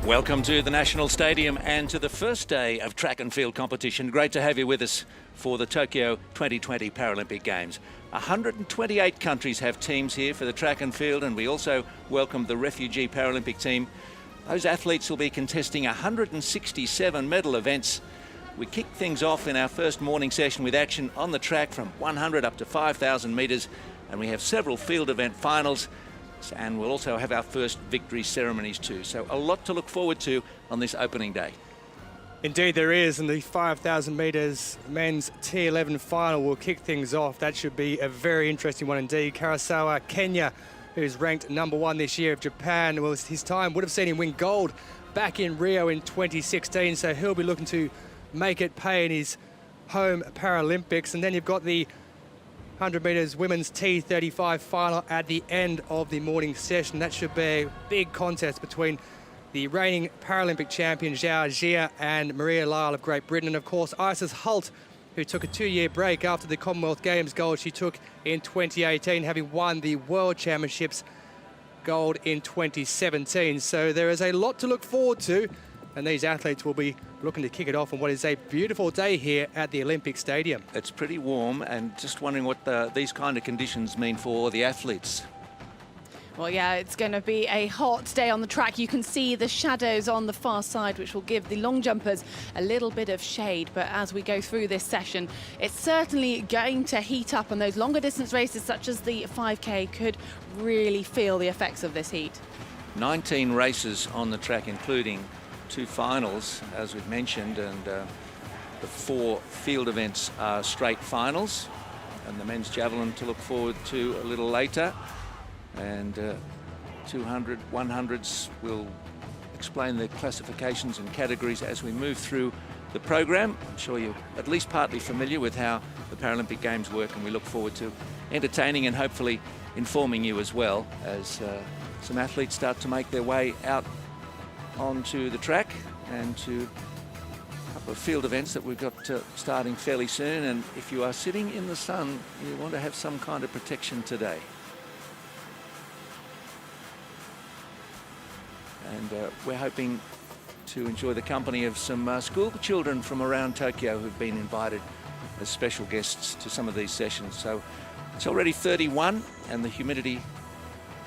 Welcome to the National Stadium and to the first day of track and field competition. Great to have you with us for the Tokyo 2020 Paralympic Games. 128 countries have teams here for the track and field, and we also welcome the refugee Paralympic team. Those athletes will be contesting 167 medal events. We kick things off in our first morning session with action on the track from 100 up to 5,000 metres, and we have several field event finals. And we'll also have our first victory ceremonies too. So a lot to look forward to on this opening day. Indeed there is, and the 5,000 metres men's T11 final will kick things off. That should be a very interesting one indeed. Karasawa, Kenya, who's ranked #1 this year of Japan. Well, his time would have seen him win gold back in Rio in 2016, so he'll be looking to make it pay in his home Paralympics. And then you've got the 100 metres women's T35 final at the end of the morning session. That should be a big contest between the reigning Paralympic champion Zhao Jia and Maria Lyle of Great Britain. And of course, Isis Holt, who took a 2-year break after the Commonwealth Games gold she took in 2018, having won the World Championships gold in 2017. So there is a lot to look forward to, and these athletes will be looking to kick it off on what is a beautiful day here at the Olympic Stadium. It's pretty warm, and just wondering what these kind of conditions mean for the athletes. Well, yeah, it's going to be a hot day on the track. You can see the shadows on the far side, which will give the long jumpers a little bit of shade. But as we go through this session, it's certainly going to heat up, and those longer distance races, such as the 5K, could really feel the effects of this heat. 19 races on the track, including 2 finals, as we've mentioned, and the 4 field events are straight finals, and the men's javelin to look forward to a little later, and 200, 100s will explain the classifications and categories as we move through the program. I'm sure you're at least partly familiar with how the Paralympic Games work, and we look forward to entertaining and hopefully informing you as well as some athletes start to make their way out onto the track and to a couple of field events that we've got starting fairly soon. And if you are sitting in the sun, you want to have some kind of protection today. And we're hoping to enjoy the company of some school children from around Tokyo who've been invited as special guests to some of these sessions. So it's already 31 and the humidity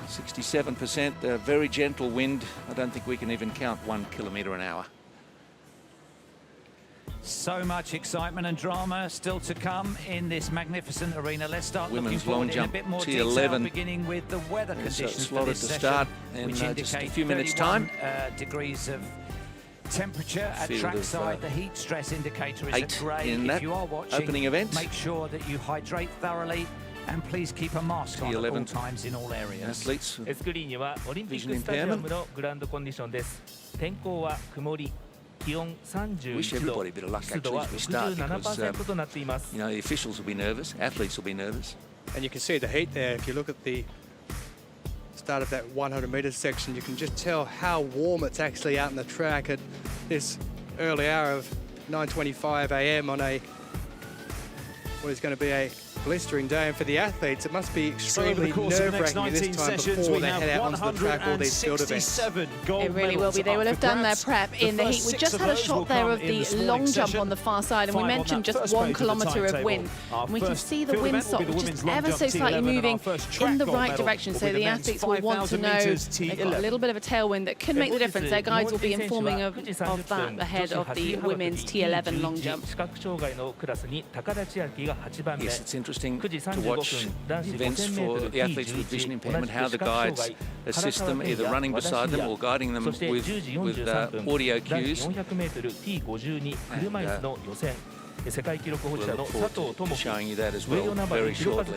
67%, a very gentle wind. I don't think we can even count 1 kilometre an hour. So much excitement and drama still to come in this magnificent arena. Let's start women's long jump in a bit more T11, beginning with the weather conditions slotted to start in just a few minutes' time. Degrees of temperature at trackside. The heat stress indicator is at grey. If you are watching, opening event, make sure that you hydrate thoroughly. And please keep a mask on at all times in all areas. Athletes with vision impairment. Wish everybody a bit of luck actually as we start, because you know, the officials will be nervous, athletes will be nervous. And you can see the heat there. If you look at the start of that 100 metres section, you can just tell how warm it's actually out on the track at this early hour of 9:25 a.m. on a what is going to be a blistering day. And for the athletes, it must be extremely nerve-wracking at this time before they head out onto the track all these field events. It really will be. They will have done their prep in the heat. We just had a shot there of the long jump on the far side, and we mentioned just 1 kilometre of wind. And we can see the windsock just ever so slightly moving in the right direction, so the athletes will want to know they've got a little bit of a tailwind that could make the difference. Their guides will be informing of that ahead of the women's T11 long jump. Yes, it's interesting to watch events for the athletes with vision impairment, how the guides assist them, either running beside them or guiding them with audio cues. And, we'll look forward to showing you that as well very shortly.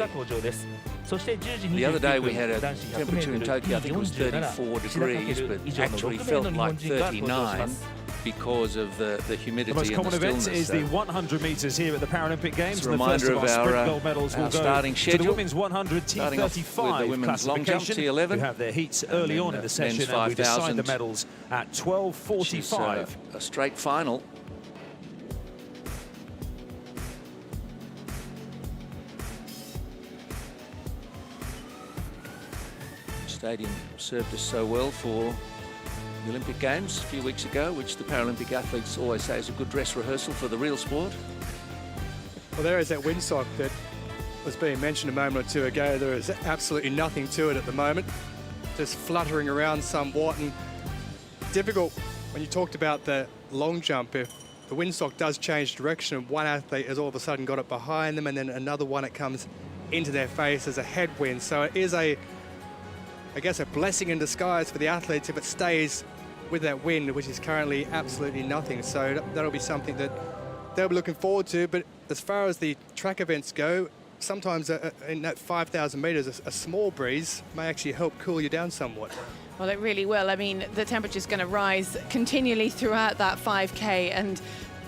The other day we had a temperature in Tokyo, I think it was 34 degrees, but actually felt like 39. Because of the humidity and the stillness. The most common event is the 100 metres here at the Paralympic Games. It's a reminder of our gold medals will starting schedule. To the women's 100 T35 the women's long jump T11. We have their heats early on in the session, and we decide the medals at 12:45. A straight final. Stadium served us so well for the Olympic Games a few weeks ago, which the Paralympic athletes always say is a good dress rehearsal for the real sport. Well, there is that windsock that was being mentioned a moment or two ago. There is absolutely nothing to it at the moment, just fluttering around somewhat, and difficult when you talked about the long jump. If the windsock does change direction and one athlete has all of a sudden got it behind them and then another one, it comes into their face as a headwind. So it is I guess a blessing in disguise for the athletes if it stays with that wind, which is currently absolutely nothing. So that'll be something that they'll be looking forward to. But as far as the track events go, sometimes in that 5,000 metres, a small breeze may actually help cool you down somewhat. Well, it really will. I mean, the temperature's going to rise continually throughout that 5K, and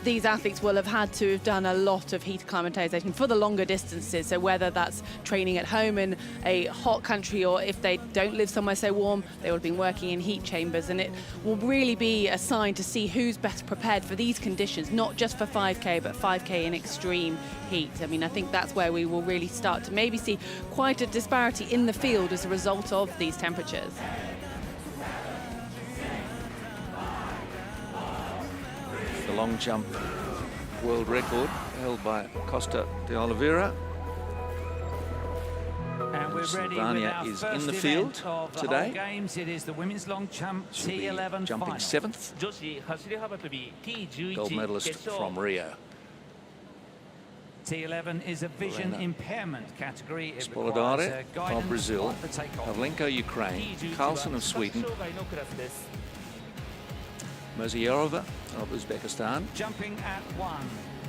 these athletes will have had to have done a lot of heat acclimatization for the longer distances. So whether that's training at home in a hot country, or if they don't live somewhere so warm, they will have been working in heat chambers. And it will really be a sign to see who's best prepared for these conditions, not just for 5K, but 5K in extreme heat. I mean, I think that's where we will really start to maybe see quite a disparity in the field as a result of these temperatures. The long jump world record held by Costa de Oliveira. And we're ready Silvania with our is first in the event field of the today. whole games. It is the women's long jump T11 jumping final. 7th. Gold medalist from Rio. T11 is a vision impairment category. It Spoladare requires guidance of Brazil, on the takeoff. Pavlenko Ukraine, Carlson of Sweden, Mozayarova of Uzbekistan. Jumping at 1.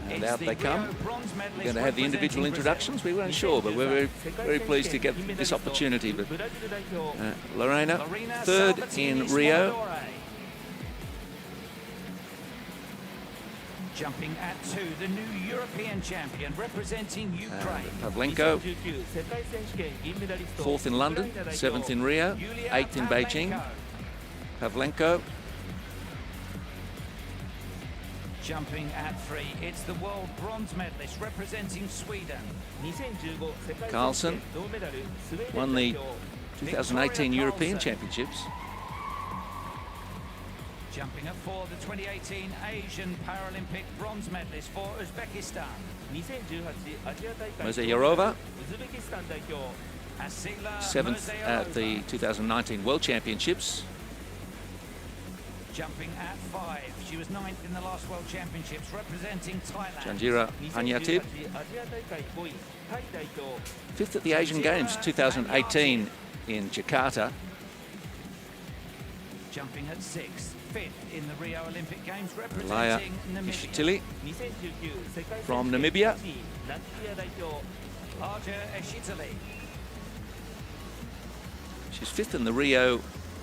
And It's out the they come. Rio bronze medalist We're going to have the individual representing introductions. We weren't sure, but we're very, very pleased to get this opportunity. But Lorena, third in Rio. Spoladare. Jumping at 2, the new European champion representing Ukraine. Pavlenko, fourth in London, 7th in Rio, 8th in Beijing. Pavlenko. Jumping at 3, it's the world bronze medalist representing Sweden. Carlson won the 2018 European Championships. Jumping at 4, the 2018 Asian Paralympic bronze medalist for Uzbekistan. Mozayarova, Asila 7th at the 2019 World Championships. Jumping at 5, she was 9th in the last World Championships representing Thailand. Janjira Hanyatib, 5th at the Asian Games 2018 in Jakarta. Jumping at 6, 5th in the Rio Olympic Games Laya representing Namibia. Ishitili from Namibia. Arja Eshitali. She's 5th in the Rio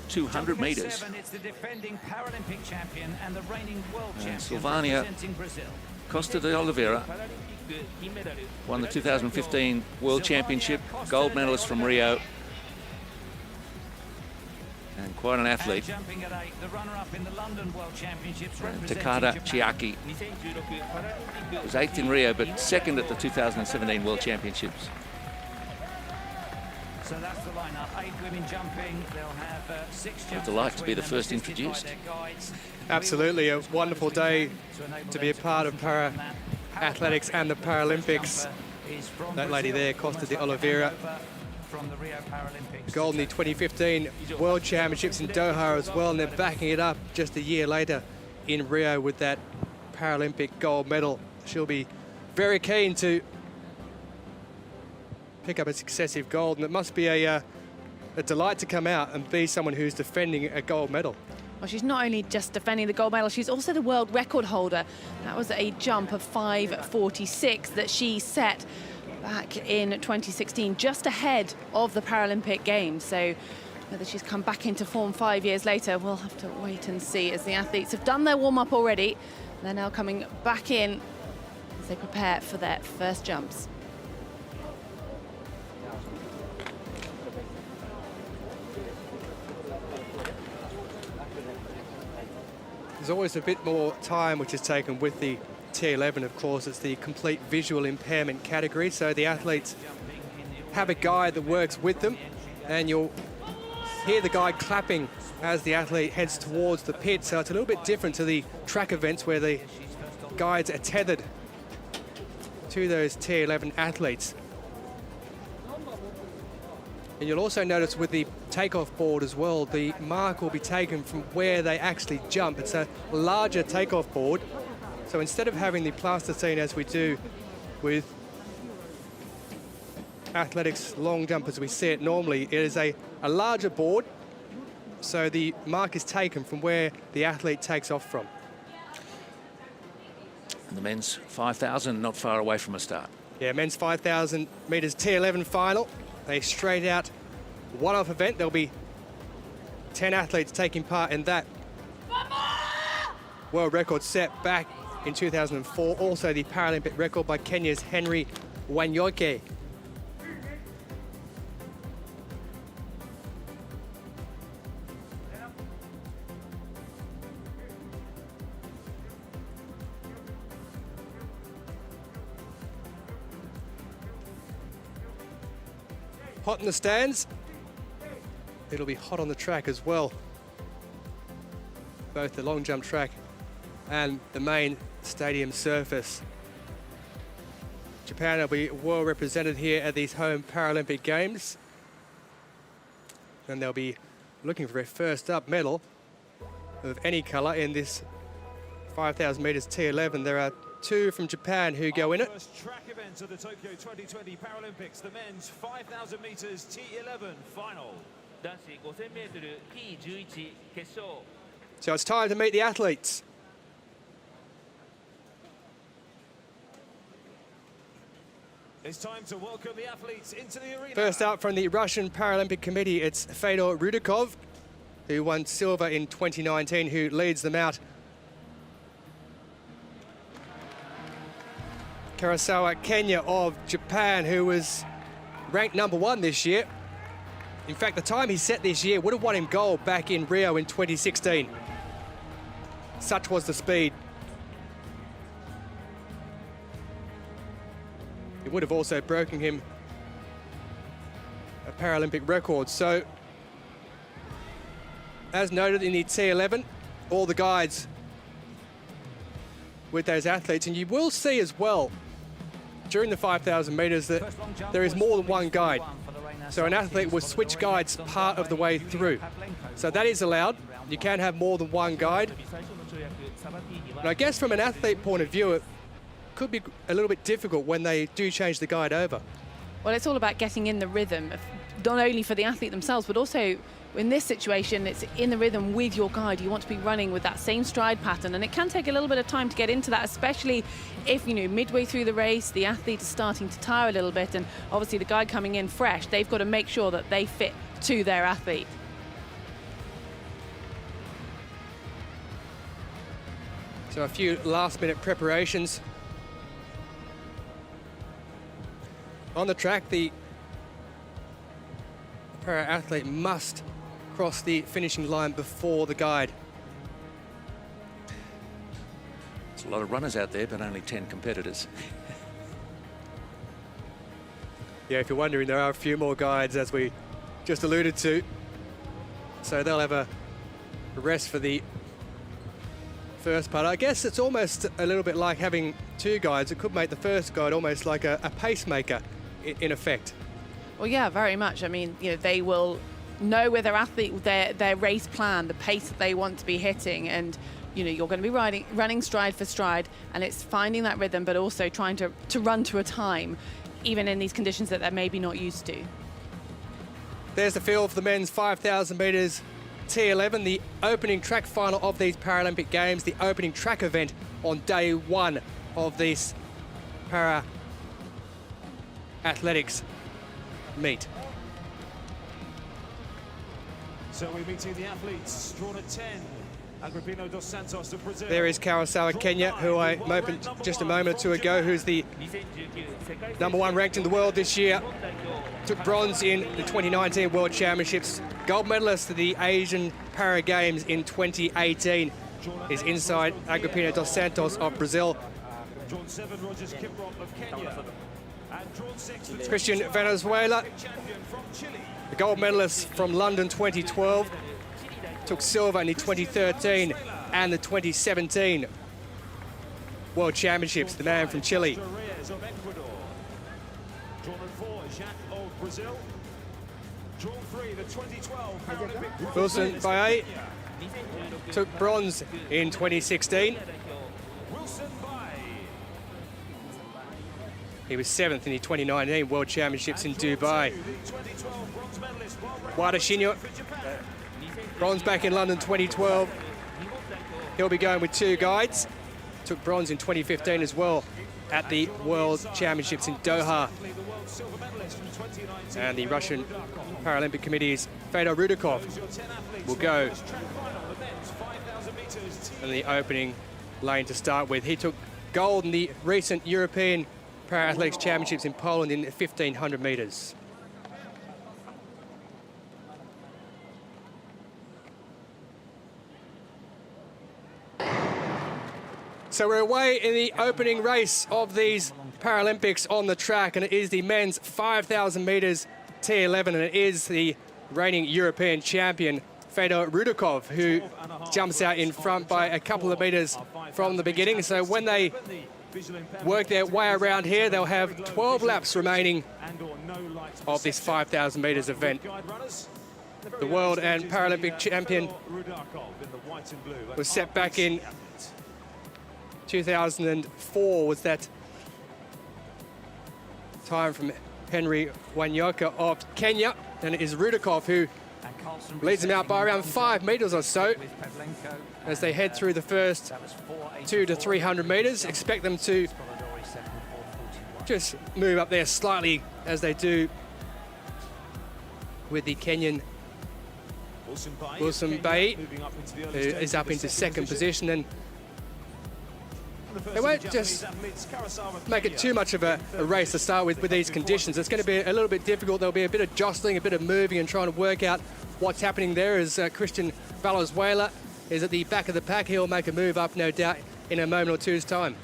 200 metres. 7, it's the defending Paralympic champion and the reigning world champion Silvania representing Brazil. Costa de Oliveira won the 2015 World Championship, gold medalist from Rio. And quite an athlete. And jumping at 8, the runner-up in the London World Championships representing Takada Japan. Chiaki was 8th in Rio, but 2nd at the 2017 World Championships. So that's the lineup. 8 women jumping. They'll have 6 jumps. A delight to be the between them, first assisted by introduced. their guides. Absolutely a wonderful day to be a part of para athletics and the Paralympics. That lady there, Costa de Oliveira, From the Rio Paralympics. gold in the 2015 World Championships in Doha as well, and they're backing it up just a year later in Rio with that Paralympic gold medal. She'll be very keen to pick up a successive gold, and it must be a delight to come out and be someone who's defending a gold medal. Well, she's not only just defending the gold medal, she's also the world record holder. That was a jump of 5:46 that she set back in 2016, just ahead of the Paralympic Games. So whether she's come back into form 5 years later, we'll have to wait and see, as the athletes have done their warm-up already. They're now coming back in as they prepare for their first jumps. There's always a bit more time which is taken with the T11, of course. It's the complete visual impairment category, so the athletes have a guide that works with them, and you'll hear the guide clapping as the athlete heads towards the pit. So it's a little bit different to the track events where the guides are tethered to those Tier 11 athletes. And you'll also notice with the takeoff board as well, the mark will be taken from where they actually jump. It's a larger takeoff board. So instead of having the plasticine as we do with athletics long jump as we see it normally, it is a larger board. So the mark is taken from where the athlete takes off from. And the men's 5,000 not far away from a start. Yeah, men's 5,000 metres Tier 11 final. A straight out one-off event. There'll be 10 athletes taking part in that. World record set back in 2004. Also the Paralympic record by Kenya's Henry Wanyoike. Hot in the stands. It'll be hot on the track as well. Both the long jump track and the main stadium surface. Japan will be well represented here at these home Paralympic Games. And they'll be looking for a first up medal of any colour in this 5,000 metres T11. There are two from Japan who go in it. First track event of the Tokyo 2020 Paralympics, the men's 5,000 metres T11 final. So it's time to meet the athletes. It's time to welcome the athletes into the arena. First up from the Russian Paralympic Committee, it's Fedor Rudakov, who won silver in 2019, who leads them out. Karasawa Kenya of Japan, who was ranked #1 this year. In fact, the time he set this year would have won him gold back in Rio in 2016. Such was the speed. It would have also broken him a Paralympic record. So, as noted in the T11, all the guides with those athletes, and you will see as well during the 5,000 metres that there is more than one guide. So an athlete will switch guides part of the way through. So that is allowed. You can have more than one guide. And I guess from an athlete point of view, it could be a little bit difficult when they do change the guide over. Well, it's all about getting in the rhythm, not only for the athlete themselves, but also in this situation, it's in the rhythm with your guide. You want to be running with that same stride pattern, and it can take a little bit of time to get into that, especially if, you know, midway through the race, the athlete is starting to tire a little bit, and obviously the guide coming in fresh, they've got to make sure that they fit to their athlete. So a few last-minute preparations. On the track, the para-athlete must cross the finishing line before the guide. There's a lot of runners out there, but only 10 competitors. Yeah, if you're wondering, there are a few more guides, as we just alluded to. So they'll have a rest for the first part. I guess it's almost a little bit like having two guides. It could make the first guide almost like a pacemaker in effect. Well, yeah, very much. I mean, you know, they will know with their athlete, their race plan, the pace that they want to be hitting, and you know, you're going to be running stride for stride, and it's finding that rhythm, but also trying to run to a time, even in these conditions that they're maybe not used to. There's the field for the men's 5,000 metres T11, the opening track final of these Paralympic Games, the opening track event on day one of this para athletics meet. So we're meeting the athletes, drawn at 10. Agrippino dos Santos of Brazil. There is Karasawa Kenya, who I opened just a moment or two ago, who's the #1 ranked in the world this year. Took bronze in the 2019 World Championships. Gold medalist at the Asian Para Games in 2018. Is inside Agrippino dos Santos of Brazil. Drawn 7, Rogers Kiprop of Kenya. And drawn 6, the Christian Venezuela, champion from Chile. the gold medalist from London 2012. took silver in the 2013 and the 2017 World Championships, the man from Chile. Wilson Baye took bronze in 2016. He was 7th in the 2019 World Championships in Dubai. Wadashinyo, bronze back in London 2012. He'll be going with 2 guides. Took bronze in 2015 as well at the World Championships in Doha. And the Russian Paralympic Committee's Fedor Rudakov will go in the opening lane to start with. He took gold in the recent European Para-Athletics Championships in Poland in 1,500 metres. So we're away in the opening race of these Paralympics on the track, and it is the men's 5,000 metres T11, and it is the reigning European champion, Fedor Rudakov, who jumps out in front by a couple of metres from the beginning. So when they work their way around here, they'll have 12 laps remaining of this 5,000 metres event. The world and Paralympic champion was set back in 2004, was that time from Henry Wanyoka of Kenya, and it is Rudakov who leads them out by around 5 metres or so as they head through the first 200 to 300 metres. Expect them to just move up there slightly as they do with the Kenyan Wilson Baye, who is up into 2nd position, and they won't just make it too much of a race to start with these conditions. It's going to be a little bit difficult. There'll be a bit of jostling, a bit of moving and trying to work out what's happening there as Christian Valenzuela is at the back of the pack. He'll make a move up, no doubt, in a moment or two's time.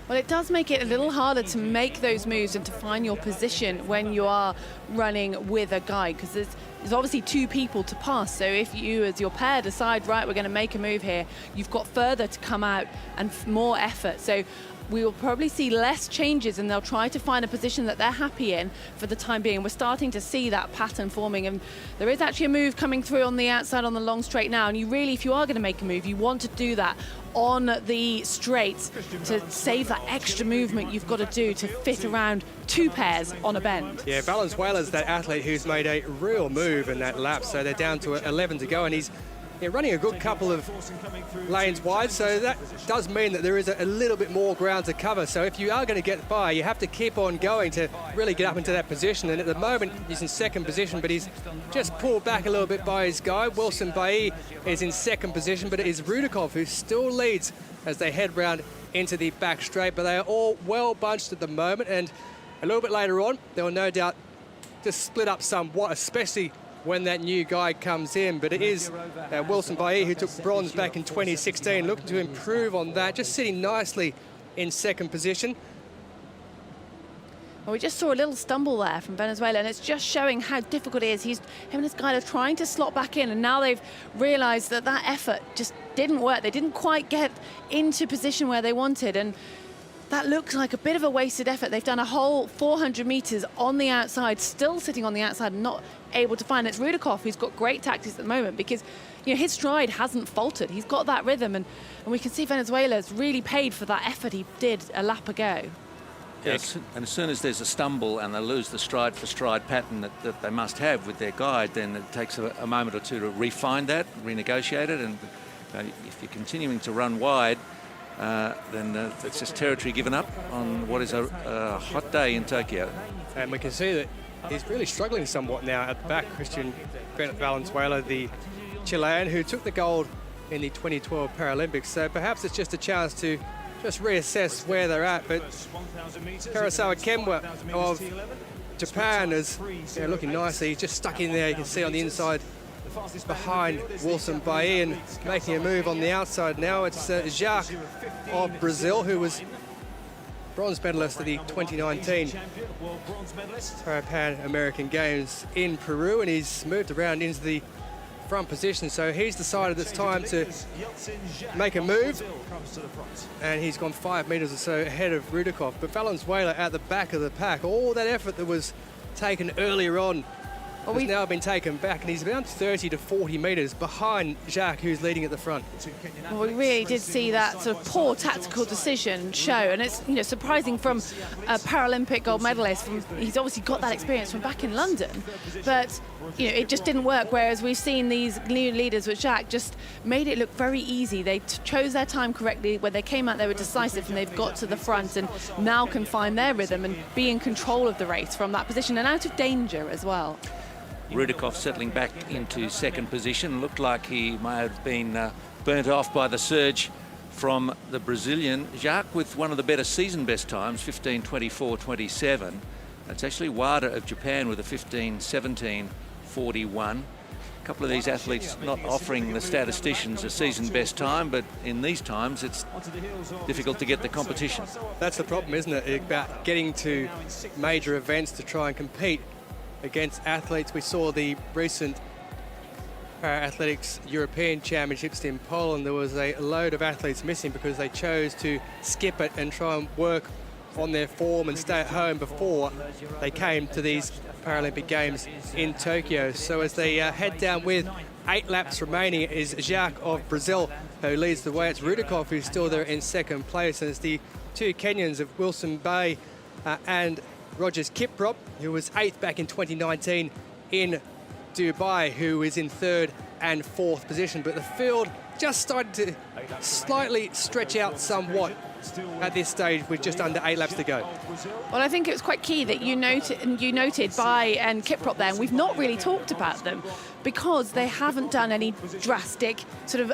Well, it does make it a little harder to make those moves and to find your position when you are running with a guide, because there's obviously 2 people to pass. So if you, as your pair, decide, right, we're going to make a move here, you've got further to come out and more effort. So we will probably see less changes, and they'll try to find a position that they're happy in for the time being. We're starting to see that pattern forming, and there is actually a move coming through on the outside on the long straight now, and you really, if you are going to make a move, you want to do that on the straights to save that extra movement you've got to do to fit around 2 pairs on a bend. Yeah, Valenzuela's that athlete who's made a real move in that lap, so they're down to 11 to go, and he's running a good couple of lanes wide, so that does mean that there is a little bit more ground to cover. So if you are going to get by, you have to keep on going to really get up into that position. And at the moment, he's in 2nd position, but he's just pulled back a little bit by his guy. Wilson Baye is in 2nd position, but it is Rudakov who still leads as they head round into the back straight. But they are all well bunched at the moment, and a little bit later on, they will no doubt just split up somewhat, especially when that new guy comes in. But it is Wilson Baye, who took bronze back in 2016, looking to improve on that, just sitting nicely in 2nd position. Well, we just saw a little stumble there from Venezuela, and it's just showing how difficult it is. Him and his guide are trying to slot back in, and now they've realised that that effort just didn't work. They didn't quite get into position where they wanted, and that looks like a bit of a wasted effort. They've done a whole 400 metres on the outside, still sitting on the outside and not able to find. It's Rudakov who's got great tactics at the moment, because his stride hasn't faltered. He's got that rhythm, and we can see Venezuela's really paid for that effort he did a lap ago. Yes, and as soon as there's a stumble and they lose the stride for stride pattern that they must have with their guide, then it takes a moment or two to refine that, renegotiate it, and if you're continuing to run wide, then it's just territory given up on what is a hot day in Tokyo. And we can see that he's really struggling somewhat now at the back. Christian Valenzuela, the Chilean, who took the gold in the 2012 Paralympics. So perhaps it's just a chance to just reassess where they're at. But Karasawa Kenwa of Japan is looking nicely. He's just stuck in there. You can see on the inside behind Wilson Baye, and making a move on the outside now. It's Jacques of Brazil, who was bronze medalist at the 2019 Pan American Games in Peru, and he's moved around into the front position. So he's decided it's time to make a move. And he's gone 5 meters or so ahead of Rudikov. But Valenzuela at the back of the pack. All that effort that was taken earlier on has now been taken back, and he's about 30 to 40 metres behind Jacques, who's leading at the front. Well, we really did see that sort of poor tactical decision show, and it's surprising from a Paralympic gold medalist. He's obviously got that experience from back in London, but it just didn't work. Whereas we've seen these new leaders with Jacques just made it look very easy. They chose their time correctly. When they came out, they were decisive, and they've got to the front and now can find their rhythm and be in control of the race from that position and out of danger as well. Rudikov settling back into second position. Looked like he may have been burnt off by the surge from the Brazilian. Jacques with one of the better season best times, 15:24.27. That's actually Wada of Japan with a 15:17.41. A couple of these athletes not offering the statisticians a season best time, but in these times it's difficult to get the competition. That's the problem, isn't it? About getting to major events to try and compete against athletes. We saw the recent Para-Athletics European Championships in Poland. There was a load of athletes missing because they chose to skip it and try and work on their form and stay at home before they came to these Paralympic Games in Tokyo. So as they head down with 8 laps remaining, it is Jacques of Brazil who leads the way. It's Rudikov who's still there in second place, and it's the two Kenyans of Wilson Bay and Rogers Kiprop, who was 8th back in 2019 in Dubai, who is in 3rd and 4th position. But the field just started to slightly stretch out somewhat at this stage with just under 8 laps to go. Well, I think it was quite key that you noted Bai and Kiprop there, and we've not really talked about them because they haven't done any drastic sort of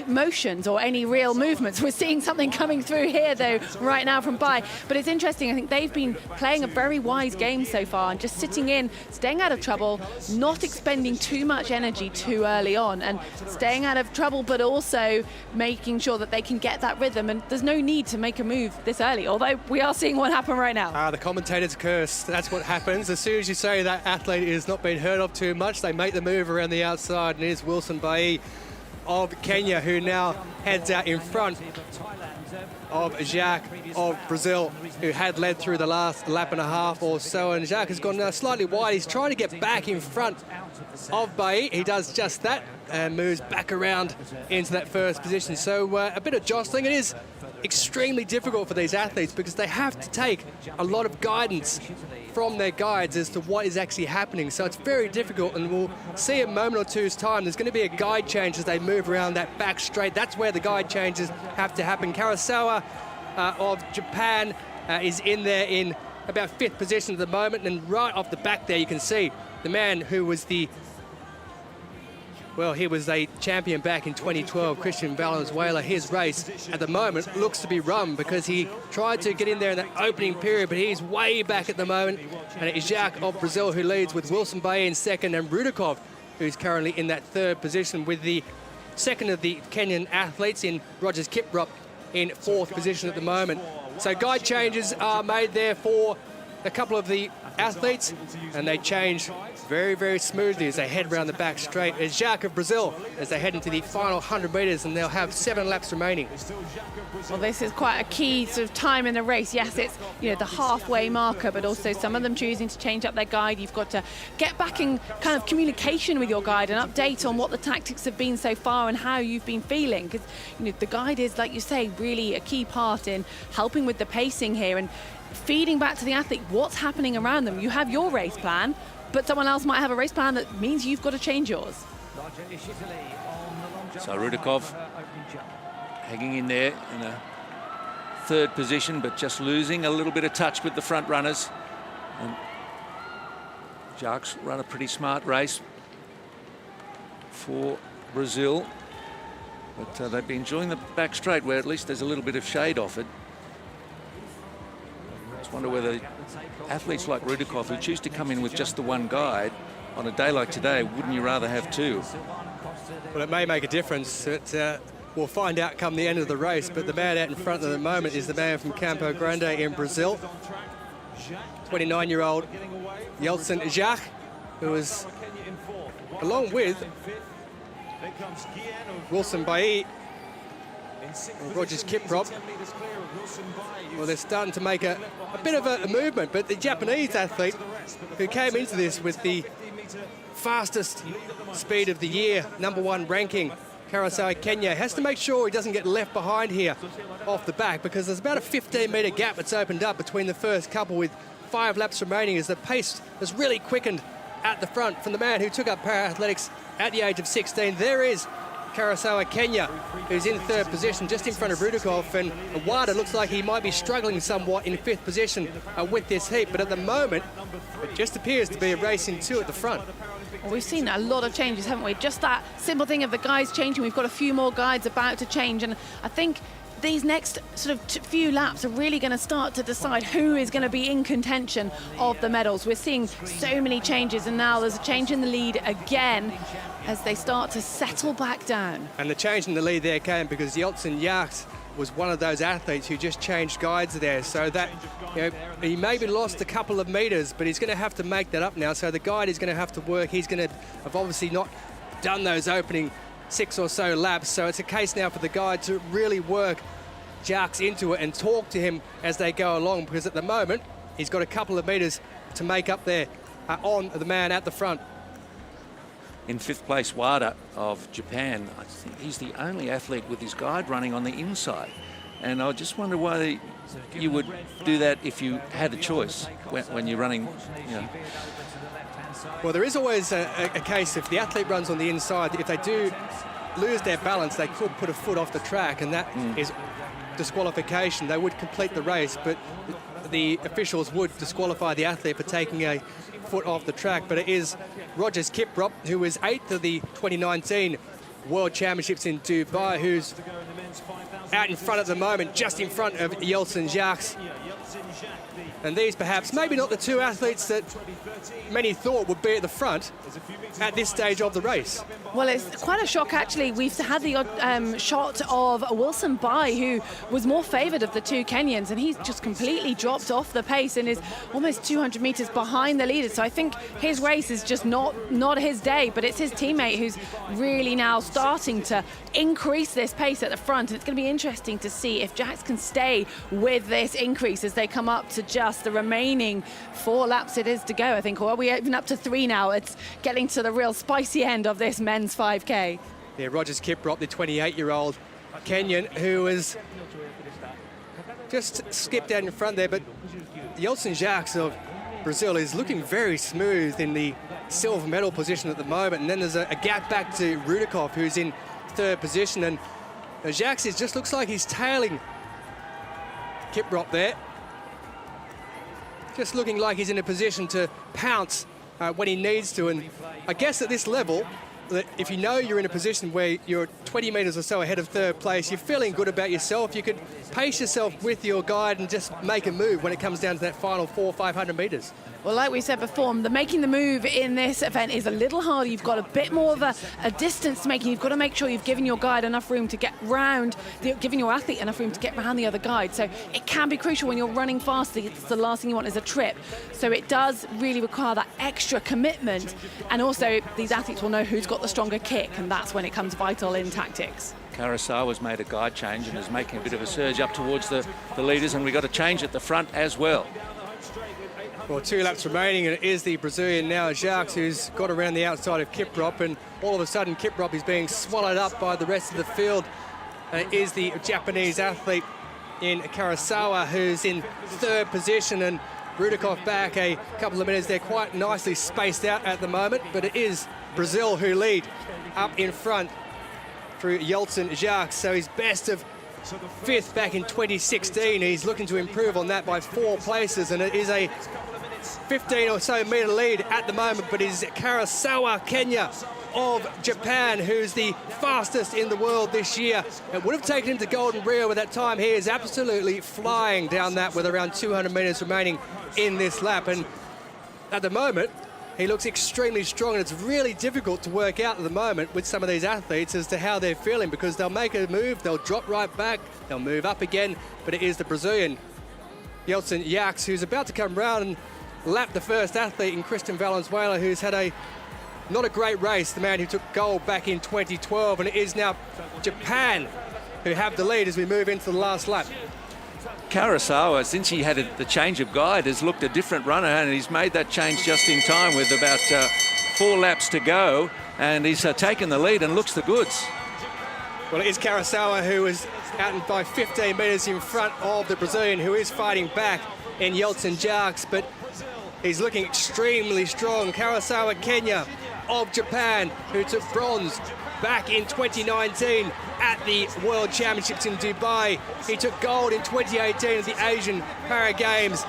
motions or any real movements. We're seeing something coming through here, though, right now from Bai. But it's interesting. I think they've been playing a very wise game so far and just sitting in, staying out of trouble, not expending too much energy too early on, and staying out of trouble, but also making sure that they can get that rhythm. And there's no need to make a move this early, although we are seeing one happen right now. The commentator's curse. That's what happens. As soon as you say that athlete is not being heard of too much, they make the move around the outside, and here's Wilson Bai of Kenya, who now heads out in front of Jacques of Brazil, who had led through the last lap and a half or so, and Jacques has gone now slightly wide. He's trying to get back in front of Bai. He does just that and moves back around into that first position. So a bit of jostling. It is extremely difficult for these athletes because they have to take a lot of guidance from their guides as to what is actually happening. So it's very difficult, and we'll see a moment or two's time. There's going to be a guide change as they move around that back straight. That's where the guide changes have to happen. Karasawa of Japan is in there in about 5th position at the moment, and right off the back there you can see the man who was he was a champion back in 2012, Christian Valenzuela. His race at the moment looks to be run because he tried to get in there in the opening period, but he's way back at the moment. And it is Jacques of Brazil who leads, with Wilson Bai in second, and Rudikov, who's currently in that 3rd position, with the second of the Kenyan athletes in Rogers Kiprop in 4th position at the moment. So guide changes are made there for a couple of the athletes, and they change very, very smoothly as they head around the back straight. It's Jacques of Brazil as they head into the final 100 metres, and they'll have 7 laps remaining. Well, this is quite a key sort of time in the race. Yes, it's the halfway marker, but also some of them choosing to change up their guide. You've got to get back in kind of communication with your guide and update on what the tactics have been so far and how you've been feeling, because the guide is, like you say, really a key part in helping with the pacing here and feeding back to the athlete what's hanging around them. You have your race plan, but someone else might have a race plan that means you've got to change yours. So Rudikov hanging in there in a 3rd position, but just losing a little bit of touch with the front runners. And Jacques run a pretty smart race for Brazil, but they've been enjoying the back straight where at least there's a little bit of shade offered. I wonder whether athletes like Rudikov, who choose to come in with just the one guide, on a day like today, wouldn't you rather have 2? Well, it may make a difference. We'll find out come the end of the race, but the man out in front at the moment is the man from Campo Grande in Brazil, 29-year-old Yeltsin Jacques, who is, along with Wilson Bailly, Rogers Kiprop. Well, they're starting to make a bit of a movement, but the Japanese athlete who came into this with the fastest speed of the year, #1 ranking, Karasawa Kenya, has to make sure he doesn't get left behind here off the back, because there's about a 15-metre gap that's opened up between the first couple with 5 laps remaining, as the pace has really quickened at the front from the man who took up para-athletics at the age of 16. There is Karasawa Kenya, who's in 3rd position, just in front of Rudikov, and Wada looks like he might be struggling somewhat in 5th position with this heat, but at the moment, it just appears to be a race in 2 at the front. Well, we've seen a lot of changes, haven't we? Just that simple thing of the guides changing. We've got a few more guides about to change, and I think these next sort of few laps are really going to start to decide who is going to be in contention of the medals. We're seeing so many changes, and now there's a change in the lead again as they start to settle back down. And the change in the lead there came because Yeltsin Yaks was one of those athletes who just changed guides there, so that, you know, he maybe lost a couple of metres, but he's going to have to make that up now. So the guide is going to have to work. He's going to have obviously not done those opening 6 or so laps, so it's a case now for the guide to really work Jacques into it and talk to him as they go along, because at the moment he's got a couple of metres to make up there on the man at the front. In 5th place, Wada of Japan. I think he's the only athlete with his guide running on the inside, and I just wonder why you would do that if you had a choice when you're running, you know. Well, there is always a case if the athlete runs on the inside, if they do lose their balance, they could put a foot off the track, and that is disqualification. They would complete the race, but the officials would disqualify the athlete for taking a foot off the track. But it is Rogers Kiprop, who was 8th of the 2019 World Championships in Dubai, who's out in front at the moment, just in front of Yeltsin Jacques. And these perhaps, maybe not the 2 athletes that many thought would be at the front at this stage of the race. Well, it's quite a shock, actually. We've had the shot of Wilson Bai, who was more favoured of the 2 Kenyans, and he's just completely dropped off the pace and is almost 200 metres behind the leaders. So I think his race is just not his day, but it's his teammate who's really now starting to increase this pace at the front. And it's going to be interesting to see if Jacques can stay with this increase as they come up to just the remaining 4 laps it is to go, I think. Or are we even up to 3 now? It's getting to the real spicy end of this men's 5K. Yeah, Rogers Kiprop, the 28-year-old Kenyan, who has just skipped out in front there, but Yeltsin Jacques of Brazil is looking very smooth in the silver medal position at the moment, and then there's a gap back to Rudikov, who's in 3rd position, and Jacques just looks like he's tailing Kiprop there, just looking like he's in a position to pounce when he needs to. And I guess at this level, that if you know you're in a position where you're 20 metres or so ahead of 3rd place, you're feeling good about yourself, you could pace yourself with your guide and just make a move when it comes down to that final 400-500 metres. Well, like we said before, making the move in this event is a little harder. You've got a bit more of a distance to make. You've got to make sure you've given your guide enough room to get round, giving your athlete enough room to get around the other guide. So it can be crucial when you're running fast. It's the last thing you want is a trip. So it does really require that extra commitment. And also, these athletes will know who's got the stronger kick, and that's when it comes vital in tactics. Karasawa's made a guide change and is making a bit of a surge up towards the leaders, and we've got a change at the front as well. Well, 2 laps remaining, and it is the Brazilian now, Jacques, who's got around the outside of Kiprop, and all of a sudden Kiprop is being swallowed up by the rest of the field. And it is the Japanese athlete in Karasawa who's in 3rd position, and Rudikov back a couple of minutes. They're quite nicely spaced out at the moment, but it is Brazil who lead up in front through Yeltsin Jacques. So he's best of 5th back in 2016. He's looking to improve on that by 4 places, and it is a 15 or so metre lead at the moment, but it is Karasawa Kenya of Japan who's the fastest in the world this year. It would have taken him to Golden Rio at that time. He is absolutely flying down that with around 200 metres remaining in this lap, and at the moment he looks extremely strong, and it's really difficult to work out at the moment with some of these athletes as to how they're feeling, because they'll make a move, they'll drop right back, they'll move up again, but it is the Brazilian Yeltsin Jacques who's about to come round and lap the first athlete in Christian Valenzuela, who's had a not a great race, the man who took gold back in 2012, and it is now Japan who have the lead as we move into the last lap. Karasawa, since he had the change of guide, has looked a different runner, and he's made that change just in time with about 4 laps to go, and he's taken the lead and looks the goods. Well, it is Karasawa who is out by 15 metres in front of the Brazilian, who is fighting back in Yeltsin Jarks, but he's looking extremely strong. Karasawa, Kenya of Japan, who took bronze back in 2019 at the World Championships in Dubai. He took gold in 2018 at the Asian Para Games.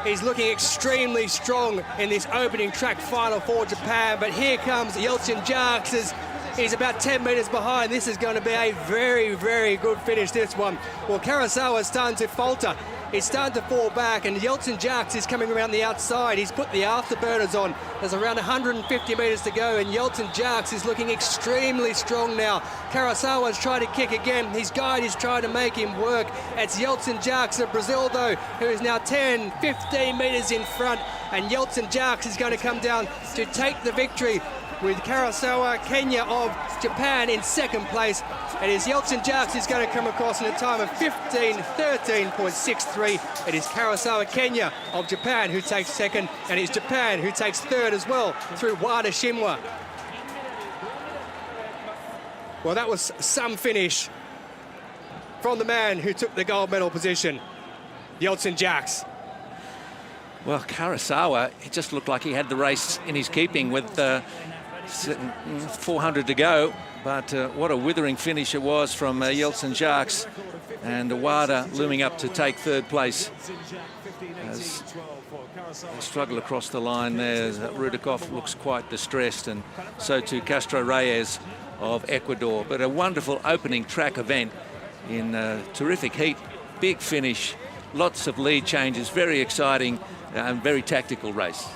He's looking extremely strong in this opening track final for Japan, but here comes Yeltsin Jarks as he's about 10 metres behind. This is going to be a very, very good finish, this one. Well, Karasawa's starting to falter. He's starting to fall back, and Yeltsin Jarks is coming around the outside. He's put the afterburners on. There's around 150 metres to go, and Yeltsin Jarks is looking extremely strong now. Karasawa's trying to kick again. His guide is trying to make him work. It's Yeltsin Jarks of Brazil, though, who is now 10, 15 metres in front, and Yeltsin Jarks is going to come down to take the victory, with Karasawa, Kenya of Japan in second place. It is Yeltsin Jarks who's going to come across in a time of 15:13.63. It is Karasawa, Kenya of Japan who takes second, and it's Japan who takes third as well through Wada Shimwa. Well, that was some finish from the man who took the gold medal position, Yeltsin Jarks. Well, Karasawa, it just looked like he had the race in his keeping with 400 to go, but what a withering finish it was from Yeltsin Jarks, and Wada looming up to take third place. As they struggle across the line there, Rudikov looks quite distressed, and so too Castro Reyes of Ecuador. But a wonderful opening track event in a terrific heat, big finish, lots of lead changes, very exciting and very tactical race.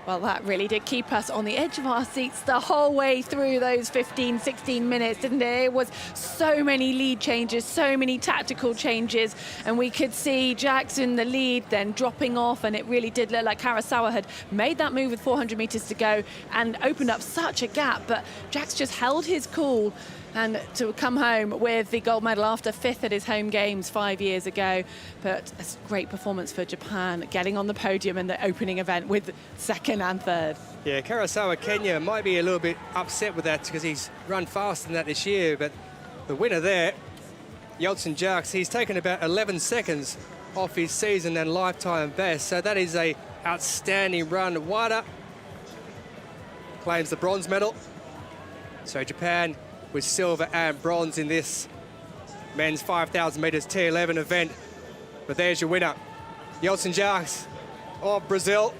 Well, that really did keep us on the edge of our seats the whole way through those 15, 16 minutes, didn't it? It was so many lead changes, so many tactical changes, and we could see Jackson the lead then dropping off, and it really did look like Karasawa had made that move with 400 metres to go and opened up such a gap, but Jax just held his cool and to come home with the gold medal after 5th at his home games 5 years ago. But a great performance for Japan, getting on the podium in the opening event with 2nd and 3rd. Yeah, Karasawa, Kenya might be a little bit upset with that because he's run faster than that this year, but the winner there, Yeltsin Jarks, he's taken about 11 seconds off his season and lifetime best, so that is a outstanding run. Wada claims the bronze medal. So Japan with silver and bronze in this men's 5,000 metres T11 event. But there's your winner, Yeltsin Jarks of Brazil.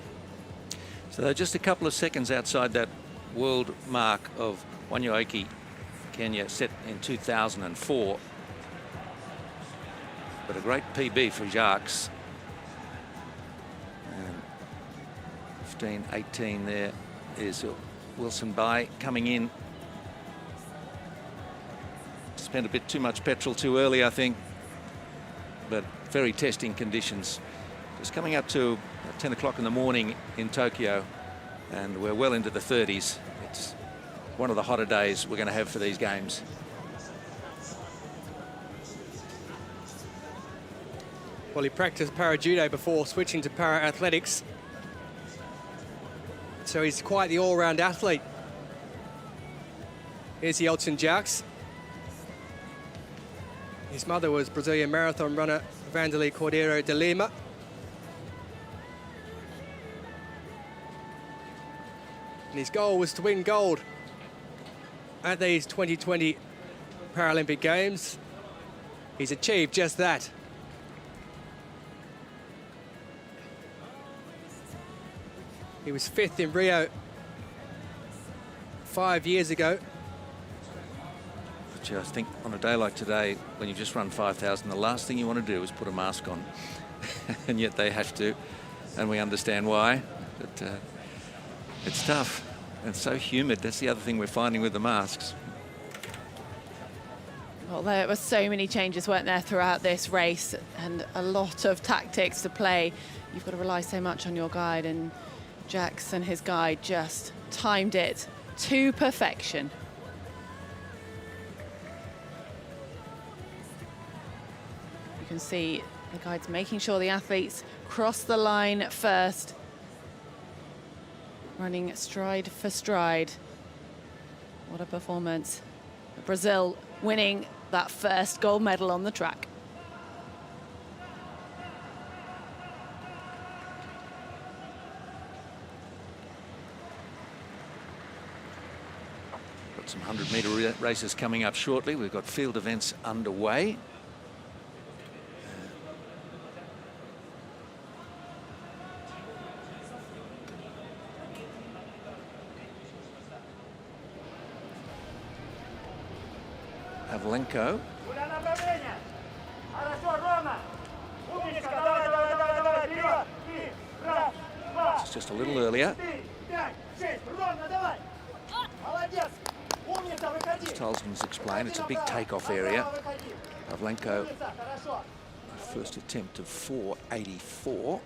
So they're just a couple of seconds outside that world mark of Wanyoaki, Kenya, set in 2004. But a great PB for Jarks. 15:18 there is Wilson Bai coming in. Spent a bit too much petrol too early, I think, but very testing conditions. Just coming up to 10 o'clock in the morning in Tokyo, and we're well into the 30s. It's one of the hotter days we're going to have for these games. Well, he practiced para-judo before switching to para-athletics, so he's quite the all-round athlete. Here's Yeltsin Jarks. His mother was Brazilian marathon runner Vanderlei Cordeiro de Lima. And his goal was to win gold at these 2020 Paralympic Games. He's achieved just that. He was 5th in Rio 5 years ago. I think on a day like today, when you just run 5,000, the last thing you want to do is put a mask on. And yet they have to, and we understand why. But it's tough. It's so humid. That's the other thing we're finding with the masks. Well, there were so many changes, weren't there, throughout this race, and a lot of tactics to play. You've got to rely so much on your guide, and Jax and his guide just timed it to perfection. You can see the guides making sure the athletes cross the line first, running stride for stride. What a performance. Brazil winning that first gold medal on the track. Got some 100-metre races coming up shortly. We've got field events underway. Pavlenko. It's just a little earlier. As Tolson's explained, it's a big takeoff area. Pavlenko, first attempt of 4:84.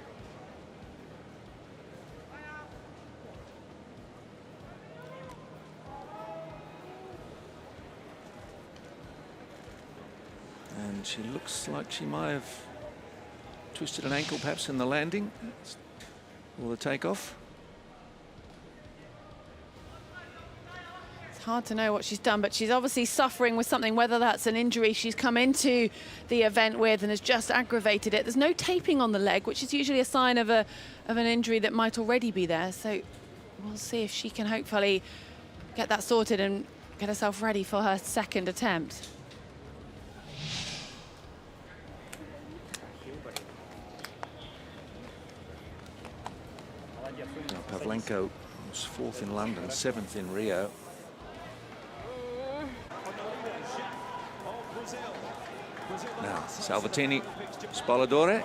And she looks like she might have twisted an ankle perhaps in the landing or the takeoff. It's hard to know what she's done, but she's obviously suffering with something, whether that's an injury she's come into the event with and has just aggravated it. There's no taping on the leg, which is usually a sign of an injury that might already be there. So we'll see if she can hopefully get that sorted and get herself ready for her second attempt. Pavlenko was 4th in London, 7th in Rio. Now, Salvatini, Spoladore.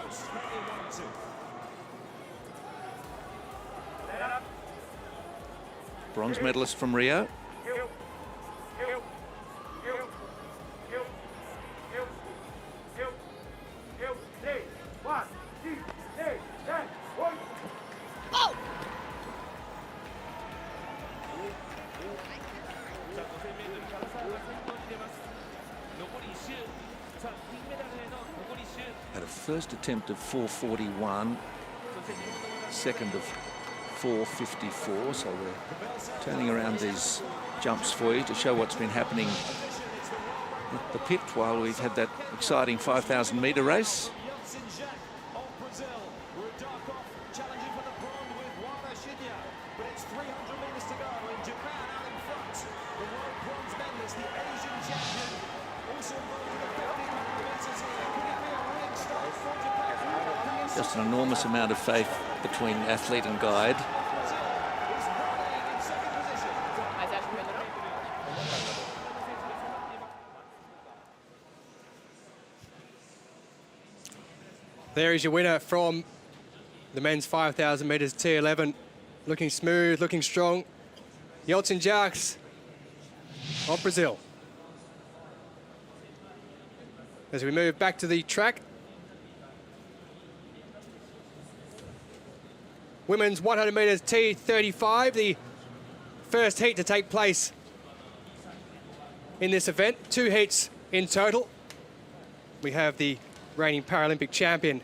Bronze medalist from Rio. Had a first attempt of 4:41, second of 4:54, so we're turning around these jumps for you to show what's been happening at the pit while we've had that exciting 5,000-metre race. Just an enormous amount of faith between athlete and guide. There is your winner from the men's 5,000 metres T11. Looking smooth, looking strong. Yeltsin Jacques of Brazil. As we move back to the track, women's 100 metres T35, the first heat to take place in this event. 2 heats in total. We have the reigning Paralympic champion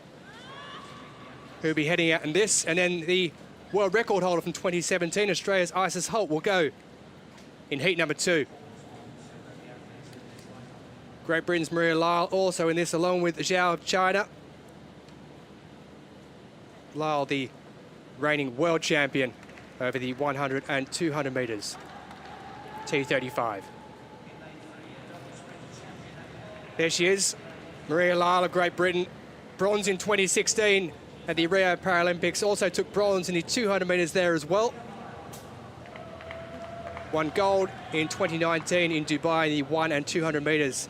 who'll be heading out in this, and then the world record holder from 2017, Australia's Isis Holt, will go in heat number 2. Great Britain's Maria Lyle also in this, along with Zhao of China. Lyle, the reigning world champion over the 100 and 200 metres, T35. There she is, Maria Lyle of Great Britain, bronze in 2016 at the Rio Paralympics, also took bronze in the 200 metres there as well. Won gold in 2019 in Dubai in the 100 and 200 metres.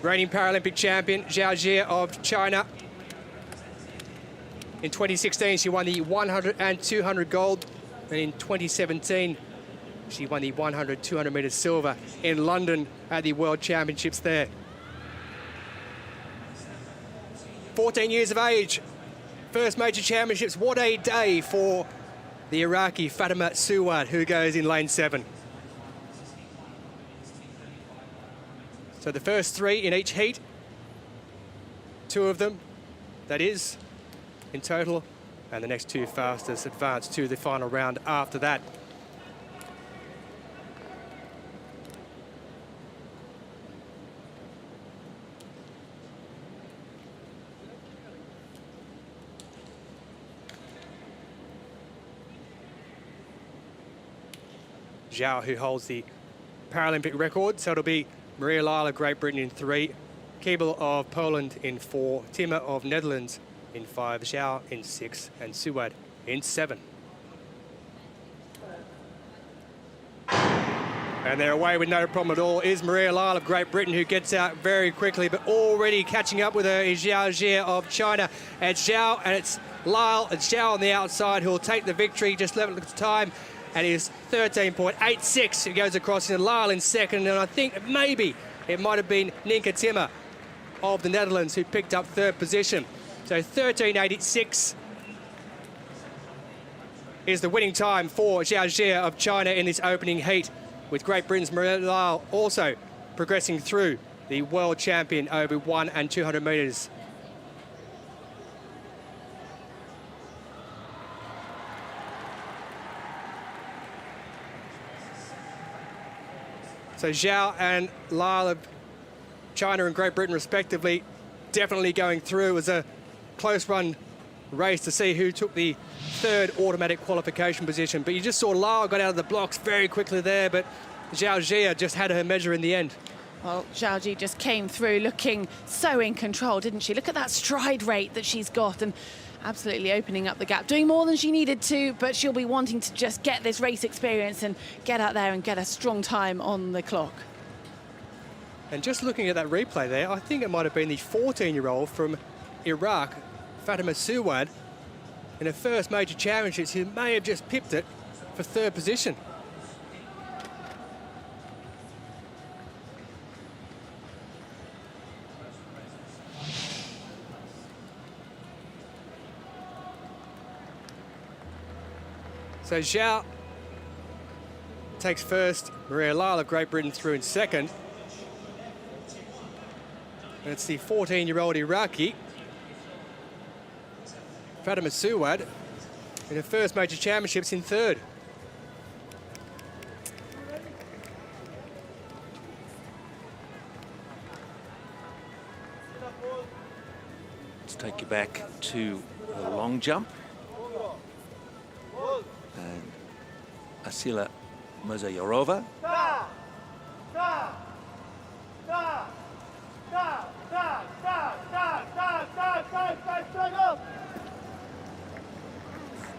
Reigning Paralympic champion, Zhao Jie of China. In 2016, she won the 100 and 200 gold. And in 2017, she won the 100, 200 metres silver in London at the World Championships there. 14 years of age First major championships, what a day for the Iraqi Fatima Suwad, who goes in lane 7. So the first 3 in each heat, 2 of them, that is, in total, and the next 2 fastest advance to the final round after that. Zhao, who holds the Paralympic record, so it'll be Maria Lyle of Great Britain in 3, Keebel of Poland in 4, Timmer of Netherlands in 5, Zhao in 6, and Suwad in 7. And they're away with no problem at all is Maria Lyle of Great Britain, who gets out very quickly, but already catching up with her is Zhao Jie of China. And it's Zhao and it's Lyle and Zhao on the outside who will take the victory, just level at the time. And it is 13.86. It goes across in Lyle in second, and I think maybe it might have been Ninka Timmer of the Netherlands who picked up 3rd position. So 13.86 is the winning time for Zhao Jie of China in this opening heat, with Great Britain's Maria Lyle also progressing through the world champion over 100 and 200 metres. So Zhao and Lyle of China and Great Britain respectively definitely going through. It was a close run race to see who took the 3rd automatic qualification position. But you just saw Lyle got out of the blocks very quickly there, but Zhao Jie just had her measure in the end. Well, Zhao Jie just came through looking so in control, didn't she? Look at that stride rate that she's got, and absolutely opening up the gap, doing more than she needed to, but she'll be wanting to just get this race experience and get out there and get a strong time on the clock. And just looking at that replay there, I think it might have been the 14-year-old from Iraq, Fatima Suwad, in her first major championships, who may have just pipped it for 3rd position. So Zhao takes first, Maria Lyle of Great Britain through in second. And it's the 14-year-old Iraqi, Fatima Suwad, in her first major championships in 3rd. Let's take you back to the long jump. And Asila Mozayorova.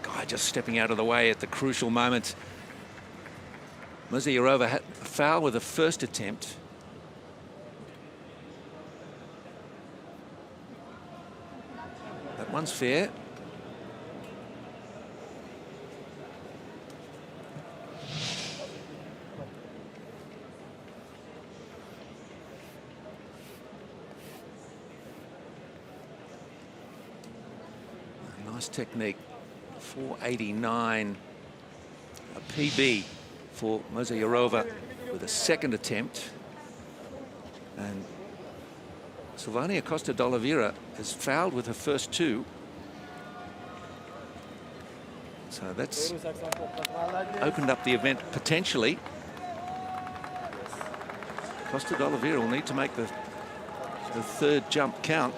Guy just stepping out of the way at the crucial moment. Mozayorova had a foul with the first attempt. That one's fair. Nice technique. 489, a PB for Mozayorova with a 2nd attempt. And Silvania Costa d'Oliveira has fouled with her first 2. So that's opened up the event potentially. Costa d'Oliveira will need to make the 3rd jump count.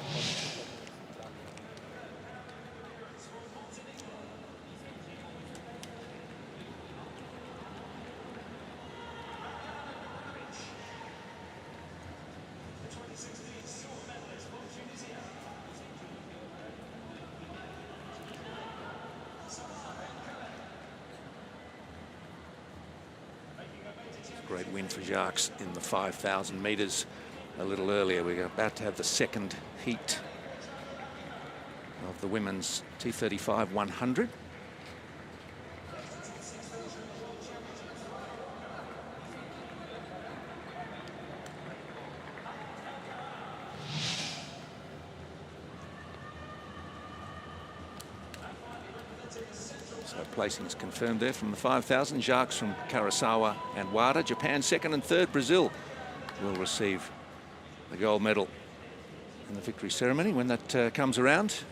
Great win for Jacques in the 5,000 metres a little earlier. We're about to have the 2nd heat of the women's T35 100. placings confirmed there from the 5,000. Jacques from Kurosawa and Wada. Japan second and third. Brazil will receive the gold medal in the victory ceremony when that comes around.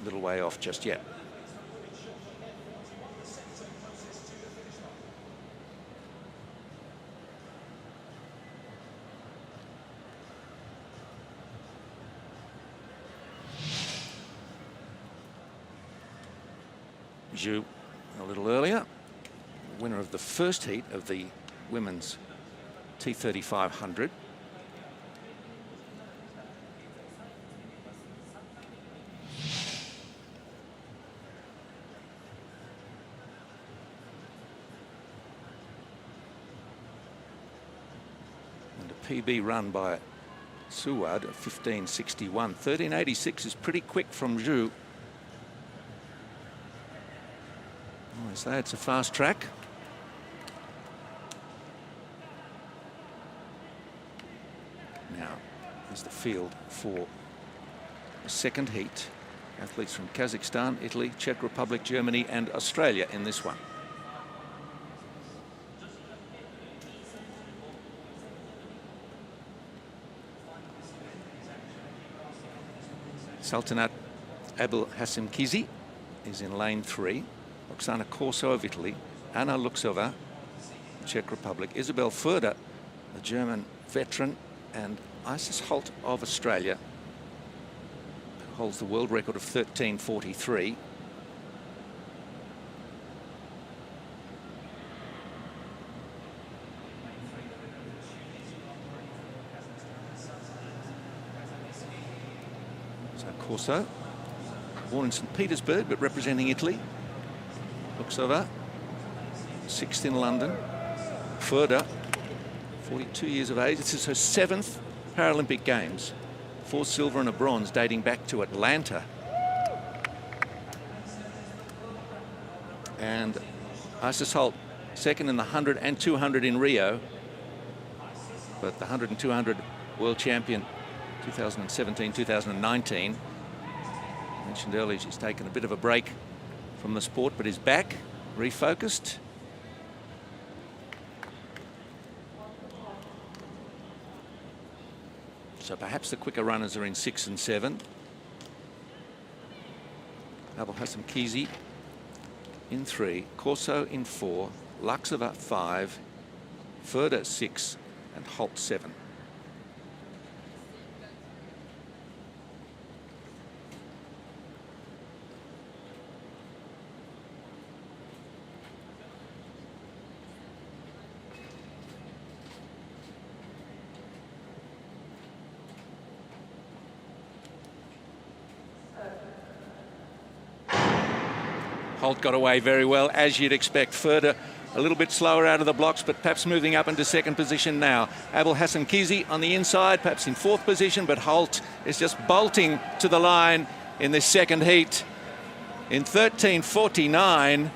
A little way off just yet. Zhu a little earlier, winner of the first heat of the women's T3500. And a PB run by Suwad of 15:61. 13:86 is pretty quick from Zhu. So it's a fast track. Now, here's the field for the second heat. Athletes from Kazakhstan, Italy, Czech Republic, Germany, and Australia in this one. Sultanat Abel Hasimkizi is in lane 3. Oksana Corso of Italy, Anna Luxova, Czech Republic, Isabel Furder, the German veteran, and Isis Holt of Australia, who holds the world record of 13:43. So Corso, born in St. Petersburg, but representing Italy. Luxova, 6th in London. Furder, 42 years of age. This is her 7th Paralympic Games. 4 silver and a bronze dating back to Atlanta. And Isis Holt, 2nd in the 100 and 200 in Rio. But the 100 and 200 world champion 2017, 2019. I mentioned earlier she's taken a bit of a break from the sport, but is back, refocused. So perhaps the quicker runners are in 6 and 7. Abel Hasimkizi in 3, Corso in 4, Luxova 5, Furder 6, and Holt 7. Holt got away very well, as you'd expect. Furder a little bit slower out of the blocks, but perhaps moving up into second position now. Abel Hasimkizi on the inside, perhaps in 4th position, but Holt is just bolting to the line in this second heat in 13:49.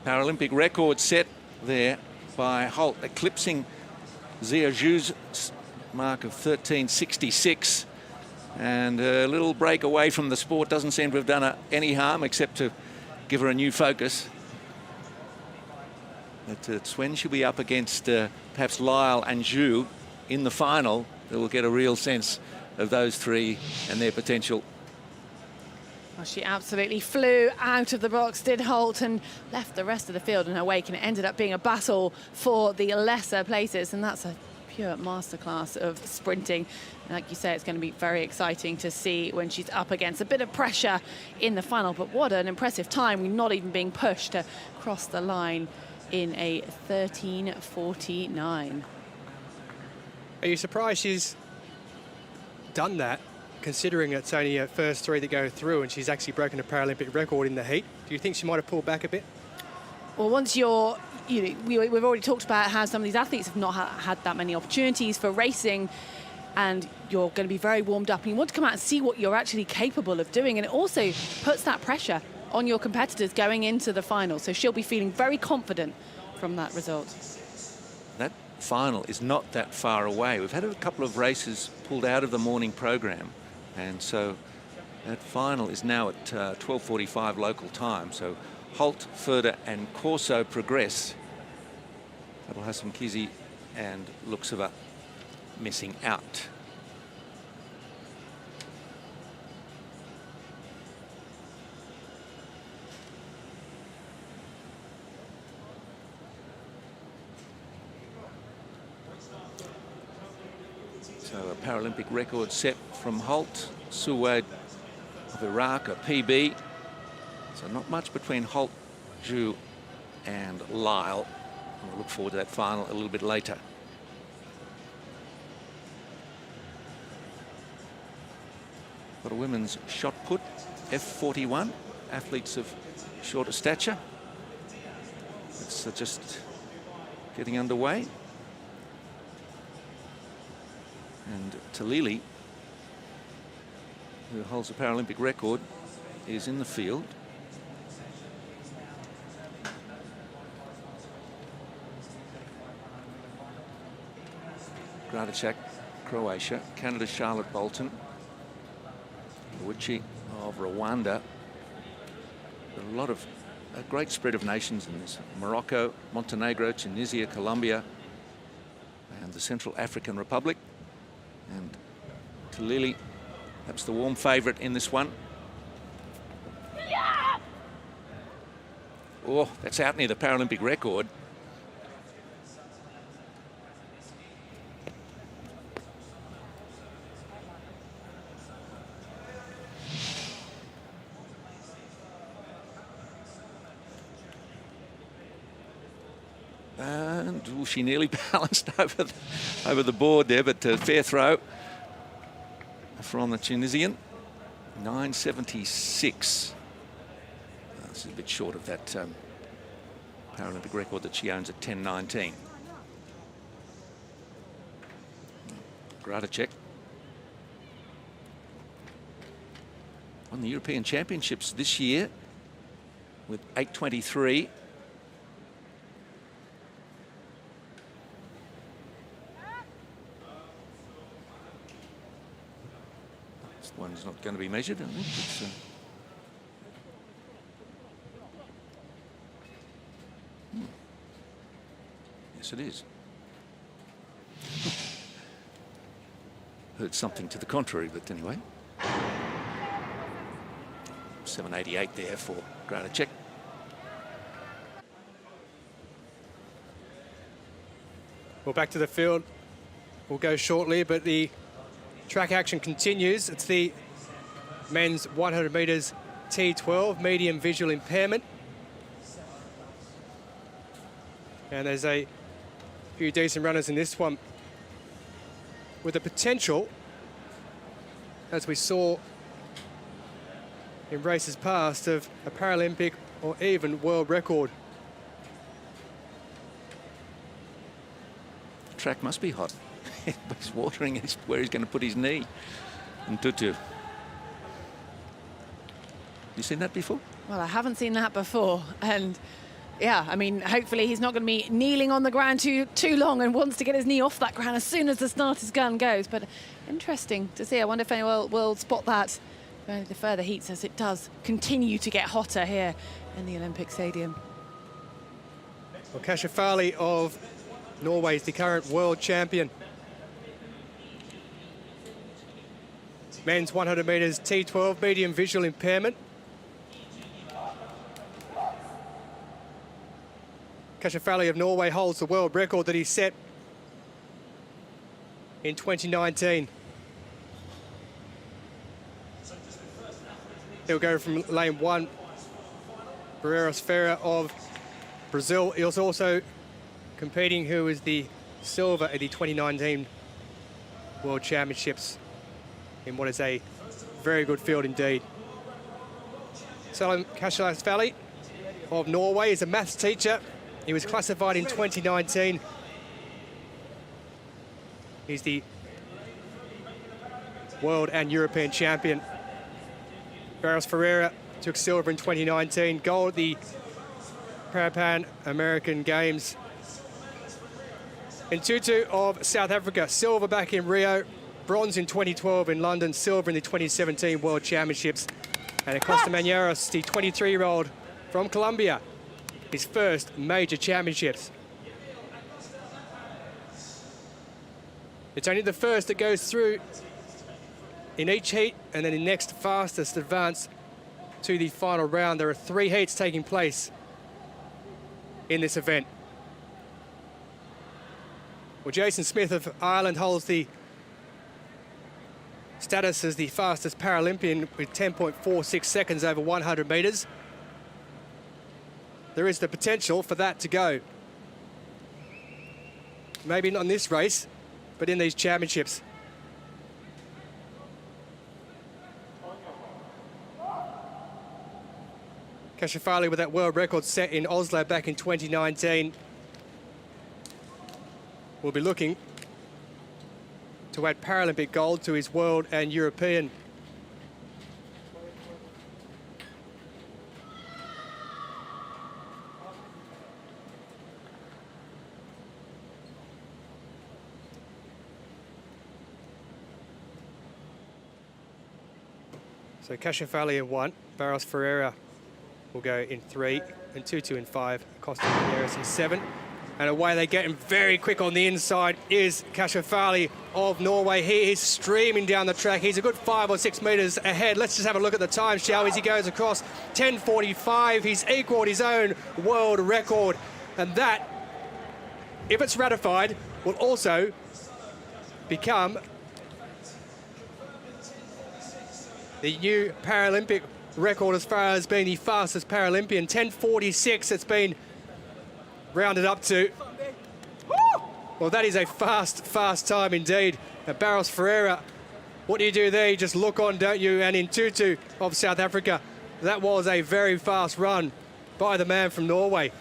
Paralympic record set there by Holt, eclipsing Zia Zhu's mark of 13:66, and a little break away from the sport doesn't seem to have done her any harm except to give her a new focus. But it's when she'll be up against perhaps Lyle and Zhu in the final that we'll get a real sense of those three and their potential. Well, she absolutely flew out of the box, did Holt, and left the rest of the field in her wake, and it ended up being a battle for the lesser places, and that's a pure masterclass of sprinting. And like you say, it's going to be very exciting to see when she's up against a bit of pressure in the final. But what an impressive time, we're not even being pushed to cross the line in a 13:49. Are you surprised she's done that, considering it's only her first 3 that go through and she's actually broken a Paralympic record in the heat? Do you think she might have pulled back a bit? Well, once you're, we've already talked about how some of these athletes have not had that many opportunities for racing, and you're going to be very warmed up and you want to come out and see what you're actually capable of doing, and it also puts that pressure on your competitors going into the final. So she'll be feeling very confident from that result. That final is not that far away. We've had a couple of races pulled out of the morning program, and so that final is now at 12:45 local time. So Holt, Furter and Corso progress. That'll have some Kizzy and Luxova missing out. So a Paralympic record set from Holt. Suwaid of Iraq, a PB. So not much between Holt, Zhu and Lyle. We'll look forward to that final a little bit later. Got a women's shot put, F41, athletes of shorter stature. It's just getting underway. And Talili, who holds the Paralympic record, is in the field. Gradacek, Croatia. Canada's Charlotte Bolton. Wuchi of Rwanda. A great spread of nations in this. Morocco, Montenegro, Tunisia, Colombia, and the Central African Republic. And Talili, perhaps the warm favourite in this one. Oh, that's out near the Paralympic record. And she nearly balanced over the board there, but fair throw from the Tunisian. 9.76. This is a bit short of that Paralympic record that she owns at 10.19. Gradacek won the European Championships this year with 8.23. This one's not going to be measured, I think. Yes, it is. Heard something to the contrary, but anyway. 7.88 there for Gradacek. Well, back to the field. We'll go shortly, but the track action continues. It's the men's 100 metres T12, medium visual impairment. And there's a few decent runners in this one with the potential, as we saw in races past, of a Paralympic or even world record. The track must be hot. He's watering where he's going to put his knee. And Tutu. You seen that before? Well, I haven't seen that before. And yeah, I mean, hopefully he's not going to be kneeling on the ground too long and wants to get his knee off that ground as soon as the starter's gun goes. But interesting to see. I wonder if anyone will spot that going the further heats as it does continue to get hotter here in the Olympic Stadium. Well, Kashafali of Norway is the current world champion. Men's 100 metres T12, medium visual impairment. Kashafali of Norway holds the world record that he set in 2019. He'll go from lane 1. Barreiros Ferreira of Brazil. He was also competing, who was the silver at the 2019 World Championships in what is a very good field indeed. Salim Kashafali of Norway is a maths teacher. He was classified in 2019. He's the world and European champion. Barreiros Ferreira took silver in 2019, gold at the Pan American Games In Tutu of South Africa, silver back in Rio, bronze in 2012 in London, silver in the 2017 World Championships. And Acosta Maneras, the 23-year-old from Colombia, his first major championships. It's only the first that goes through in each heat, and then the next fastest advance to the final round. There are 3 heats taking place in this event. Well, Jason Smith of Ireland holds the status as the fastest Paralympian with 10.46 seconds over 100 metres. There is the potential for that to go. Maybe not in this race, but in these championships. Kashafali with that world record set in Oslo back in 2019. Will be looking to add Paralympic gold to his world and European. So Kashafali in 1, Barros Ferreira will go in 3, and Tutu in 5, Acosta Maneras in 7. And away they get him very quick on the inside is Kashafali of Norway. He is streaming down the track. He's a good 5 or 6 metres ahead. Let's just have a look at the time, shall we? As he goes across 10:45. He's equalled his own world record. And that, if it's ratified, will also become the new Paralympic record as far as being the fastest Paralympian. 10:46 it's been rounded up to. Well, that is a fast time indeed. Now, Barros Ferreira, what do you do there? You just look on, don't you? And in Tutu of South Africa, that was a very fast run by the man from Norway.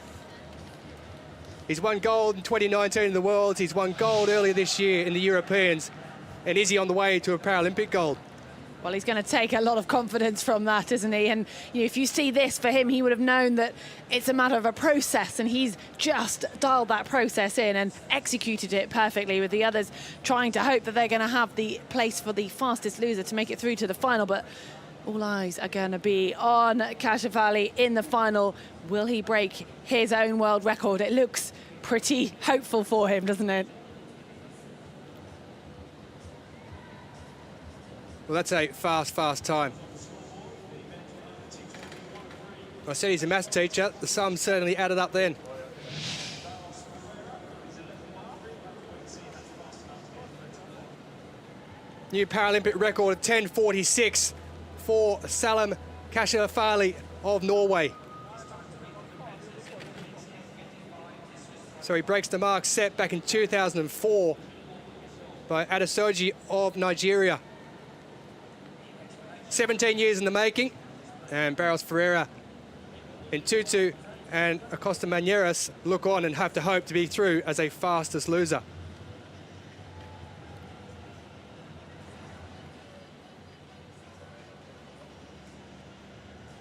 He's won gold in 2019 in the Worlds. He's won gold earlier this year in the Europeans. And is he on the way to a Paralympic gold? Well, he's going to take a lot of confidence from that, isn't he? And you know, if you see this for him, he would have known that it's a matter of a process, and he's just dialed that process in and executed it perfectly, with the others trying to hope that they're going to have the place for the fastest loser to make it through to the final. But all eyes are going to be on Kashafali in the final. Will he break his own world record? It looks pretty hopeful for him, doesn't it? Well, that's a fast time. I said he's a maths teacher. The sum certainly added up then. New Paralympic record of 10:46 for Salam Kashafali of Norway. So he breaks the mark set back in 2004 by Adesoji of Nigeria. 17 years in the making, and Barros Ferreira in Tutu and Acosta Maneras look on and have to hope to be through as a fastest loser.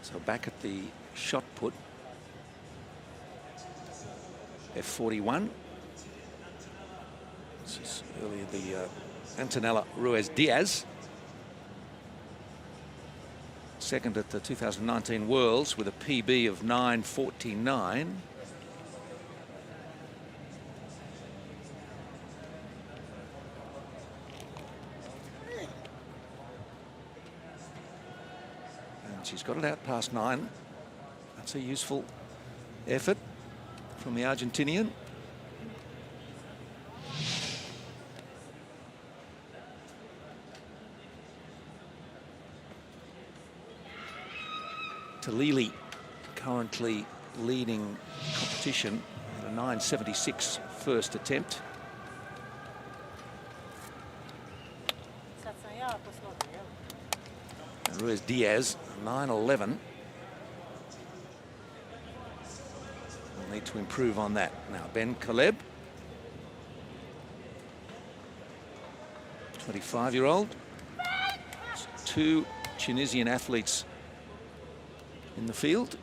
So back at the shot put, F41. This is earlier the Antonella Ruiz Diaz. Second at the 2019 Worlds with a PB of 9:49. And she's got it out past 9. That's a useful effort from the Argentinian. Lili currently leading competition at a 9:76 first attempt. And Ruiz Diaz, 9:11. We'll need to improve on that. Now Ben Caleb, 25-year-old. 2 Tunisian athletes in the field.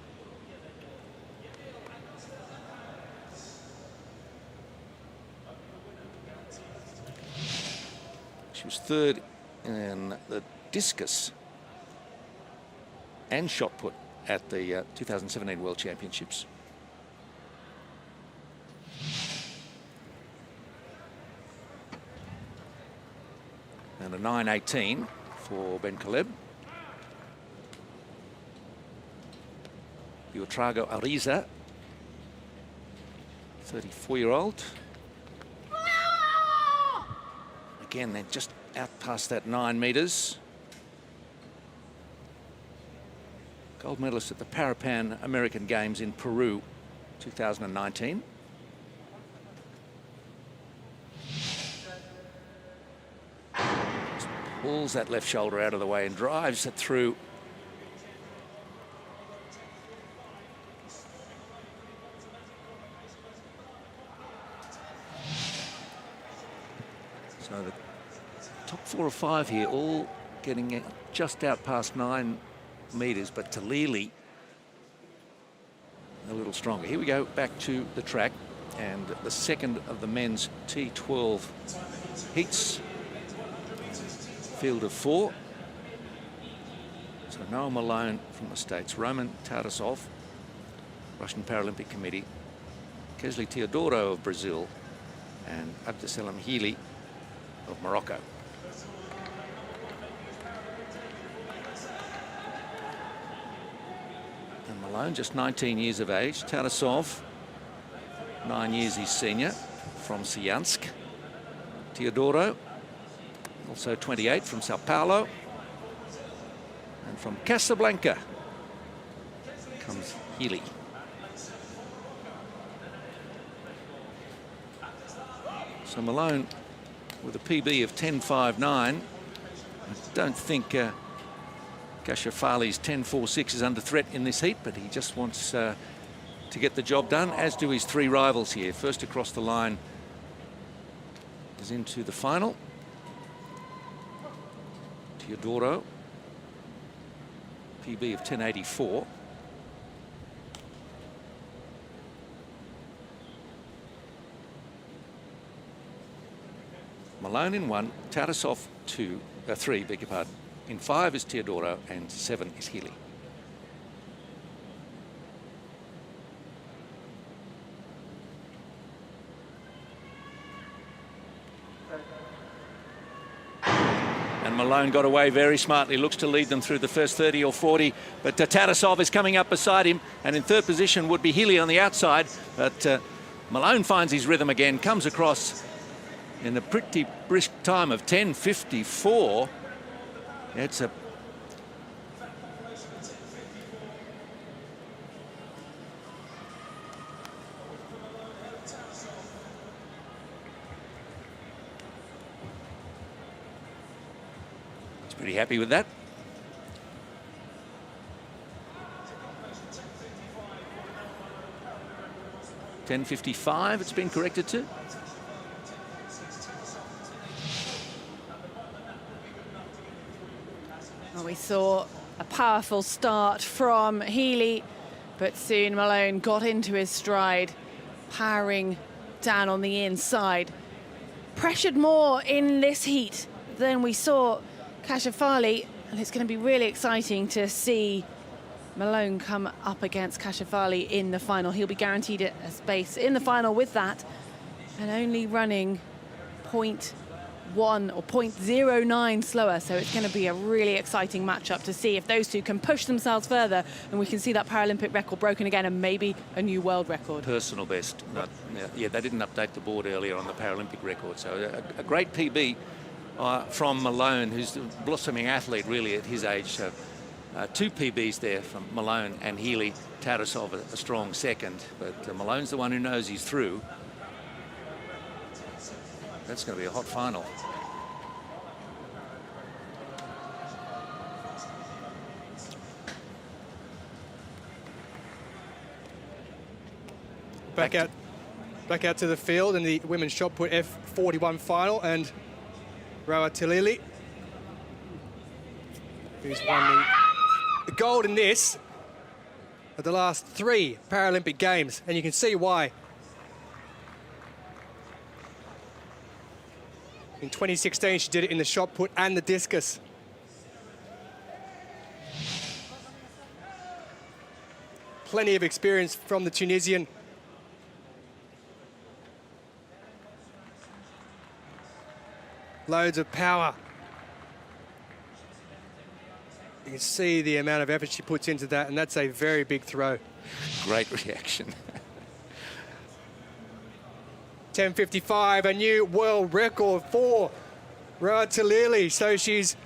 She was third in the discus and shot put at the 2017 World Championships. And a 9.18 for Ben Caleb. Buitrago Ariza, 34-year-old. Again, they're just out past that 9 metres. Gold medalist at the Pan American Games in Peru, 2019. Just pulls that left shoulder out of the way and drives it through. So the top 4 or 5 here, all getting just out past 9 metres, but Talili a little stronger. Here we go back to the track, and the second of the men's T12 heats. Field of 4. So Noah Malone from the States, Roman Tarasov, Russian Paralympic Committee, Kesli Teodoro of Brazil, and Abdeselam Healy of Morocco. And Malone, just 19 years of age. Tarasov, 9 years his senior, from Syansk. Teodoro, also 28, from Sao Paulo. And from Casablanca comes Healy. So Malone with a PB of 10.59. I don't think Kashafali's 10.46 is under threat in this heat, but he just wants to get the job done, as do his 3 rivals here. First across the line is into the final. Teodoro, PB of 10.84. Malone in 1, Tarasov 3, beg your pardon. In 5 is Teodoro, and 7 is Healy. And Malone got away very smartly, looks to lead them through the first 30 or 40, but Tarasov is coming up beside him, and in third position would be Healy on the outside, but Malone finds his rhythm again, comes across in a pretty brisk time of 10.54. It's a pretty happy with that. $10.55 it's been corrected to. Well, we saw a powerful start from Healy, but soon Malone got into his stride, powering down on the inside. Pressured more in this heat than we saw Kashafali, and it's going to be really exciting to see Malone come up against Kashafali in the final. He'll be guaranteed a space in the final with that, and only running 0.1 or 0.09 slower, so it's going to be a really exciting matchup to see if those two can push themselves further, and we can see that Paralympic record broken again and maybe a new world record. Personal best. Yeah, they didn't update the board earlier on the Paralympic record, so a great PB from Malone, who's a blossoming athlete really at his age. So 2 PBs there from Malone and Healy. Tarasov a strong second, but Malone's the one who knows he's through. That's going to be a hot final. Back out to the field in the women's shot put F41 final, and Roa Talili, who's won the gold in this at the last 3 Paralympic Games, and you can see why. In 2016, she did it in the shot put and the discus. Plenty of experience from the Tunisian. Loads of power. You can see the amount of effort she puts into that, and that's a very big throw. Great reaction. 10:55, a new world record for Roa Talili. So she's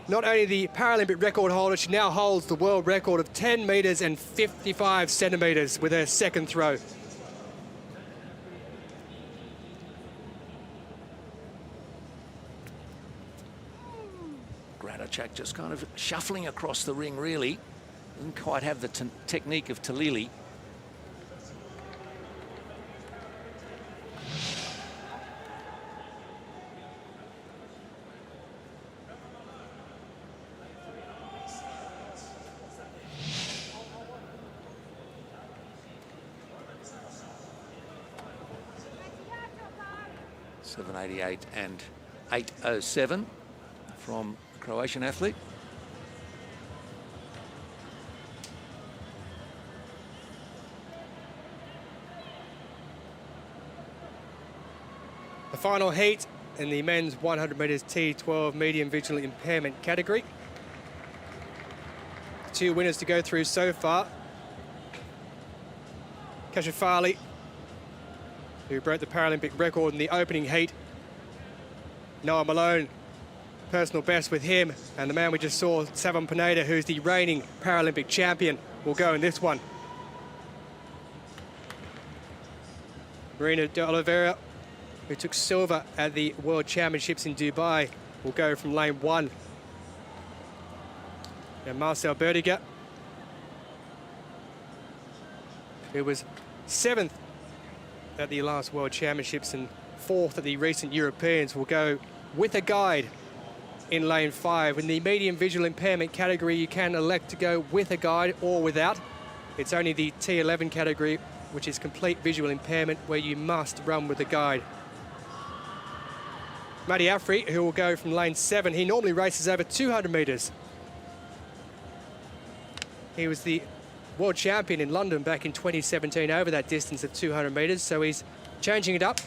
not only the Paralympic record holder, she now holds the world record of 10 meters and 55 centimeters with her second throw. Gradacek just kind of shuffling across the ring, really. Doesn't quite have the technique of Talili. .788 and 8:07 from the Croatian athlete. The final heat in the men's 100 metres T12 medium visual impairment category. The two winners to go through so far. Kashafali, who broke the Paralympic record in the opening heat. Noah Malone, personal best with him. And the man we just saw, Savon Pineda, who's the reigning Paralympic champion, will go in this one. Marina de Oliveira, who took silver at the World Championships in Dubai, will go from lane 1. And Marcel Berdiger, who was 7th at the last World Championships and 4th at the recent Europeans, will go with a guide in lane 5. In the medium visual impairment category, you can elect to go with a guide or without. It's only the T11 category, which is complete visual impairment, where you must run with a guide. Madi Afri, who will go from lane 7, he normally races over 200 metres. He was the world champion in London back in 2017 over that distance of 200 metres, so he's changing it up.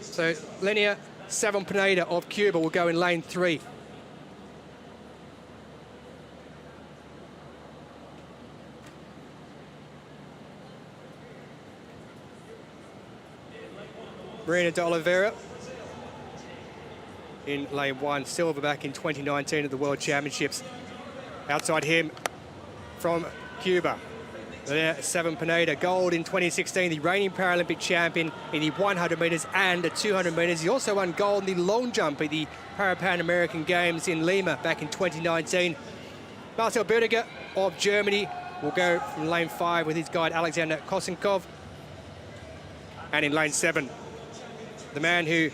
So Lenia Savon Pineda of Cuba will go in lane 3. Marina de Oliveira in lane 1, silver back in 2019 at the World Championships. Outside him from Cuba, Savon Pineda, gold in 2016, the reigning Paralympic champion in the 100 metres and the 200 metres. He also won gold in the long jump at the Pan American Games in Lima back in 2019. Marcel Berdiger of Germany will go from lane 5 with his guide Alexander Kosenkov. And in lane 7, the man who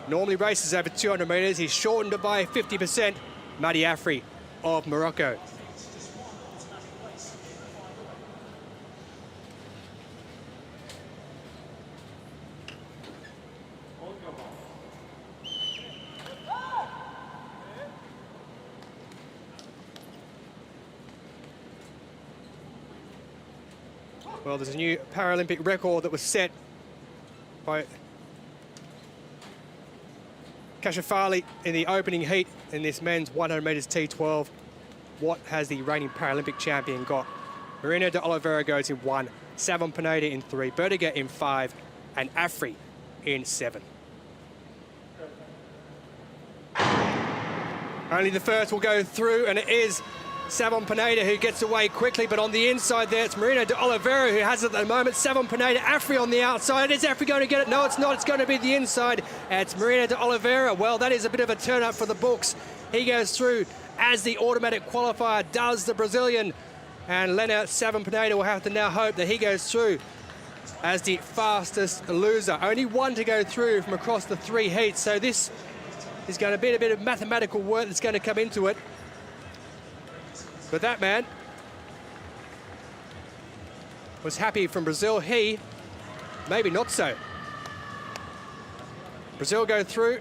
normally races over 200 metres, he's shortened it by 50%, Madi Afri of Morocco. Well, there's a new Paralympic record that was set by Kashafali in the opening heat in this men's 100 metres T12. What has the reigning Paralympic champion got? Marina de Oliveira goes in 1, Savon Pineda in 3, Berdiger in 5, and Afri in 7. Only the first will go through, and it is Savon Pineda who gets away quickly, but on the inside there, it's Marina de Oliveira who has it at the moment. Savon Pineda, Afri on the outside. Is Afri going to get it? No, it's not. It's going to be the inside. It's Marina de Oliveira. Well, that is a bit of a turn up for the books. He goes through as the automatic qualifier does the Brazilian. And Lena Savon Pineda will have to now hope that he goes through as the fastest loser. Only one to go through from across the 3 heats. So this is going to be a bit of mathematical work that's going to come into it. But that man was happy from Brazil. He, maybe not so. Brazil go through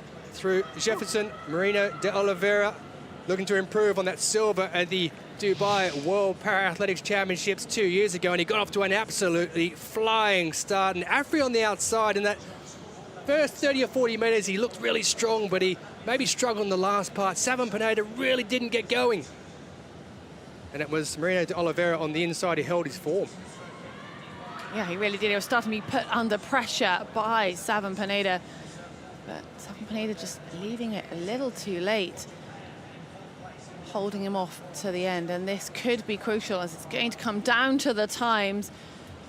Jefferson Marino de Oliveira, looking to improve on that silver at the Dubai World Para-Athletics Championships 2 years ago, and he got off to an absolutely flying start. And Afri on the outside in that first 30 or 40 metres, he looked really strong, but he maybe struggled in the last part. Savon Pineda really didn't get going. And it was Marino de Oliveira on the inside who held his form. Yeah, he really did. He was starting to be put under pressure by Savon Pineda. But Savon Pineda just leaving it a little too late, holding him off to the end. And this could be crucial as it's going to come down to the times.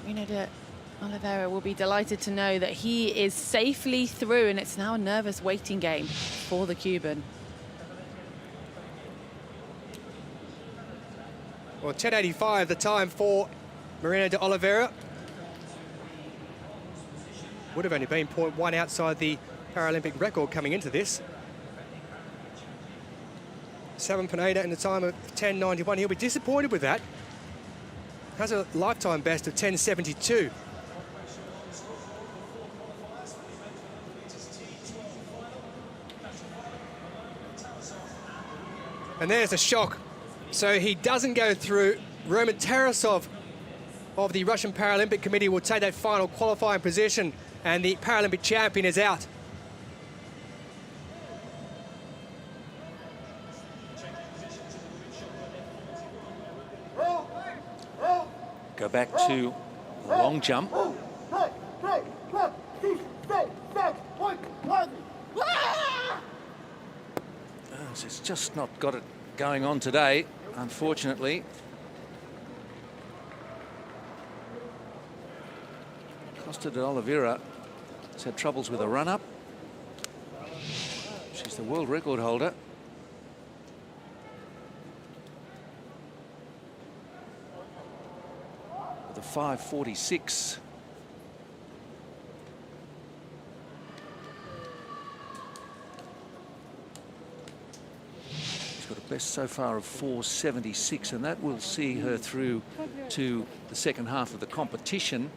Marino de Oliveira will be delighted to know that he is safely through, and it's now a nervous waiting game for the Cuban. Well, 10:85 the time for Marino de Oliveira. Would have only been 0.1 outside the Paralympic record coming into this. Savon Pineda in the time of 10:91. He'll be disappointed with that. Has a lifetime best of 10:72. And there's a shock. So he doesn't go through. Roman Tarasov of the Russian Paralympic Committee will take that final qualifying position, and the Paralympic champion is out. Go back to the long jump. It's just not got it going on today, unfortunately. Costa de Oliveira has had troubles with a run-up. She's the world record holder. With a 5:46. Got a best so far of 4:76, and that will see her through to the second half of the competition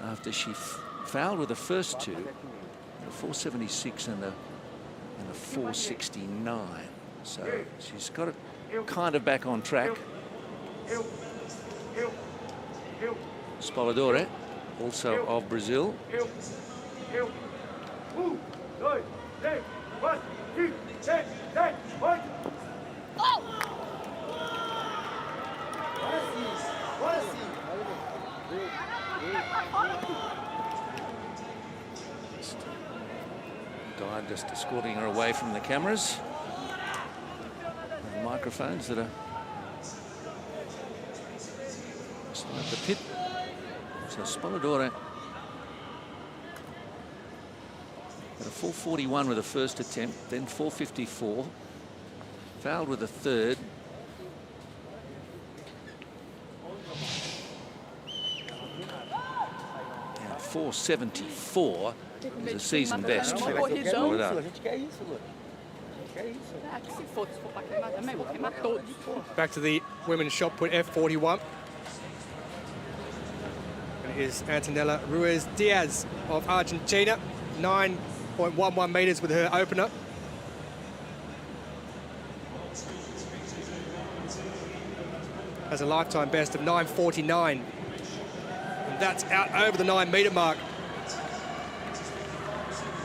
after she fouled with the first two, a 4:76 and a 4:69. So she's got it kind of back on track. Spoladore, also of Brazil. Guide just escorting her away from the cameras and the microphones that are at the pit. So Spoladore at a 4:41 with the first attempt, then 4:54, fouled with the third. And 4:74 is a season best. Back to the women's shot put F41. And it is Antonella Ruiz Diaz of Argentina. 9.11 metres with her opener. Has a lifetime best of 9:49. And that's out over the 9 metre mark.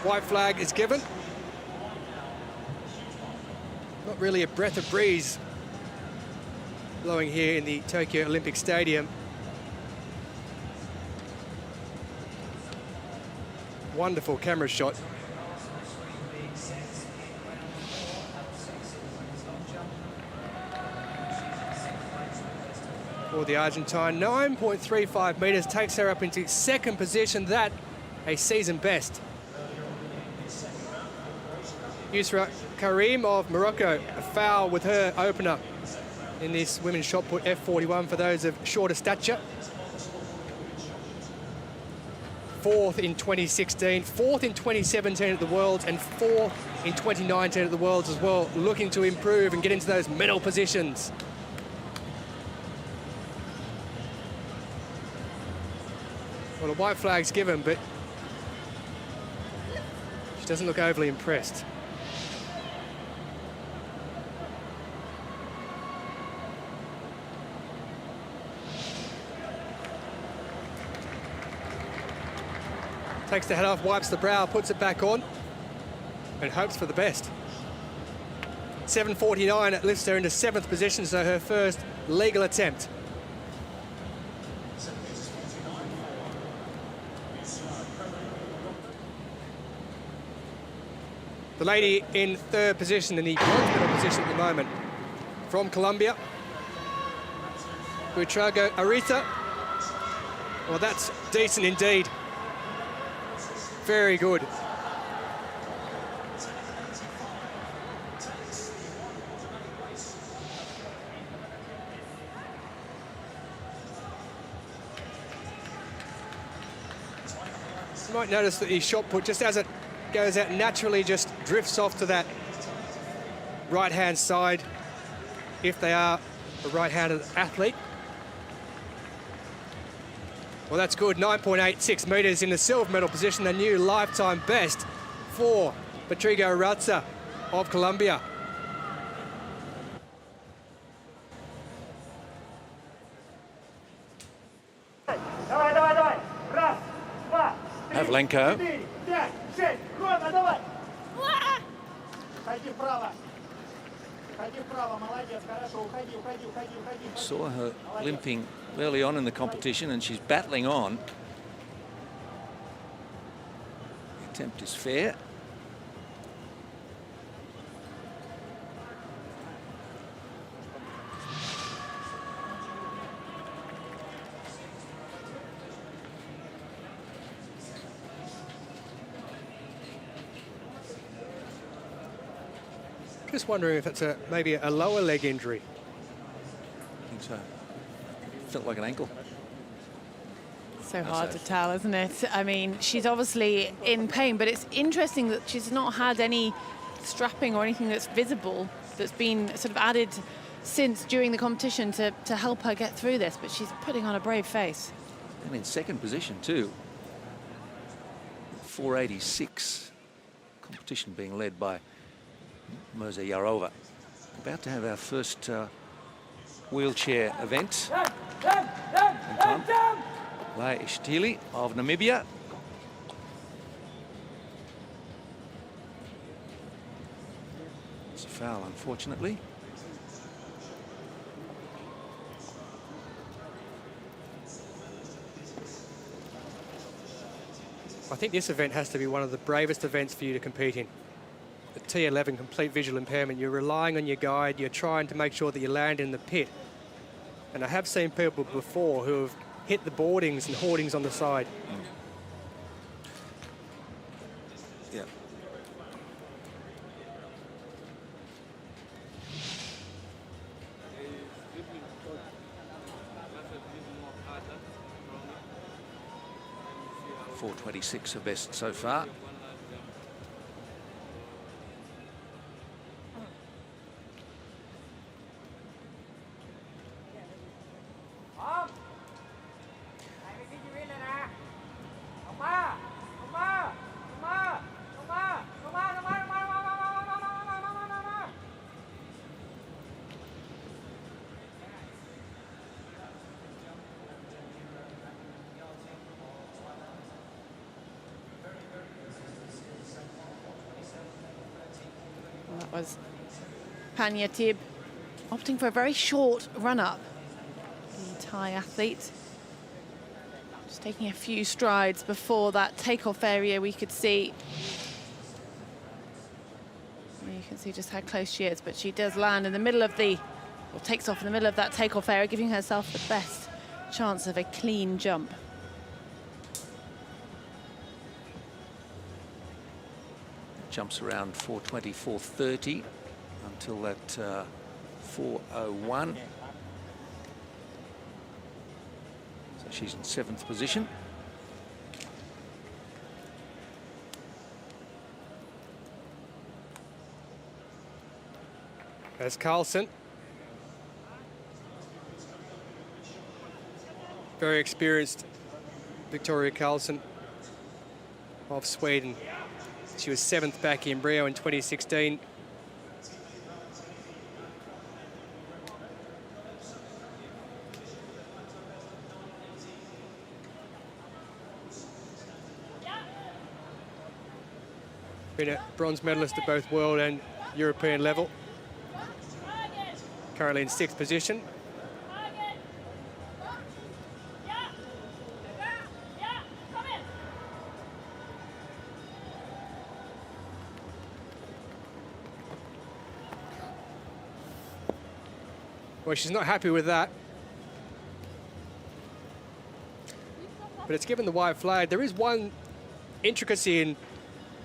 White flag is given. Not really a breath of breeze blowing here in the Tokyo Olympic Stadium. Wonderful camera shot. For the Argentine, 9.35 metres takes her up into second position. That a season best. Yusra Karim of Morocco, a foul with her opener in this women's shot put F41 for those of shorter stature. Fourth in 2016, fourth in 2017 at the Worlds, and fourth in 2019 at the Worlds as well, looking to improve and get into those medal positions. Well, a white flag's given, but she doesn't look overly impressed. Takes the head off, wipes the brow, puts it back on, and hopes for the best. 7:49, lifts her into 7th position, so her first legal attempt. The lady in 3rd position, in the bronze medal position at the moment, from Colombia, Buitrago Arita. Well, that's decent indeed. Very good. You might notice that the shot put, just as it goes out naturally, just drifts off to that right-hand side if they are a right-handed athlete. Well, that's good. 9.86 metres in the silver medal position, a new lifetime best for Buitrago Arita of Colombia. Pavlenko. Saw her limping early on in the competition, and she's battling on. The attempt is fair. Just wondering if it's maybe a lower leg injury. I think so. Felt like an ankle. So hard to tell, isn't it? I mean, she's obviously in pain, but it's interesting that she's not had any strapping or anything that's visible that's been sort of added since during the competition to help her get through this, but she's putting on a brave face. And in 2nd position too. 486. Competition being led by Mirza Yarova. About to have our first wheelchair event. Lai Ishtili of Namibia. It's a foul, unfortunately. I think this event has to be one of the bravest events for you to compete in. The T11, complete visual impairment. You're relying on your guide. You're trying to make sure that you land in the pit. And I have seen people before who have hit the boardings and hoardings on the side. Yeah. .426 her best so far. That was Panya Tib opting for a very short run-up. The Thai athlete just taking a few strides before that takeoff area we could see. You can see just how close she is, but she does land in the middle of the, or takes off in the middle of that takeoff area, giving herself the best chance of a clean jump. Jumps around 420, 430 until that 401. So she's in 7th position. There's Carlson. Very experienced Victoria Carlson of Sweden. She was 7th back in Rio in 2016. Been a bronze medalist at both world and European level. Currently in 6th position. Well, she's not happy with that. But it's given the white flag. There is one intricacy in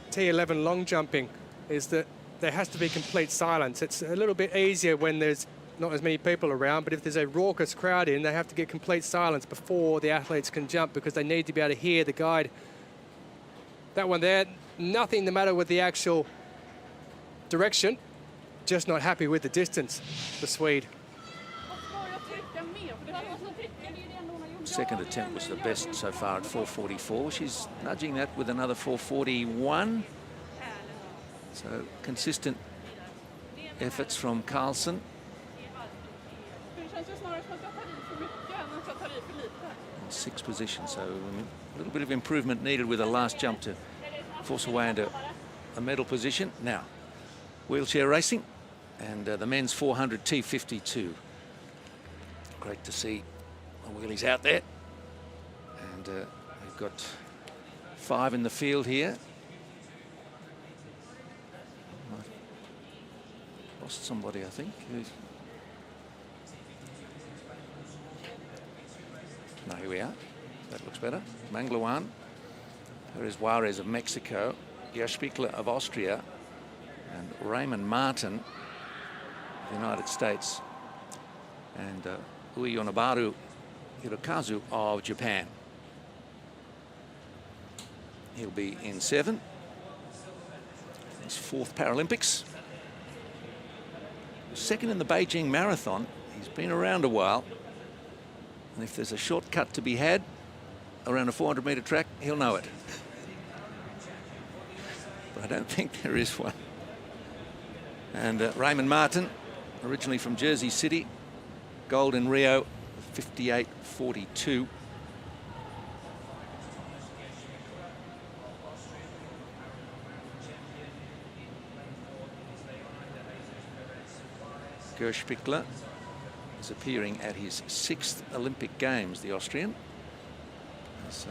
T11 long jumping, is that there has to be complete silence. It's a little bit easier when there's not as many people around, but if there's a raucous crowd in, they have to get complete silence before the athletes can jump, because they need to be able to hear the guide. That one there, nothing the matter with the actual direction, just not happy with the distance, the Swede. Second attempt was the best so far at 4:44. She's nudging that with another 4:41. So consistent efforts from Carlson. In 6th position, so a little bit of improvement needed with the last jump to force away into a medal position. Now, wheelchair racing and the men's 400 T52. Great to see the wheelies out there. And we've got 5 in the field here. I've lost somebody, I think. No, here we are. That looks better. Manglawan, Perez Juarez of Mexico, Jaspikla of Austria, and Raymond Martin of the United States, and Ueyonabaru Hirokazu of Japan. He'll be in 7th. His 4th Paralympics. 2nd in the Beijing Marathon. He's been around a while. And if there's a shortcut to be had around a 400-metre track, he'll know it. But I don't think there is one. And Raymond Martin, originally from Jersey City, gold in Rio, 58.42. Gerspickler is appearing at his 6th Olympic Games, the Austrian. So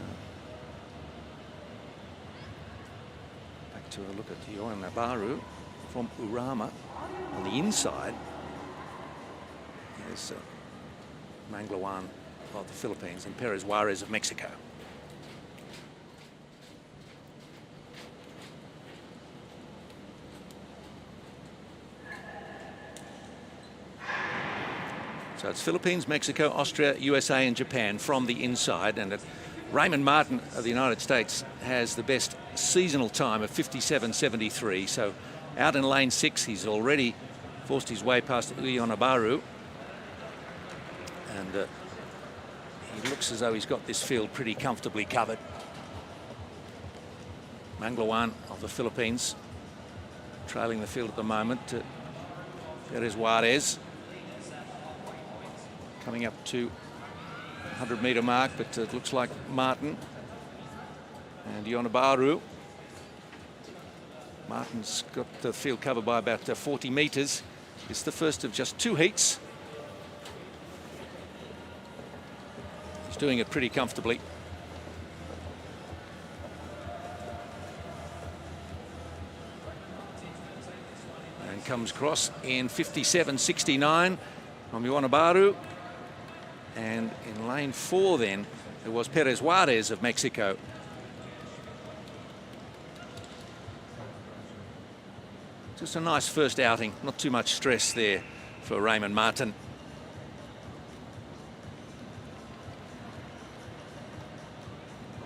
back to a look at Ueyonabaru from Urama on the inside. There's Manglawan of the Philippines and Perez Juarez of Mexico. So it's Philippines, Mexico, Austria, USA and Japan from the inside. And Raymond Martin of the United States has the best seasonal time of 57.73. So out in lane 6, he's already forced his way past Ueyonabaru. And he looks as though he's got this field pretty comfortably covered. Manglawan of the Philippines trailing the field at the moment. Perez Juarez coming up to 100-metre mark, but it looks like Martin and Ueyonabaru. Martin's got the field covered by about 40 metres. It's the first of just 2 heats. He's doing it pretty comfortably. And comes across in 57.69 from Ueyonabaru. And in lane 4 then, there was Perez Juarez of Mexico. Just a nice first outing, not too much stress there for Raymond Martin.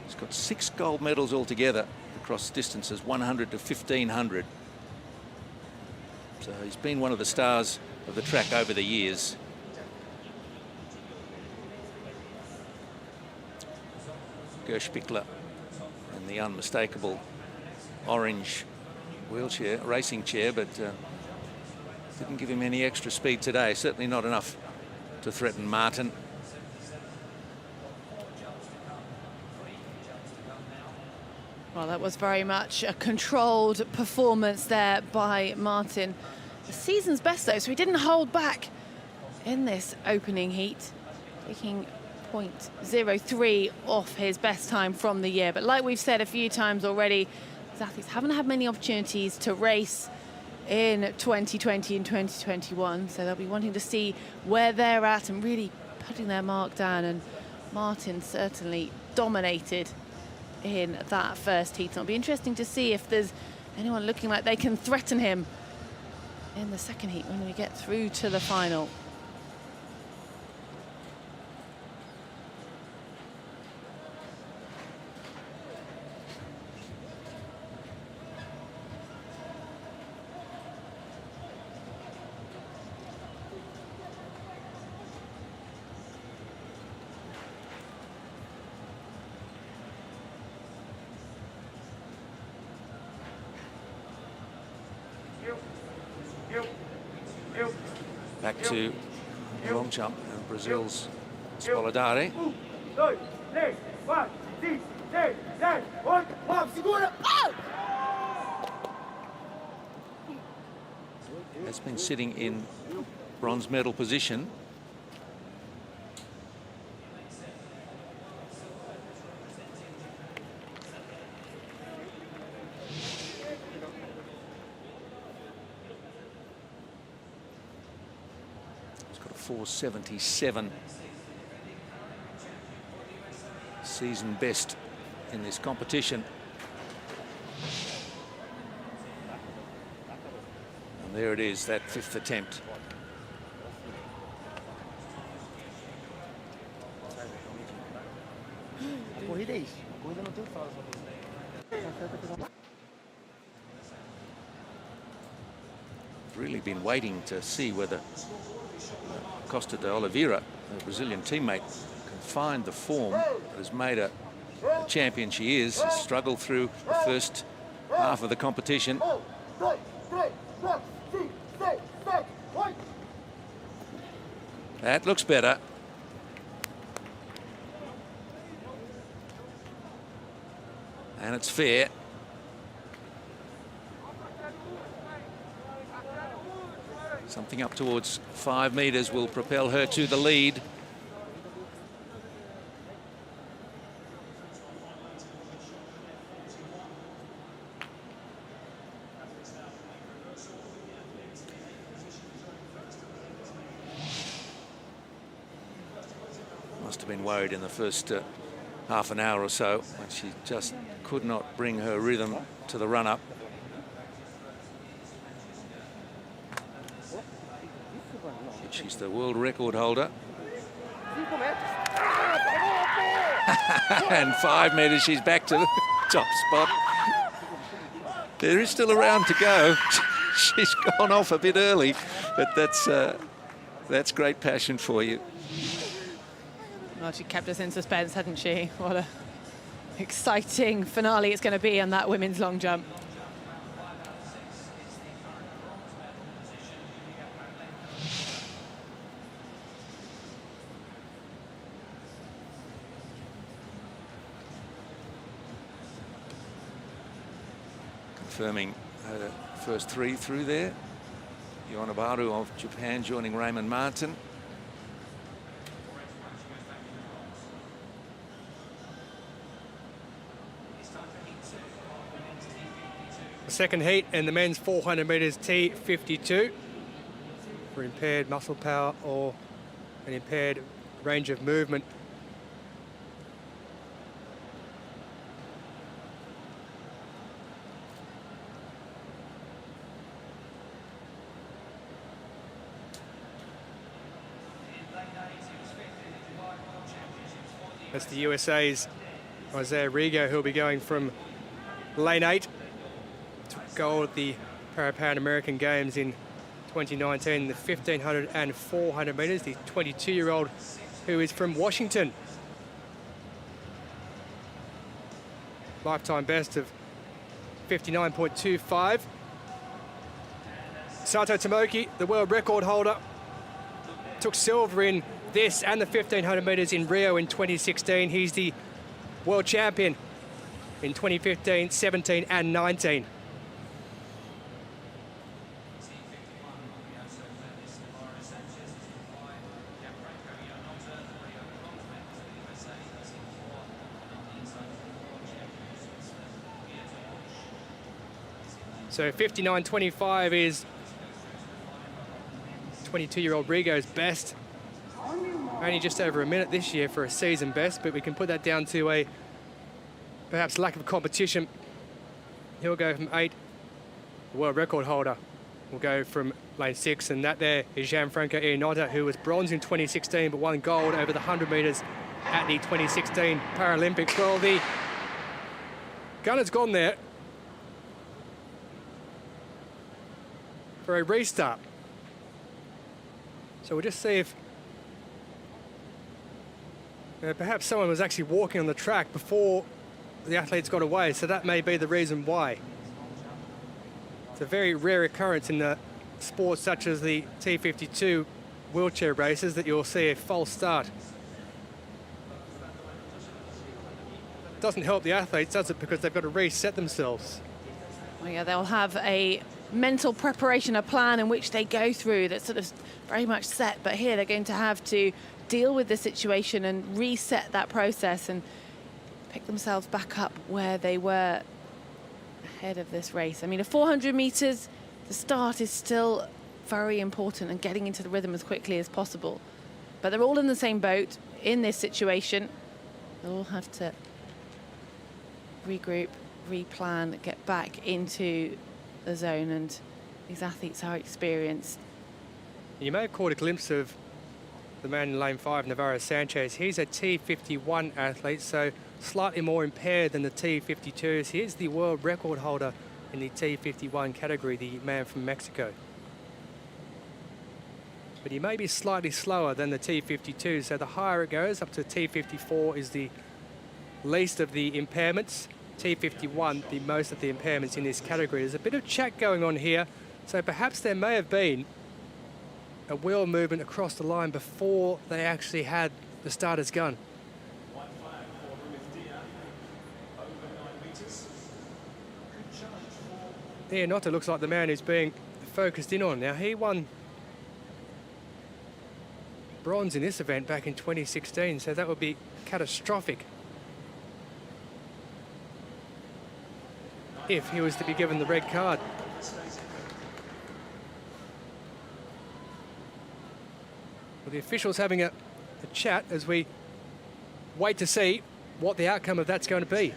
He's got 6 gold medals altogether across distances 100 to 1500. So he's been one of the stars of the track over the years. Gerspickler in the unmistakable orange wheelchair, racing chair, but didn't give him any extra speed today. Certainly not enough to threaten Martin. Well, that was very much a controlled performance there by Martin. The season's best, though, so he didn't hold back in this opening heat, taking 0.03 off his best time from the year. But like we've said a few times already, these athletes haven't had many opportunities to race in 2020 and 2021, so they'll be wanting to see where they're at and really putting their mark down. And Martin certainly dominated in that first heat. So it'll be interesting to see if there's anyone looking like they can threaten him in the second heat when we get through to the final. Back to the long jump and Brazil's Spoladari. Has been sitting in bronze medal position. He's got a 477 season best in this competition. And there it is, that fifth attempt. Really been waiting to see whether Costa de Oliveira, the Brazilian teammate, can find the form that has made her the champion she is. Struggled through the first half of the competition. That looks better. And it's fair. Something up towards 5 meters will propel her to the lead. Must have been worried in the first half an hour or so when she just could not bring her rhythm to the run-up. She's the world record holder. And 5 meters, she's back to the top spot. There is still a round to go. She's gone off a bit early, but that's great passion for you. Well, she kept us in suspense, hadn't she? What a exciting finale it's going to be on that women's long jump. Confirming her first 3 through there. Yonebaru of Japan joining Raymond Martin. The second heat in the men's 400 metres T52 for impaired muscle power or an impaired range of movement. That's the USA's Isaiah Rigo, who'll be going from lane 8 to gold at the Pan American Games in 2019, the 1500 and 400 metres, the 22-year-old who is from Washington. Lifetime best of 59.25. Sato Tomoki, the world record holder, took silver in this and the 1500 metres in Rio in 2016. He's the world champion in 2015, 17 and 19. So 59.25 is 22-year-old Rigo's best. Only just over a minute this year for a season best, but we can put that down to a perhaps lack of competition. He'll go from 8. The world record holder will go from lane 6, and that there is Gianfranco Iannota, who was bronze in 2016 but won gold over the 100 metres at the 2016 Paralympics. Well, the gunner's gone there for a restart. So we'll just see if perhaps someone was actually walking on the track before the athletes got away, so that may be the reason why. It's a very rare occurrence in sports such as the T52 wheelchair races that you'll see a false start. Doesn't help the athletes, does it? Because they've got to reset themselves. Well, yeah, they'll have a mental preparation, a plan in which they go through that's sort of very much set, but here they're going to have to deal with the situation and reset that process and pick themselves back up where they were ahead of this race. I mean, at 400 metres, the start is still very important and getting into the rhythm as quickly as possible. But they're all in the same boat in this situation. They'll all have to regroup, replan, get back into the zone, and these athletes are experienced. You may have caught a glimpse of the man in lane 5, Navarro Sanchez. He's a T51 athlete, so slightly more impaired than the T52s. He's the world record holder in the T51 category, the man from Mexico. But he may be slightly slower than the T52, so the higher it goes, up to T54 is the least of the impairments. T51, the most of the impairments in this category. There's a bit of chat going on here, so perhaps there may have been a wheel movement across the line before they actually had the starter's gun. Iannota looks like the man who's being focused in on. Now, he won bronze in this event back in 2016, so that would be catastrophic if he was to be given the red card. Well, the officials having a chat as we wait to see what the outcome of that's going to be.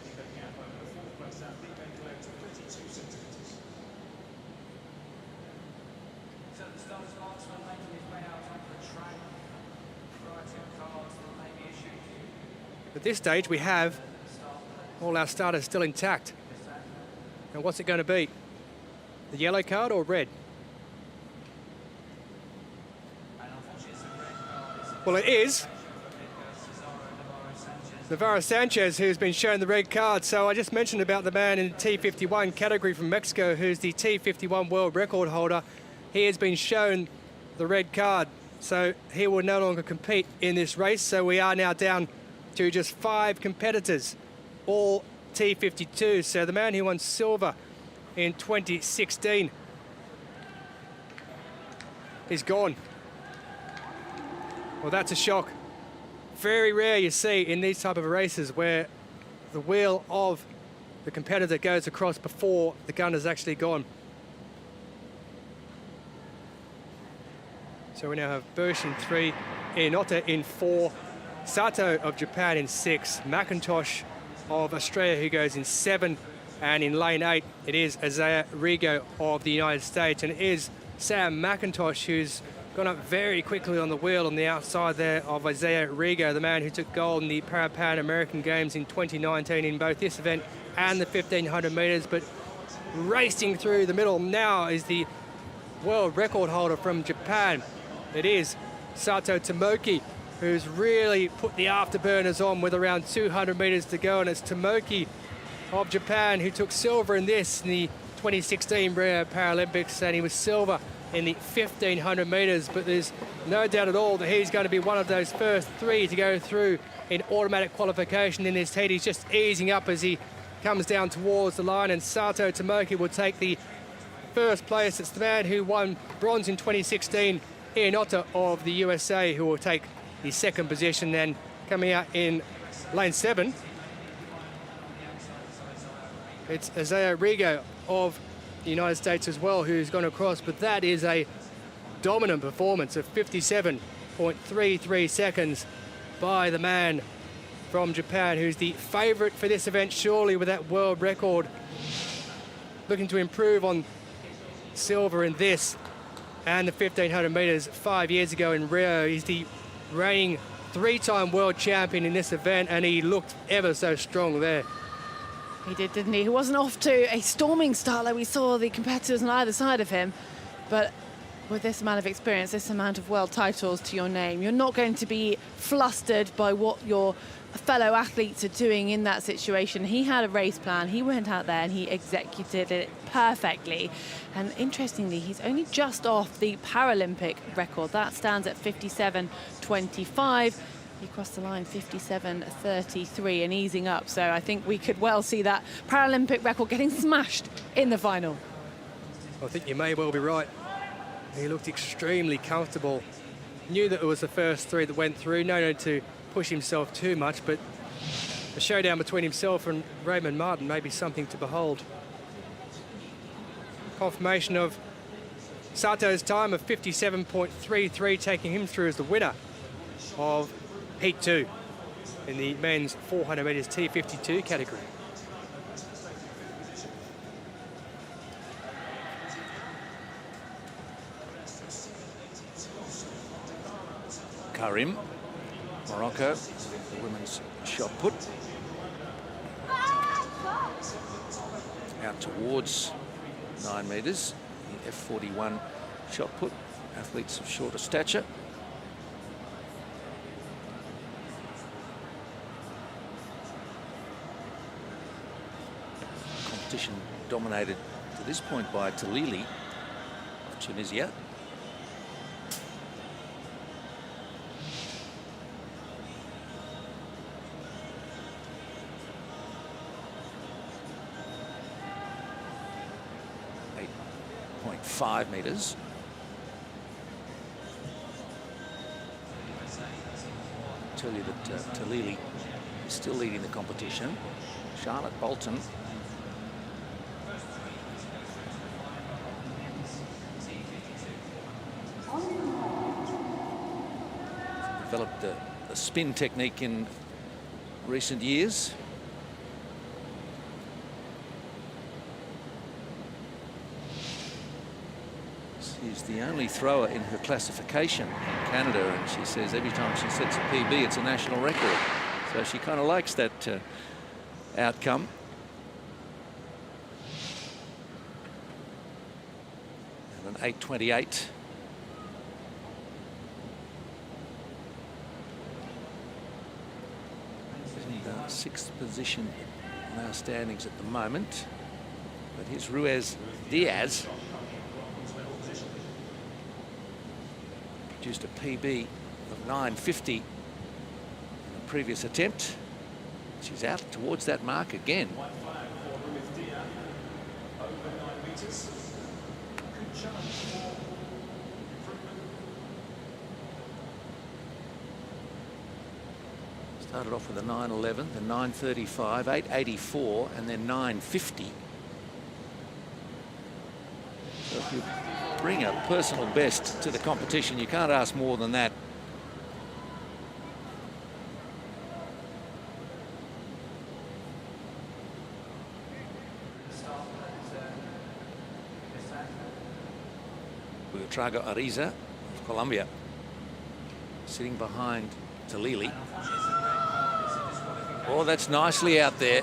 At this stage, we have all our starters still intact. And what's it going to be? The yellow card or red? Well, it is Navarro Sanchez who's been shown the red card. So I just mentioned about the man in the T51 category from Mexico who's the T51 world record holder. He has been shown the red card, so he will no longer compete in this race. So we are now down to just 5 competitors, all T52. So the man who won silver in 2016 is gone. Well, that's a shock. Very rare you see in these type of races where the wheel of the competitor goes across before the gun has actually gone. So we now have Bush in 3, Iannota in 4, Sato of Japan in 6, McIntosh of Australia who goes in 7, and in lane 8 it is Isaiah Rigo of the United States, and it is Sam McIntosh who's gone up very quickly on the wheel on the outside there of Isaiah Rigo, the man who took gold in the Pan American Games in 2019 in both this event and the 1500 metres, but racing through the middle now is the world record holder from Japan. It is Sato Tomoki, who's really put the afterburners on with around 200 metres to go, and it's Tomoki of Japan who took silver in this in the 2016 Rio Paralympics, and he was silver in the 1500 metres, but there's no doubt at all that he's going to be one of those first 3 to go through in automatic qualification in this heat. He's just easing up as he comes down towards the line, and Sato Tomoki will take the first place. It's the man who won bronze in 2016, Ian Otter of the USA, who will take the second position. Then coming out in lane 7, it's Isaiah Rigo of the United States as well, who's gone across, but that is a dominant performance of 57.33 seconds by the man from Japan, who's the favourite for this event, surely, with that world record. Looking to improve on silver in this and the 1500 metres 5 years ago in Rio. He's the reigning 3-time world champion in this event, and he looked ever so strong there. He did, didn't he? He wasn't off to a storming start like we saw the competitors on either side of him, but with this amount of experience, this amount of world titles to your name, you're not going to be flustered by what your fellow athletes are doing in that situation. He had a race plan, he went out there and he executed it perfectly. And interestingly, he's only just off the Paralympic record. That stands at 57.25. He crossed the line 57.33 and easing up. So I think we could well see that Paralympic record getting smashed in the final. I think you may well be right. He looked extremely comfortable. Knew that it was the first 3 that went through. No need to push himself too much, but the showdown between himself and Raymond Martin may be something to behold. Confirmation of Sato's time of 57.33, taking him through as the winner of Heat 2 in the men's 400 metres T52 category. Karim, Morocco, the women's shot put. Out towards 9 metres, the F41 shot put, athletes of shorter stature. Competition dominated to this point by Talili of Tunisia. .5 metres. I'll tell you that Talili is still leading the competition. Charlotte Bolton developed the spin technique in recent years. She's the only thrower in her classification in Canada, and she says every time she sets a PB, it's a national record. So she kind of likes that outcome. And an 8:28. In sixth position in our standings at the moment. But here's Ruiz Diaz. Produced a PB of 9:50 in the previous attempt. She's out towards that mark again. Started off with a 9:11, then 9:35, 8:84, and then 9:50. So if you bring a personal best to the competition, you can't ask more than that. Trago Ariza of Colombia sitting behind Talili. Oh, that's nicely out there.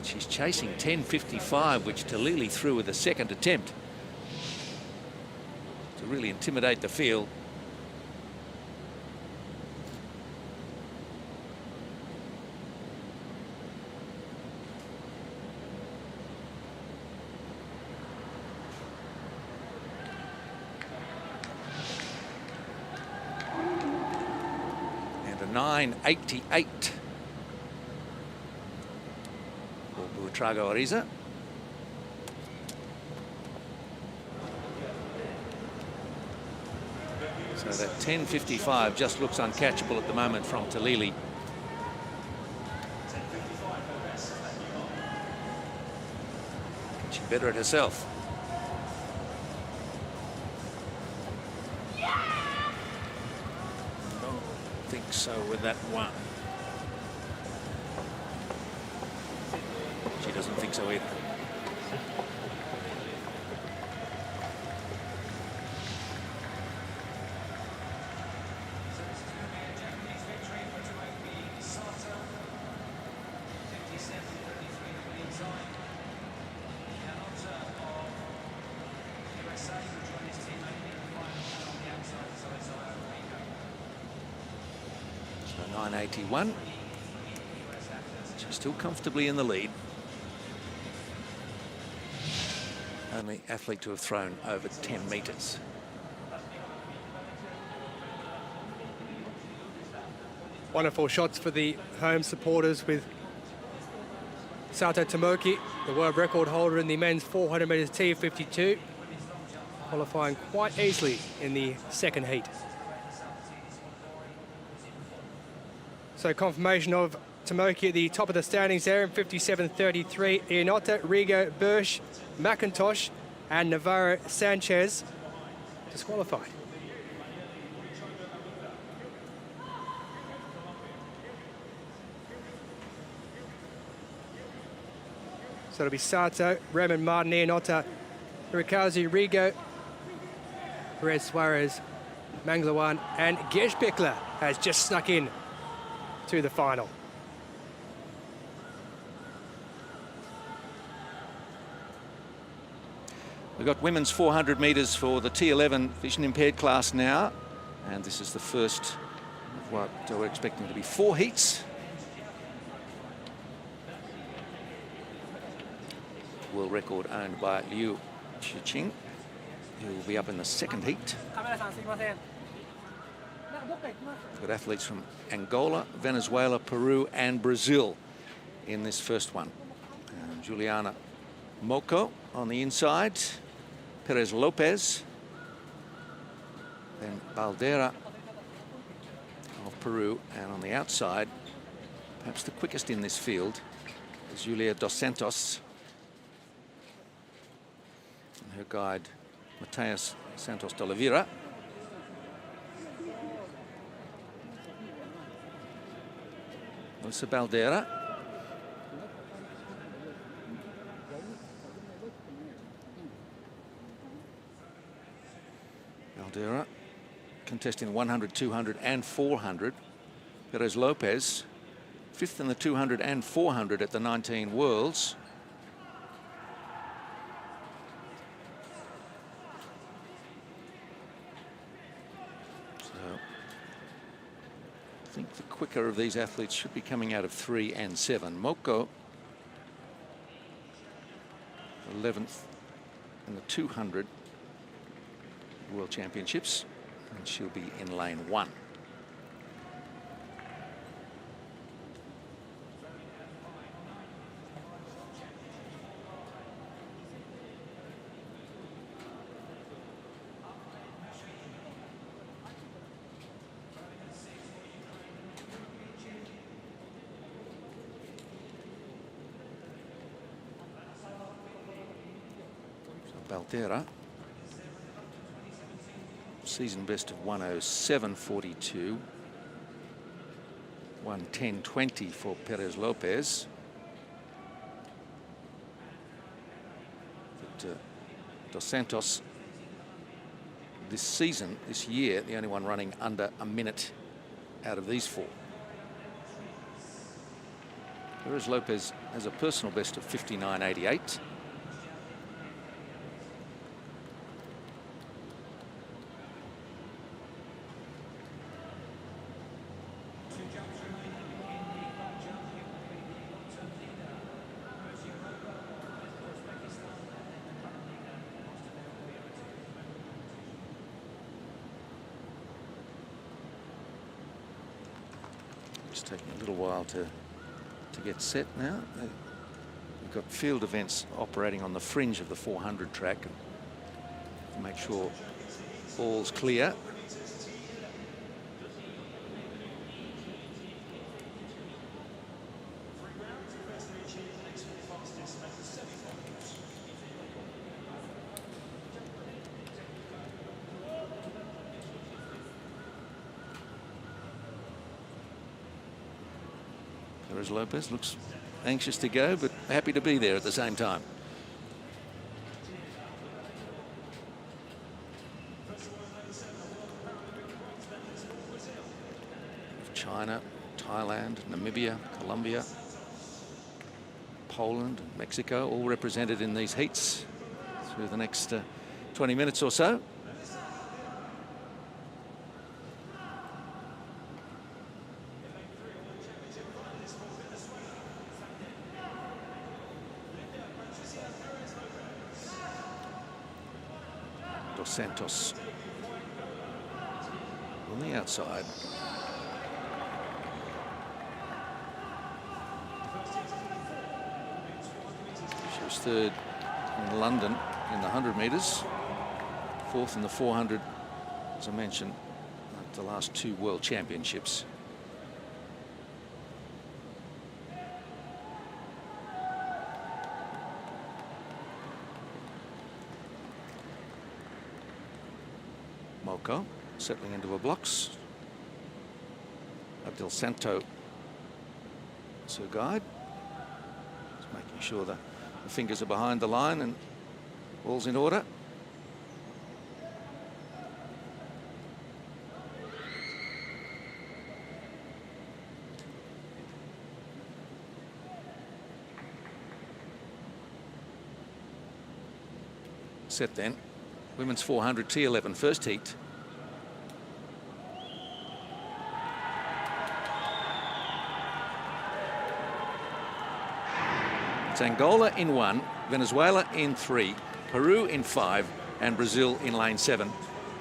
She's chasing 10:55, which Talili threw with a second attempt to really intimidate the field. 9.88 for Buitrago Ariza. So that 10.55 just looks uncatchable at the moment from Talili. She's better at herself. Don't think so with that one. She doesn't think so either. So 9.81. She's still comfortably in the lead. Only athlete to have thrown over 10 metres. Wonderful shots for the home supporters with Sato Tomoki, the world record holder in the men's 400 metres T52, qualifying quite easily in the second heat. So confirmation of Tomoki at the top of the standings there in 57.33. Iannotta, Rigo, Bursch, McIntosh and Navarro Sanchez disqualified. So it'll be Sato, Raymond Martin, Iannotta, Hirakazu, Rigo, Perez Suarez, Manglawan and Geshbekler has just snuck in to the final. We've got women's 400 metres for the T11 vision impaired class now, and this is the first of what we're expecting to be 4 heats. World record owned by Liu Shiqing, who will be up in the second heat. We've got athletes from Angola, Venezuela, Peru and Brazil in this first one. Juliana Moko on the inside, Perez Lopez, then Baldera of Peru, and on the outside, perhaps the quickest in this field, is Julia dos Santos. And her guide, Mateus Santos de Oliveira. Melissa Baldera. Baldera contesting 100, 200 and 400. Perez Lopez, 5th in the 200 and 400 at the 19 Worlds. I think the quicker of these athletes should be coming out of 3 and 7. Moko, 11th in the 200 World Championships, and she'll be in lane 1. Baldera, season best of 107.42, 110.20 for Perez Lopez. But Dos Santos this season, this year, the only one running under a minute out of these 4. Perez Lopez has a personal best of 59.88. It's taking a little while to get set now. We've got field events operating on the fringe of the 400 track. And make sure all's clear. Lopez looks anxious to go, but happy to be there at the same time. China, Thailand, Namibia, Colombia, Poland, Mexico, all represented in these heats through the next 20 minutes or so. Santos on the outside. She was third in London in the 100 metres, fourth in the 400, as I mentioned, at the last 2 World Championships. Settling into her blocks. Abdel Santo is her guide. Just making sure the fingers are behind the line and all's in order. Set then. Women's 400 T11 first heat. Angola in 1, Venezuela in 3, Peru in 5, and Brazil in lane 7.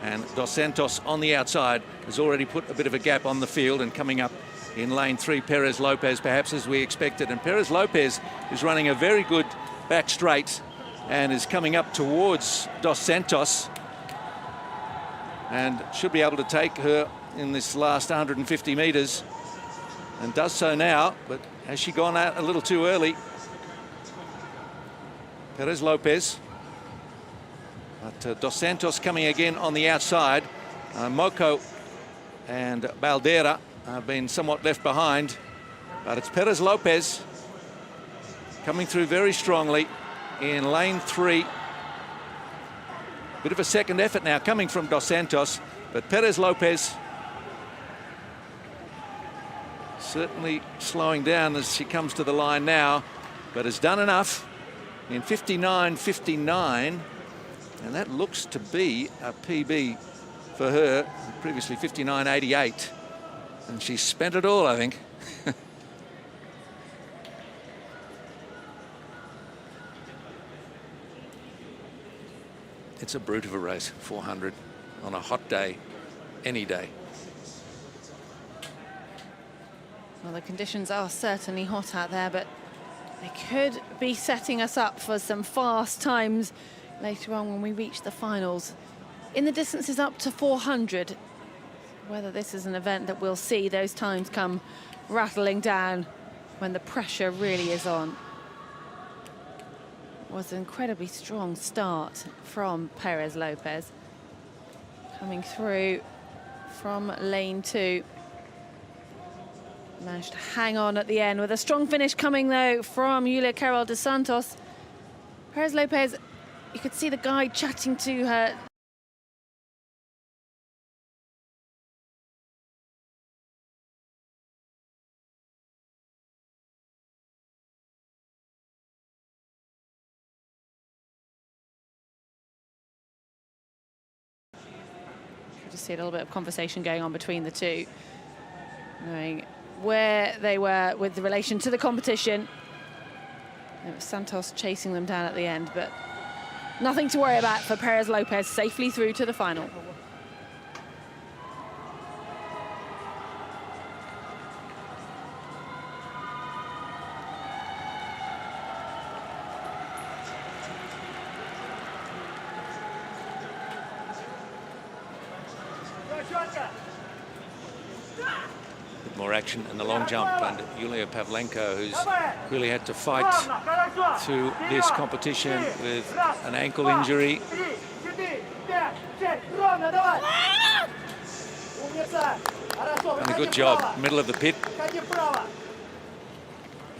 And Dos Santos on the outside has already put a bit of a gap on the field, and coming up in lane 3, Perez Lopez, perhaps as we expected. And Perez Lopez is running a very good back straight and is coming up towards Dos Santos and should be able to take her in this last 150 metres, and does so now. But has she gone out a little too early? Perez Lopez, but Dos Santos coming again on the outside. Moko and Baldera have been somewhat left behind, but it's Perez Lopez coming through very strongly in lane 3. Bit of a second effort now coming from Dos Santos, but Perez Lopez certainly slowing down as she comes to the line now, but has done enough in 59.59, and that looks to be a PB for her, previously 59.88, and she's spent it all, I think. It's a brute of a race, 400 on a hot day, any day. Well, the conditions are certainly hot out there, but they could be setting us up for some fast times later on when we reach the finals. In the distances up to 400, whether this is an event that we'll see those times come rattling down when the pressure really is on. It was an incredibly strong start from Perez Lopez, coming through from lane 2. Managed to hang on at the end with a strong finish coming, though, from Julia Carol dos Santos. Perez Lopez, you could see the guide chatting to her. Could just see a little bit of conversation going on between the two, knowing where they were with relation to the competition. It was Santos chasing them down at the end, but nothing to worry about for Perez Lopez, safely through to the final. Bit more action in the long jump, and Yulia Pavlenko, who's really had to fight through this competition with an ankle injury. And a good job, middle of the pit.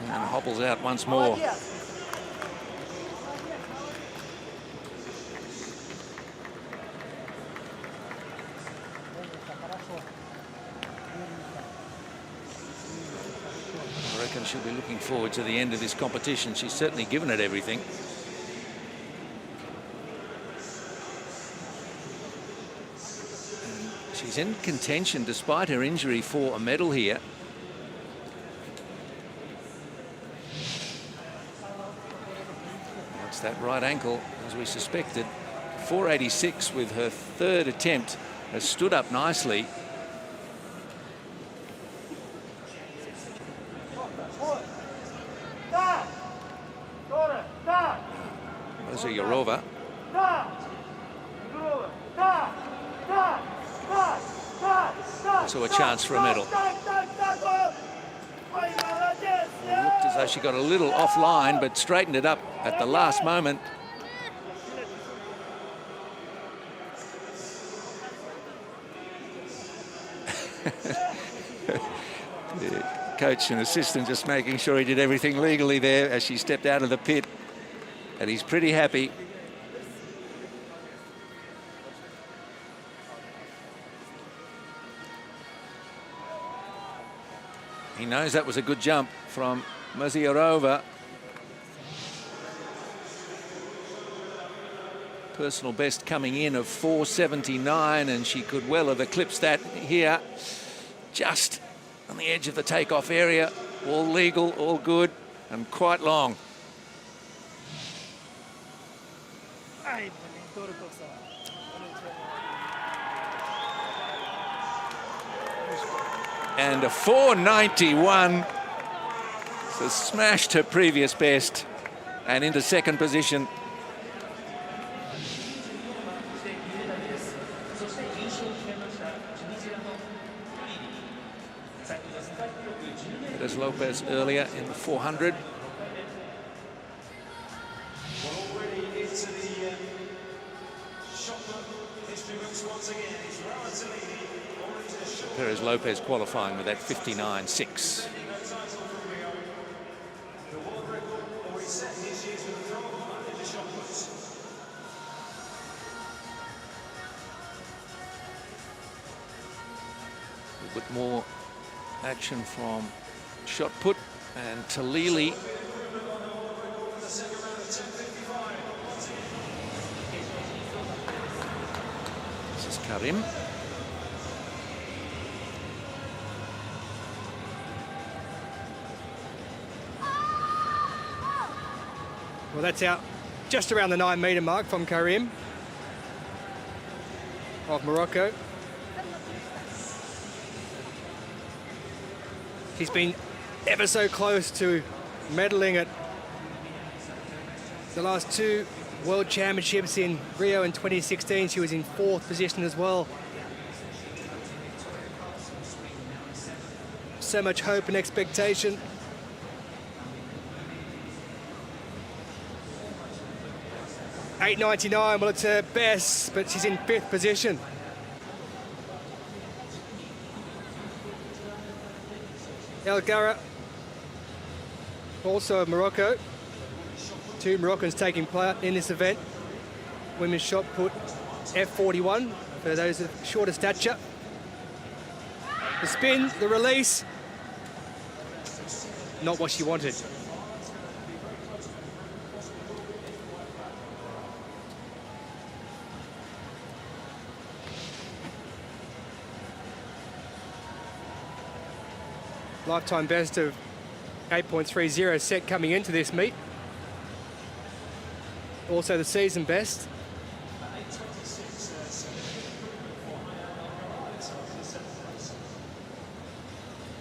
And hobbles out once more. I reckon she'll be looking forward to the end of this competition. She's certainly given it everything. And she's in contention despite her injury for a medal here. That's that right ankle, as we suspected. 486 with her third attempt, has stood up nicely. Yarova. Also a chance for a medal. It looked as though she got a little offline, but straightened it up at the last moment. The coach and assistant just making sure he did everything legally there as she stepped out of the pit. And he's pretty happy. He knows that was a good jump from Maziarova. Personal best coming in of 479, and she could well have eclipsed that here. Just on the edge of the takeoff area. All legal, all good, and quite long. And a 491, so smashed her previous best and into second position. There's Lopez earlier in the 400. Perez Lopez qualifying with that 59.6. A bit more action from shot put and Talili. This is Karim. Well, that's out just around the 9-metre mark from Karim of Morocco. He's been ever so close to medaling at the last two World Championships in Rio in 2016. She was in 4th position as well. So much hope and expectation. .899, well, it's her best, but she's in 5th position. El Gara, also of Morocco. 2 Moroccans taking part in this event. Women's shot put F41 for those of shorter stature. The spin, the release, not what she wanted. Lifetime best of 8.30 set coming into this meet. Also the season best.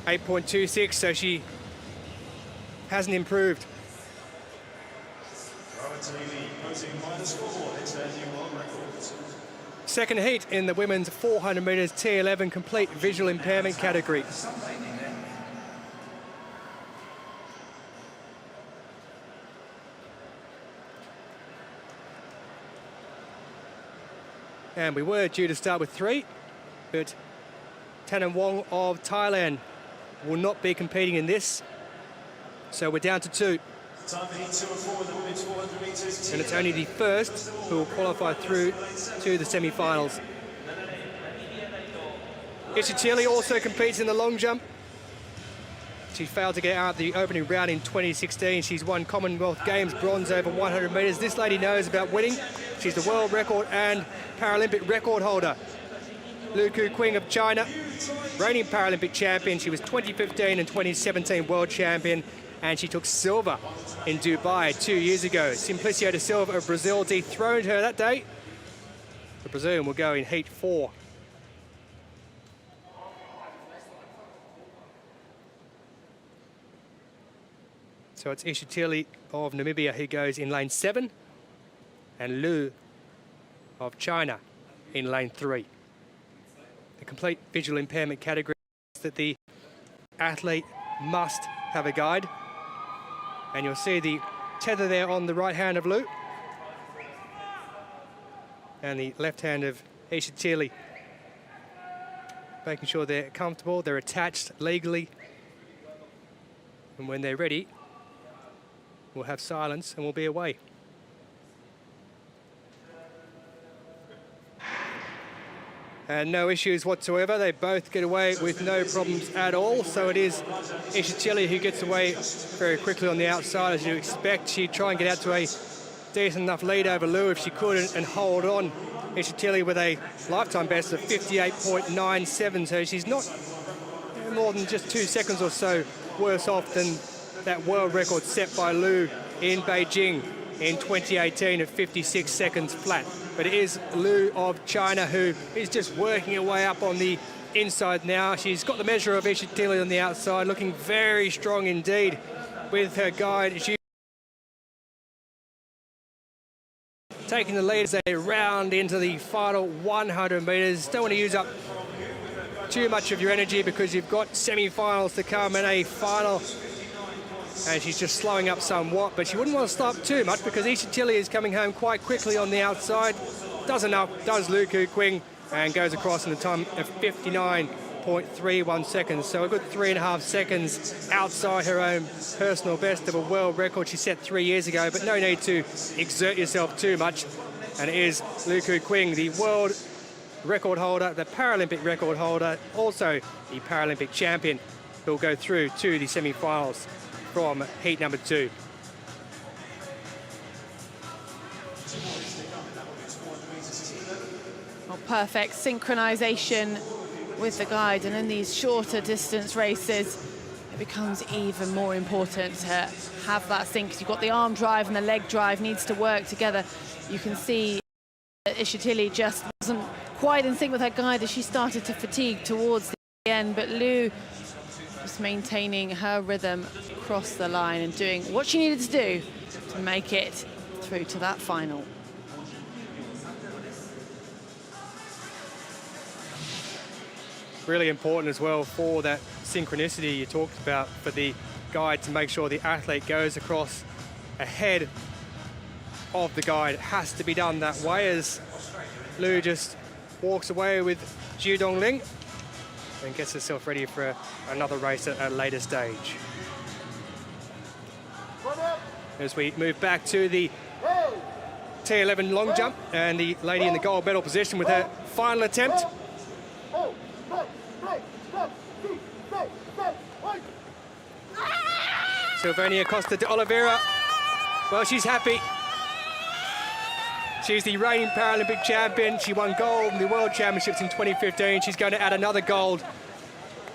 .826, so she hasn't improved. Second heat in the women's 400 metres T11 complete visual impairment category. And we were due to start with 3, but Tanan Wong of Thailand will not be competing in this. So we're down to 2. And it's only the first who will qualify through to the semi-finals. Ishitili also competes in the long jump. She failed to get out the opening round in 2016. She's won Commonwealth Games bronze over 100 metres. This lady knows about winning. She's the world record and Paralympic record holder. Lu Ku-Qing of China, reigning Paralympic champion. She was 2015 and 2017 world champion, and she took silver in Dubai 2 years ago. Simplicio de Silva of Brazil dethroned her that day. The Brazilian will go in heat 4. So it's Ishitili of Namibia who goes in lane 7, and Lu of China in lane 3. The complete visual impairment category is that the athlete must have a guide. And you'll see the tether there on the right hand of Lu and the left hand of Ishitili. Making sure they're comfortable, they're attached legally. And when they're ready, we'll have silence and we'll be away. And no issues whatsoever. They both get away with no problems at all. So it is Ishitili who gets away very quickly on the outside, as you expect. She'd try and get out to a decent enough lead over Lu if she could and hold on. Ishitili with a lifetime best of 58.97. So she's not more than just 2 seconds or so worse off than that world record set by Lu in Beijing in 2018 at 56 seconds flat. But it is Lu of China who is just working her way up on the inside now. She's got the measure of Ishitili on the outside, looking very strong indeed with her guide. She's taking the lead as they round into the final 100 metres. Don't want to use up too much of your energy because you've got semi-finals to come and a final. And she's just slowing up somewhat, but she wouldn't want to stop too much because Ishitili is coming home quite quickly on the outside. Does enough, does Lu Ku-Qing, and goes across in a time of 59.31 seconds. So a good 3.5 seconds outside her own personal best of a world record she set 3 years ago, but no need to exert yourself too much. And it is Lu Ku-Qing, the world record holder, the Paralympic record holder, also the Paralympic champion, who'll go through to the semi-finals from heat number 2. Well, perfect synchronization with the guide, and in these shorter distance races it becomes even more important to have that sync. You've got the arm drive and the leg drive needs to work together. You can see that Ishitili just wasn't quite in sync with her guide as she started to fatigue towards the end, but Lu just maintaining her rhythm across the line and doing what she needed to do to make it through to that final. Really important as well for that synchronicity you talked about for the guide to make sure the athlete goes across ahead of the guide. It has to be done that way as Lu just walks away with Zhu Dongling and gets herself ready for another race at a later stage. As we move back to the T11 long jump, and the lady in the gold medal position with her final attempt. Silvania Costa de Oliveira, well, she's happy. She's the reigning Paralympic champion. She won gold in the World Championships in 2015. She's going to add another gold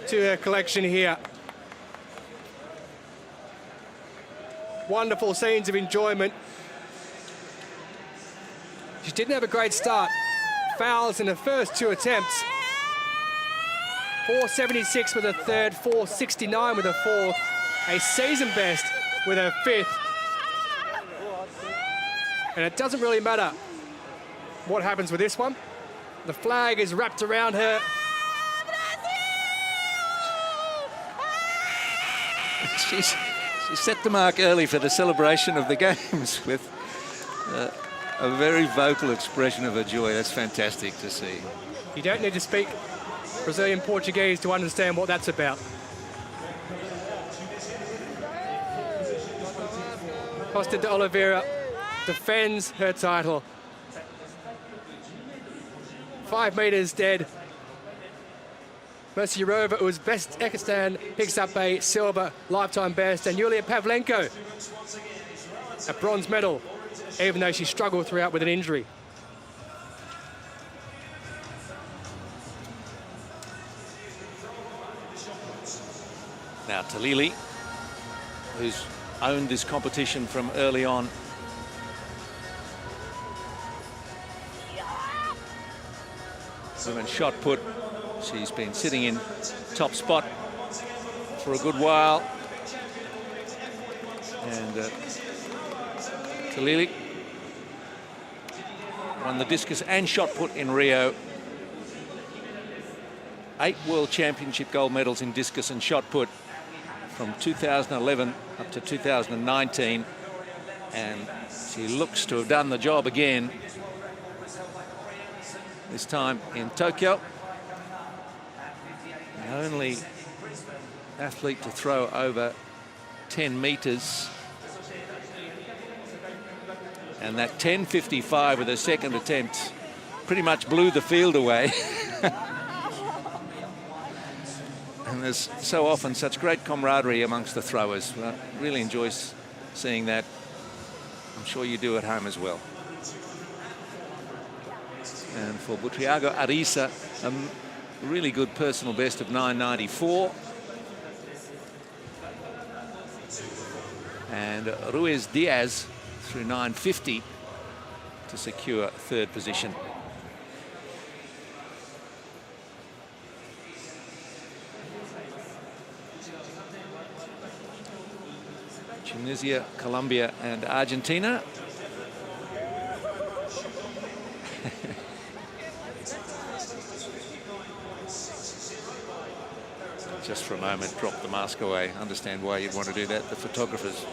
to her collection here. Wonderful scenes of enjoyment. She didn't have a great start. Fouls in the first 2 attempts. 4.76 with her third, 4.69 with her fourth, a season best with her 5th. And it doesn't really matter what happens with this one. The flag is wrapped around her. She set the mark early for the celebration of the Games with a very vocal expression of her joy. That's fantastic to see. You don't need to speak Brazilian Portuguese to understand what that's about. Costa de Oliveira defends her title. 5 meters dead. Merciarova, who was Uzbekistan, picks up a silver lifetime best, and Yulia Pavlenko a bronze medal, even though she struggled throughout with an injury. Now Talili, who's owned this competition from early on. Women's shot put. She's been sitting in top spot for a good while. And Talili won the discus and shot put in Rio. 8 World Championship gold medals in discus and shot put from 2011 up to 2019. And she looks to have done the job again, this time in Tokyo. The only athlete to throw over 10 meters. And that 10.55 with her second attempt pretty much blew the field away. And there's so often such great camaraderie amongst the throwers. I really enjoy seeing that. I'm sure you do at home as well. And for Butriago Arisa, a really good personal best of 9.94. And Ruiz Diaz through 9.50 to secure third position. Tunisia, Colombia and Argentina. Just for a moment, drop the mask away. Understand why you'd want to do that. The photographers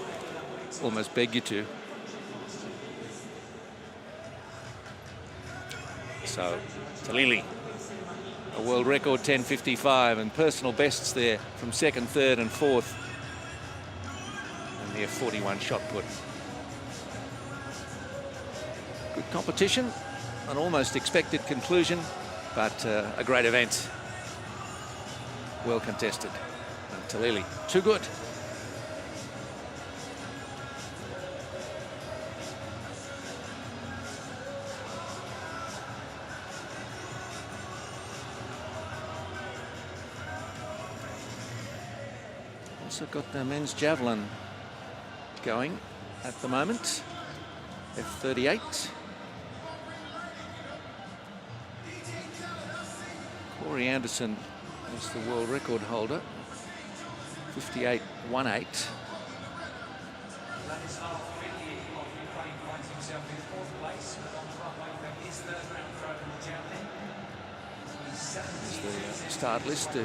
almost beg you to. So, Talili, a world record 10.55 and personal bests there from second, third and fourth. And the F41 shot put. Good competition, an almost expected conclusion, but a great event. Well contested. And Talili, too good. Also got the men's javelin going at the moment. F38. Corey Anderson is the world record holder, 58.18. There's the start list, got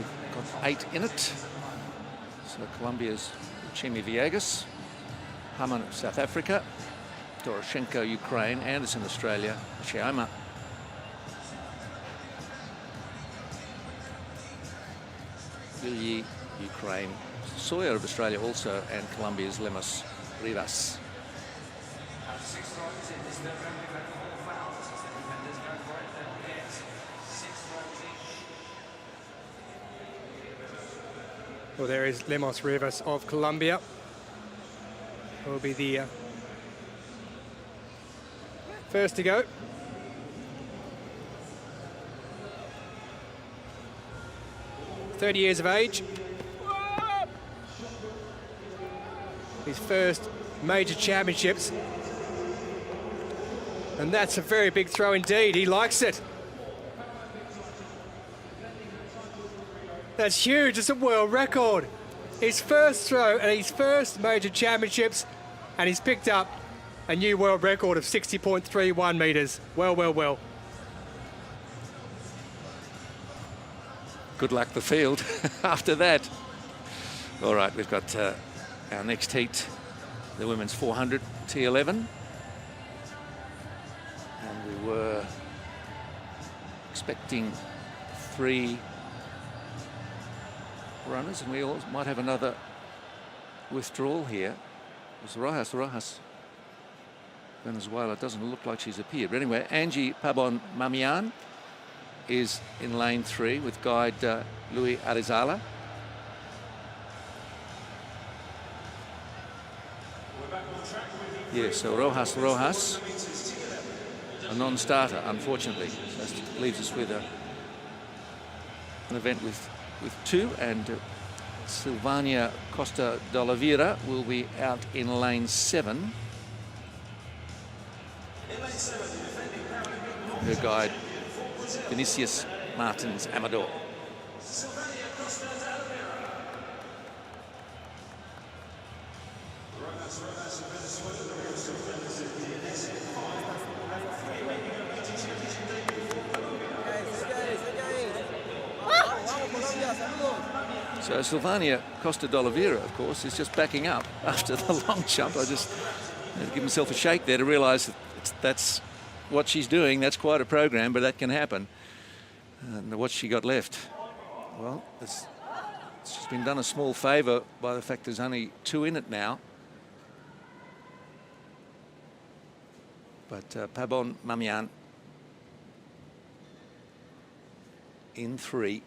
8 in it. So Colombia's Chimi Villegas, Haman of South Africa, Doroshenko Ukraine, Anderson Australia, Chioma Villiers, Ukraine, Sawyer of Australia also, and Colombia's Lemos Rivas. Well, there is Lemos Rivas of Colombia. Will be the first to go. "30 years of age. His first major championships. And that's a very big throw indeed. He likes it. That's huge. It's a world record. His first throw and his first major championships, and he's picked up a new world record of 60.31 meters. Well, well, well. good luck the field after that. All right, we've got our next heat, the women's 400 T11. And we were expecting 3 runners, and we all might have another withdrawal here. It's Rojas. Venezuela doesn't look like she's appeared. But anyway, Angie Pabon Mamian is in lane 3 with guide Louis Arizala. Yeah, so Rojas, a non-starter, unfortunately. So that leaves us with an event with 2, and Silvania Costa de Oliveira will be out in lane 7. Her guide, Vinicius Martins Amador. So Silvania Costa de Oliveira, of course, is just backing up after the long jump. I just had to give myself a shake there to realise that that's what she's doing. That's quite a program, but that can happen. And what she got left? Well, she's been done a small favour by the fact there's only 2 in it now. But Pabon Mamian in 3.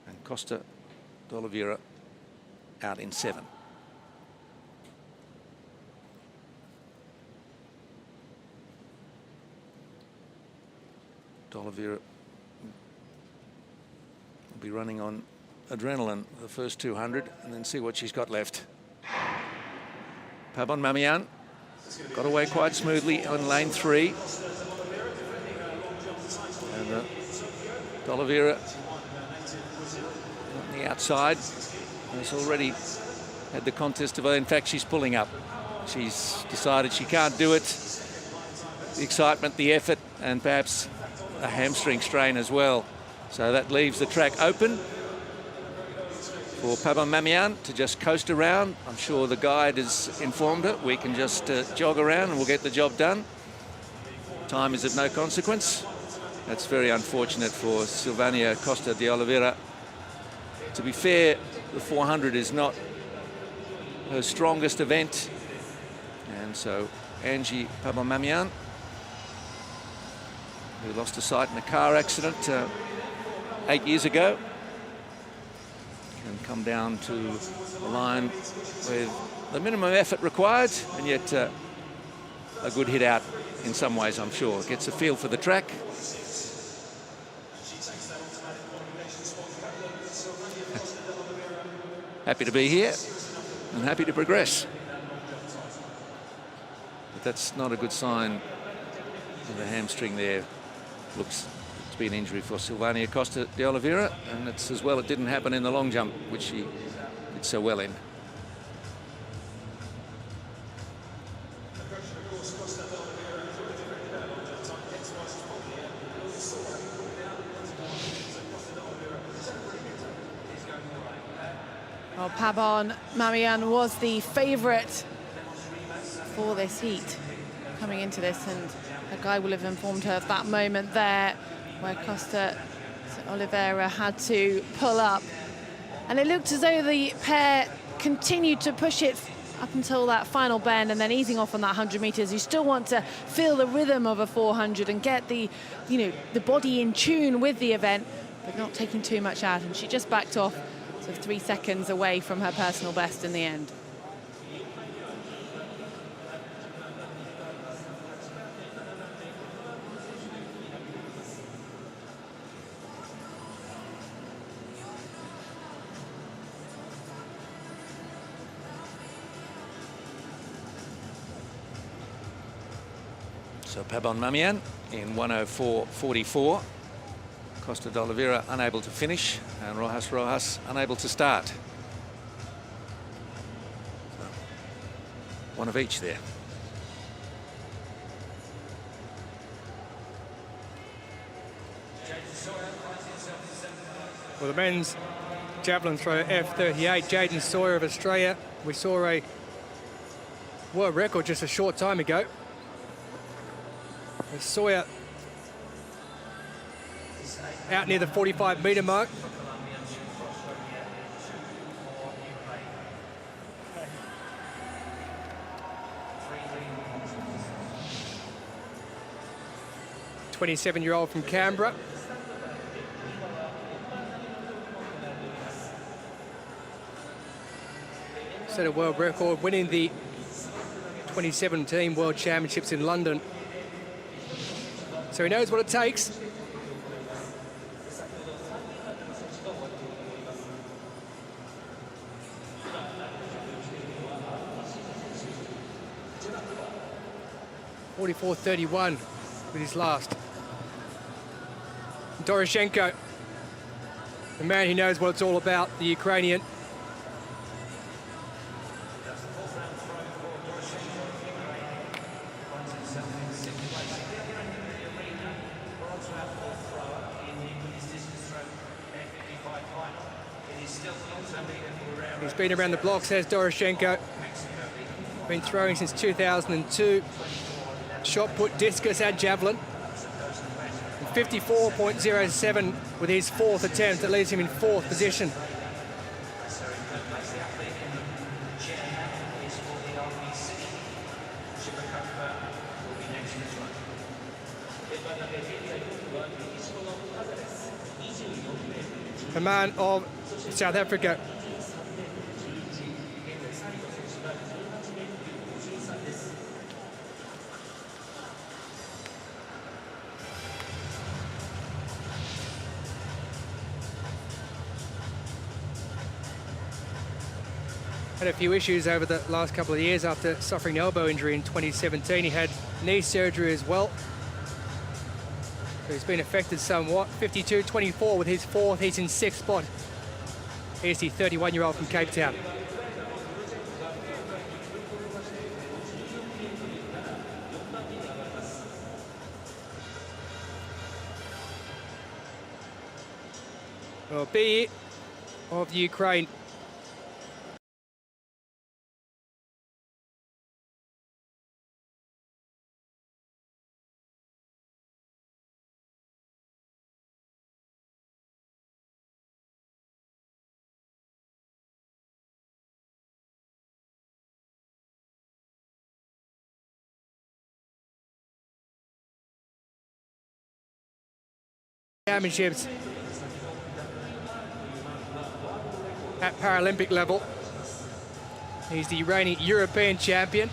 And Costa de Oliveira out in 7. De Oliveira will be running on adrenaline the first 200 and then see what she's got left. Pabon Mamian got away quite smoothly on lane 3. And De Oliveira on the outside has already had the contest of, in fact, she's pulling up. She's decided she can't do it. The excitement, the effort, and perhaps a hamstring strain as well. So that leaves the track open for Pabon Mamian to just coast around. I'm sure the guide has informed her we can just jog around and we'll get the job done. Time is of no consequence. That's very unfortunate for Silvania Costa de Oliveira. To be fair, the 400 is not her strongest event. And so Angie Pabon Mamian, who lost her sight in a car accident 8 years ago, can come down to the line with the minimum effort required, and yet a good hit out in some ways, I'm sure. Gets a feel for the track. Happy to be here and happy to progress. But that's not a good sign of the hamstring there. Looks to be an injury for Silvania Costa de Oliveira, and it's as well it didn't happen in the long jump, which she did so well in. Well, Pabon Mamian was the favourite for this heat coming into this, and a guy will have informed her of that moment there where Costa de Oliveira had to pull up. And it looked as though the pair continued to push it up until that final bend and then easing off on that 100 metres. You still want to feel the rhythm of a 400 and get the, the body in tune with the event, but not taking too much out. And she just backed off sort of 3 seconds away from her personal best in the end. So Pabon Mamian in 1:04.44. Costa de Oliveira unable to finish, and Rojas unable to start. So, one of each there. Well, the men's javelin thrower F38, Jaden Sawyer of Australia. We saw a world record just a short time ago. Sawyer out near the 45-metre mark. A 27-year-old from Canberra. Set a world record, winning the 2017 World Championships in London. So he knows what it takes. .44.31 with his last. Doroshenko, the man who knows what it's all about, the Ukrainian. He's been around the block, says Doroshenko. Been throwing since 2002. Shot put, discus and javelin. 54.07 with his fourth attempt. That leaves him in fourth position. A man of South Africa. Had a few issues over the last couple of years after suffering an elbow injury in 2017. He had knee surgery as well. So he's been affected somewhat. 52.24 with his fourth. He's in sixth spot. Here's the 31-year-old from Cape Town. Well, B of Ukraine. Championships at Paralympic level. He's the reigning European champion,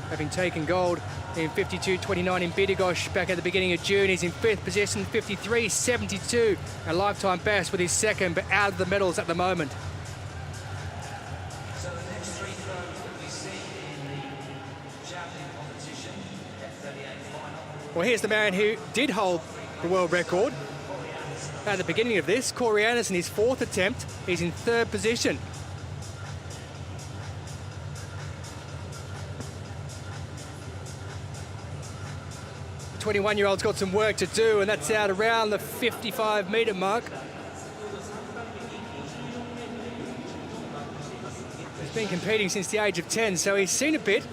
having taken gold in 52.29 in Bydgoszcz back at the beginning of June. He's in fifth position, 53.72, a lifetime best with his second, but out of the medals at the moment. So the next three throws that we see in the javelin competition, F38 final. Well, here's the man who did hold the world record at the beginning of this. Corey Anderson, his fourth attempt. He's in third position. The 21-year-old's got some work to do, and that's out around the 55-metre mark. He's been competing since the age of 10, so he's seen a bit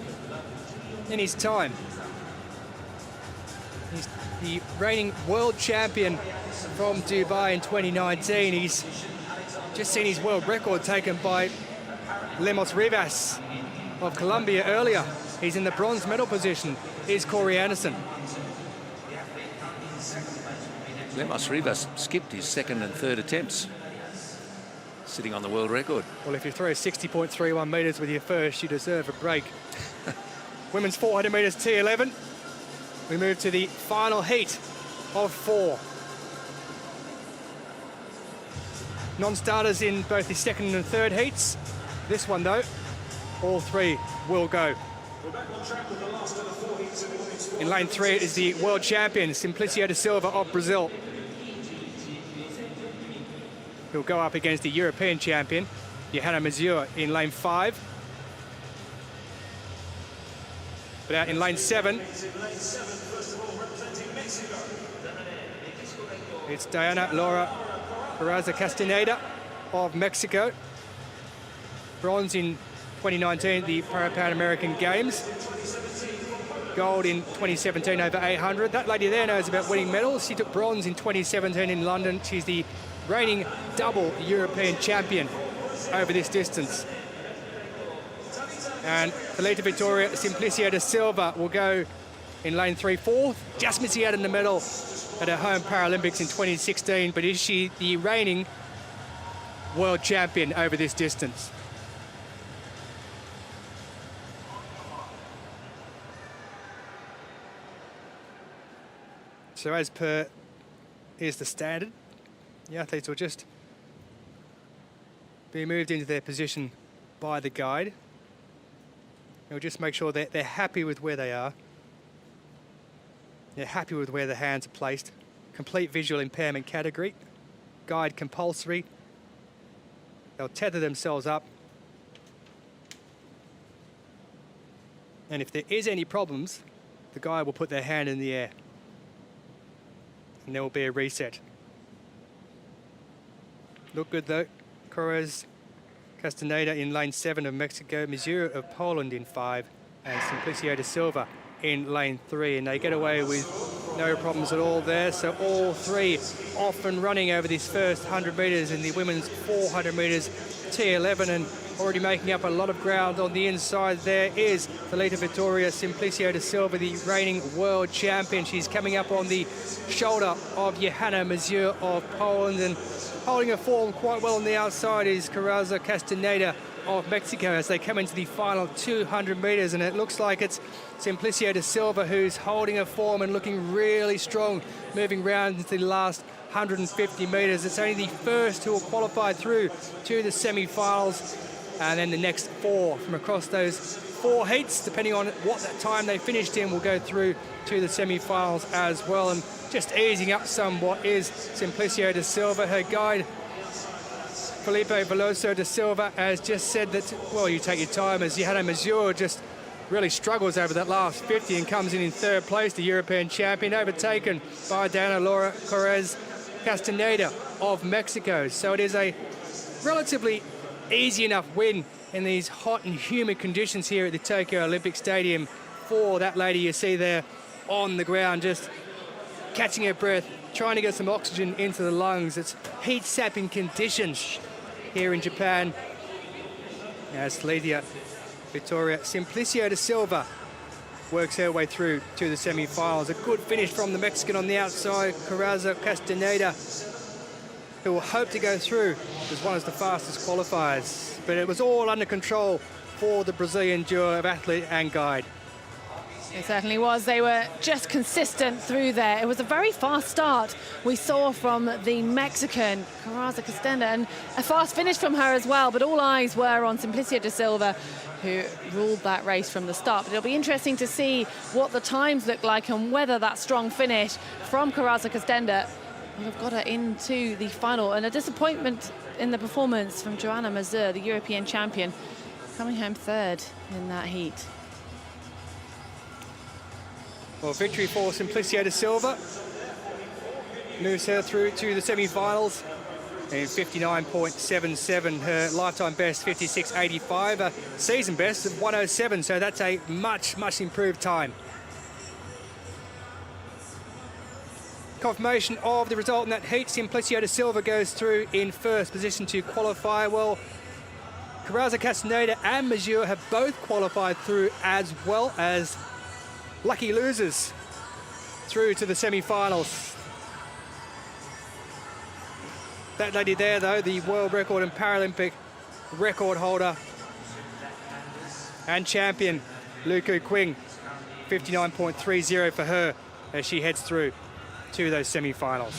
in his time. He's the reigning world champion from Dubai in 2019. He's just seen his world record taken by Lemos Rivas of Colombia earlier. He's in the bronze medal position. Here's Corey Anderson. Lemos Rivas skipped his second and third attempts, sitting on the world record. Well, if you throw 60.31 metres with your first, you deserve a break. Women's 400 metres T11. We move to the final heat of 4. Non-starters in both the second and third heats. This one, though, all three will go. In lane 3 is the world champion, Simplicio da Silva of Brazil. He'll go up against the European champion, Johanna Mazur, in lane 5. But out in lane 7, It's Diana Laura Carranza Castaneda of Mexico. Bronze in 2019 at the Pan American Games. Gold in 2017 over 800. That lady there knows about winning medals. She took bronze in 2017 in London. She's the reigning double European champion over this distance. And Thalita Victoria Simplicio da Silva will go in lane 3 4th, just missing out on the medal at her home Paralympics in 2016, but is she the reigning world champion over this distance? So as per is the standard, the athletes will just be moved into their position by the guide. We'll just make sure that they're happy with where they are. They're happy with where the hands are placed. Complete visual impairment category. Guide compulsory. They'll tether themselves up. And if there is any problems, the guide will put their hand in the air. And there will be a reset. Look good though. Correz Castaneda in lane 7 of Mexico, Missouri of Poland in 5, and Simplicio da Silva in lane 3. And they get away with no problems at all there. So all three off and running over this first 100 metres in the women's 400 metres T11, and already making up a lot of ground on the inside there is Thalita Victoria Simplicio da Silva, the reigning world champion. She's coming up on the shoulder of Johanna Mazur of Poland, and holding her form quite well on the outside is Carranza Castaneda of Mexico as they come into the final 200 metres, and it looks like it's Simplicio da Silva who's holding her form and looking really strong, moving round into the last 150 metres. It's only the first who will qualify through to the semi-finals, and then the next 4 from across those 4 heats, depending on what time they finished in, will go through to the semi-finals as well. And just easing up somewhat is Simplicio da Silva. Her guide, Felipe Veloso da Silva, has just said that, well, you take your time, as Johanna Mazur just really struggles over that last 50 and comes in 3rd place, the European champion, overtaken by Diana Laura Correz Castaneda of Mexico. So it is a relatively easy enough win in these hot and humid conditions here at the Tokyo Olympic Stadium for that lady you see there on the ground, just catching her breath, trying to get some oxygen into the lungs. It's heat-sapping conditions here in Japan. As Thalita Victoria Simplicio da Silva works her way through to the semi-finals. A good finish from the Mexican on the outside, Carranza Castaneda, who will hope to go through as one of the fastest qualifiers. But it was all under control for the Brazilian duo of athlete and guide. It certainly was. They were just consistent through there. It was a very fast start we saw from the Mexican, Carranza Castaneda, and a fast finish from her as well. But all eyes were on Simplicio da Silva, who ruled that race from the start. But it'll be interesting to see what the times look like and whether that strong finish from Carranza Castaneda will have got her into the final. And a disappointment in the performance from Johanna Mazur, the European champion, coming home 3rd in that heat. Well, victory for Simplicio da Silva. Moves her through to the semi-finals in 59.77. Her lifetime best, 56.85. A season best of 107, so that's a much, much improved time. Confirmation of the result in that heat. Simplicio da Silva goes through in 1st position to qualify. Well, Carranza Castaneda and Mazur have both qualified through, as well as lucky losers through to the semi-finals. That lady there, though, the world record and Paralympic record holder and champion, Luku Qing, 59.30 for her as she heads through to those semi-finals.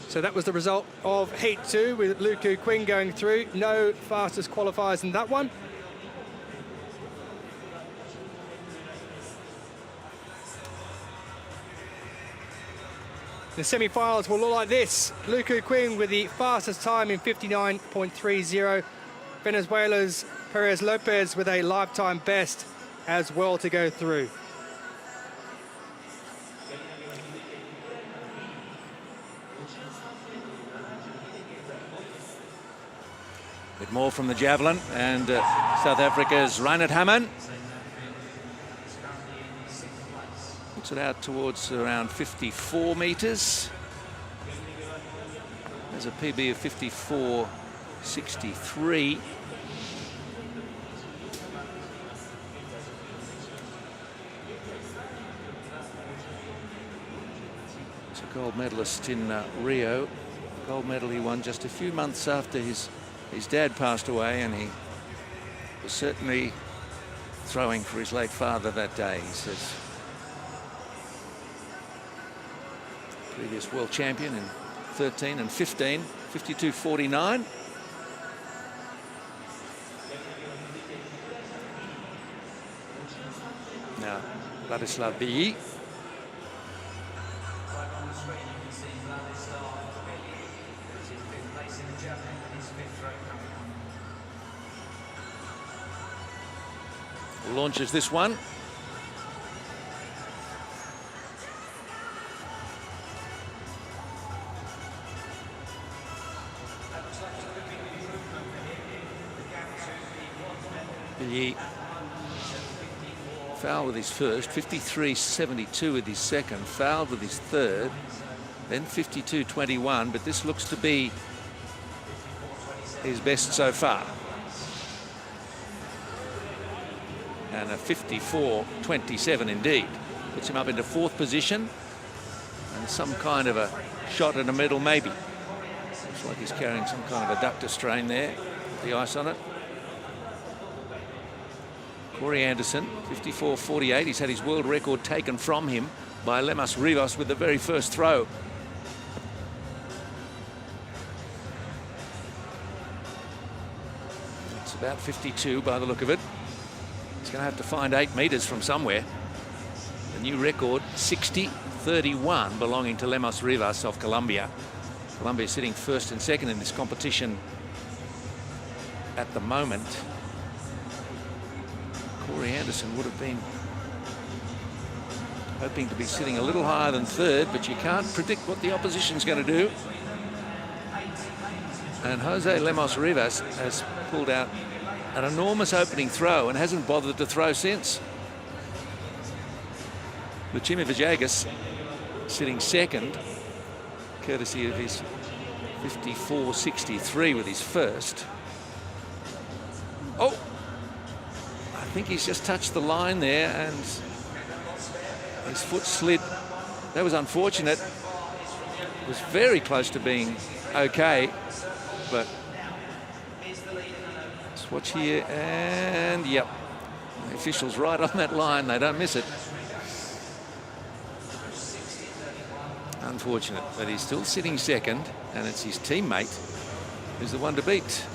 So that was the result of Heat 2 with Luku Qing going through. No fastest qualifiers in that one. The semi-finals will look like this. Luku Qing with the fastest time in 59.30. Venezuela's Perez Lopez with a lifetime best as well to go through. Bit more from the javelin, and South Africa's Reinhard Hammann puts it out towards around 54 metres. There's a PB of 54.63. It's a gold medalist in Rio. Gold medal he won just a few months after his dad passed away, and he was certainly throwing for his late father that day, he says. Previous world champion in 13 and 15, 52.49. Now, Vladislav Billy. Launches this one. Billy fouled with his first, 53.72 with his second, fouled with his third, then 52.21, but this looks to be his best so far. And a 54.27 indeed. Puts him up into fourth position, and some kind of a shot in the middle maybe. Looks like he's carrying some kind of adductor strain there, the ice on it. Corey Anderson, 54.48. He's had his world record taken from him by Lemas Rivas with the very first throw. It's about 52 by the look of it. He's going to have to find 8 metres from somewhere. The new record, 60.31, belonging to Lemas Rivas of Colombia. Colombia sitting first and second in this competition at the moment. Corey Anderson would have been hoping to be sitting a little higher than third, but you can't predict what the opposition's going to do. And Jose Lemas Rivas has pulled out an enormous opening throw and hasn't bothered to throw since. Luchimi Vajagas sitting second, courtesy of his 54.63 with his first. Oh! I think he's just touched the line there and his foot slid. That was unfortunate. It was very close to being okay, but let's watch here, and yep, the officials right on that line, they don't miss it. Unfortunate, but he's still sitting second, and it's his teammate who's the one to beat.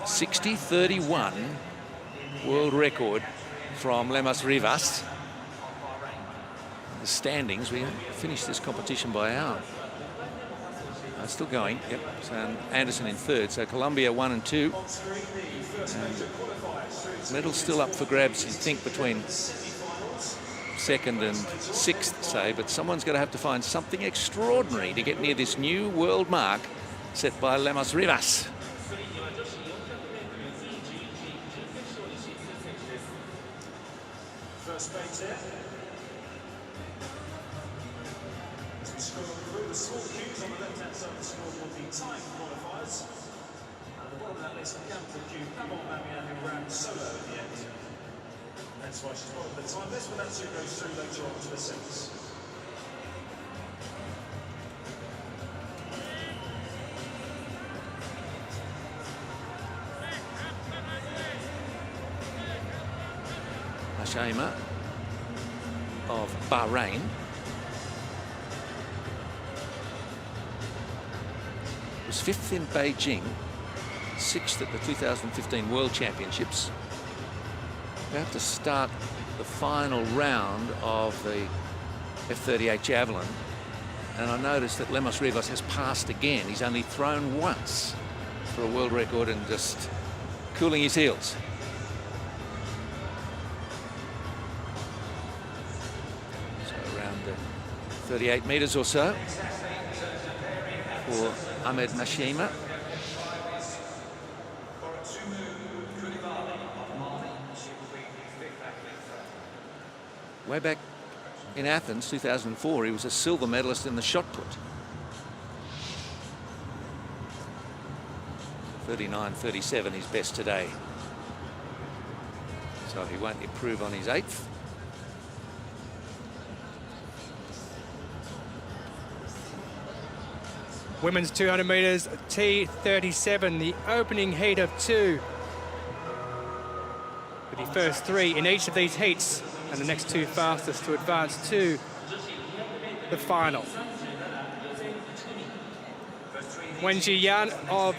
.60.31 world record from Lemas Rivas. The standings, we finished this competition by hour. Still going, yep. So Anderson in third, so Colombia 1 and 2. And medals still up for grabs, you think, between second and sixth, say, but someone's going to have to find something extraordinary to get near this new world mark set by Lemas Rivas. First base here. To scroll through the score cues on the left-hand side of the scoreboard, the time qualifiers. At the bottom of that list, Campo Cube, come on, Mamian, who ran solo in the end. That's why she's bottom of the time list, but that's who goes through later on to the six. Shaima of Bahrain. Was 5th in Beijing, 6th at the 2015 World Championships. About to start the final round of the F38 Javelin, and I noticed that Lemos Rivas has passed again. He's only thrown once for a world record and just cooling his heels. So around 38 metres or so for Ahmed Mashima. Way back in Athens, 2004, he was a silver medalist in the shot put. 39.37 his best today. So he won't improve on his 8th. Women's 200 metres, T37, the opening heat of 2. With the first 3 in each of these heats, and the next 2 fastest to advance to the final. Wen Jiyan of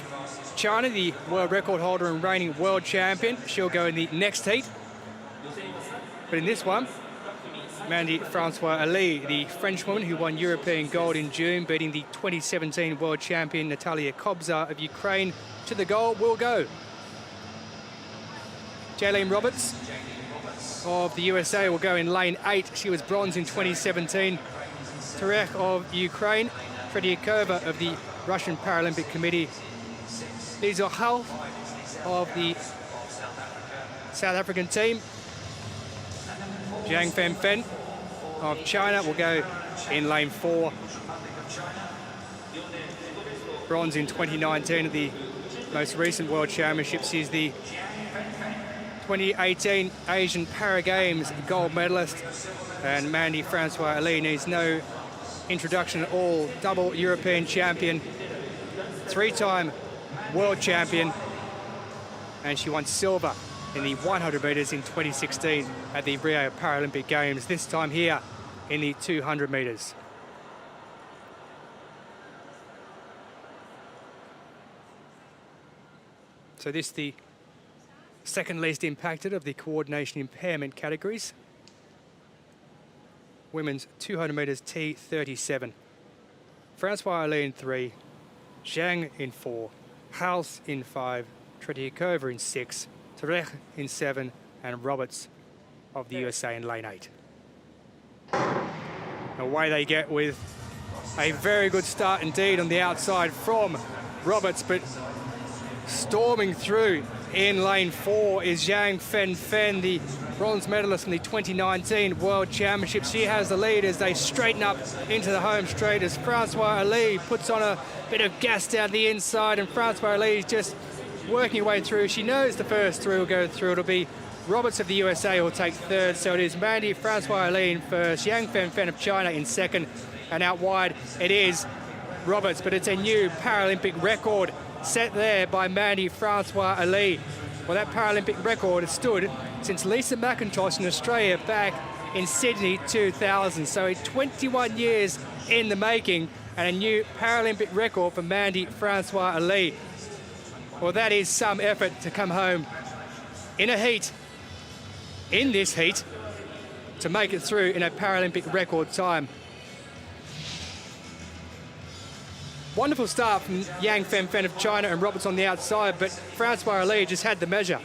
China, the world record holder and reigning world champion, she'll go in the next heat. But in this one, Mandy Francois Ali, the Frenchwoman who won European gold in June, beating the 2017 world champion Natalia Kobzar of Ukraine to the goal, will go. Jaylene Roberts of the USA will go in lane 8. She was bronze in 2017. Terek of Ukraine, Tretyakova of the Russian Paralympic Committee, Liesl Hull of the South African team, Jiang Fenfen of China will go in lane 4. Bronze in 2019 at the most recent World Championships. She's the 2018 Asian Para Games gold medalist, and Mandy Francois Ali needs no introduction at all. Double European champion, 3-time world champion, and she won silver in the 100 metres in 2016 at the Rio Paralympic Games, this time here in the 200 metres. So this the second least impacted of the coordination impairment categories. Women's 200 metres T37. Francois Ali in 3, Zhang in 4, House in 5, Tretyakova in 6, Terek in 7, and Roberts of the USA in lane 8. Away they get with a very good start indeed on the outside from Roberts, but storming through in lane 4 is Jiang Fenfen, the bronze medalist in the 2019 World Championships. She has the lead as they straighten up into the home straight as Francois Ali puts on a bit of gas down the inside, and Francois Ali is just working her way through. She knows the first 3 will go through. It'll be Roberts of the USA who will take 3rd. So it is Mandy Francois Ali in 1st, Jiang Fenfen of China in 2nd, and out wide it is Roberts. But it's a new Paralympic record set there by Mandy Francois Ali. Well, that Paralympic record has stood since Lisa McIntosh in Australia back in Sydney 2000. So 21 years in the making, and a new Paralympic record for Mandy Francois Ali. Well, that is some effort to come home in a heat, in this heat, to make it through in a Paralympic record time. Wonderful start from Jiang Fenfen of China and Roberts on the outside, but Francois Ali just had the measure.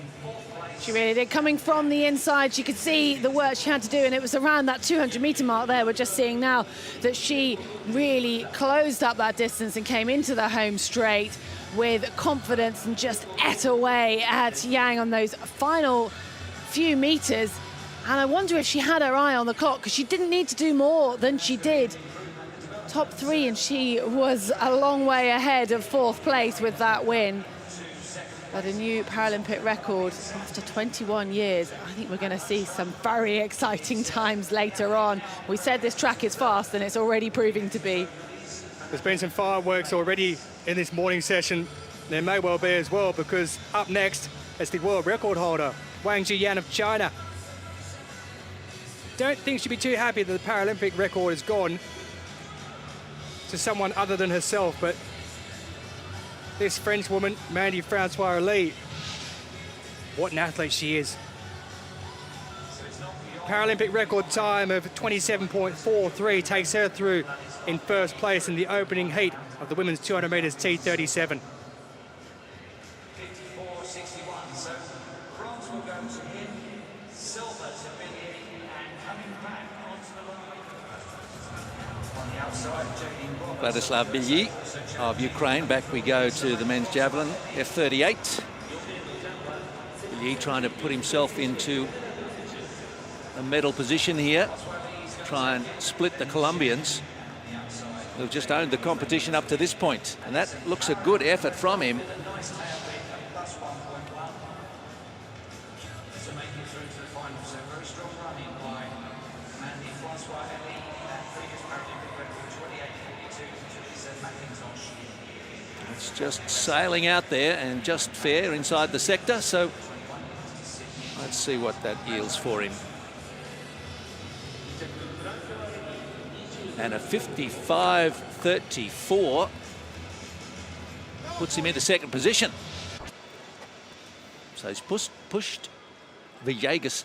She really did. Coming from the inside, she could see the work she had to do, and it was around that 200-metre mark there. We're just seeing now that she really closed up that distance and came into the home straight with confidence and just ate away at Jiang on those final few metres. And I wonder if she had her eye on the clock, because she didn't need to do more than she did. Top 3, and she was a long way ahead of 4th place with that win. But a new Paralympic record after 21 years. I think we're going to see some very exciting times later on. We said this track is fast, and it's already proving to be. There's been some fireworks already in this morning session. There may well be as well, because up next is the world record holder, Wang Jiyan of China. Don't think she'd be too happy that the Paralympic record is gone to someone other than herself, but this French woman, Mandy Francois Ali, what an athlete she is. Paralympic record time of 27.43 takes her through in first place in the opening heat of the women's 200 metres T37. 54.61, so bronze will go to him, silver to Billy, and coming back onto the line. On the outside, Vladislav Bilyi of Ukraine. Back we go to the men's javelin, F38. Bilyi trying to put himself into a medal position here, try and split the Colombians who've just owned the competition up to this point, and that looks a good effort from him. It's just sailing out there and just fair inside the sector, so let's see what that yields for him. And a 55.34 puts him into second position. So he's pushed Villegas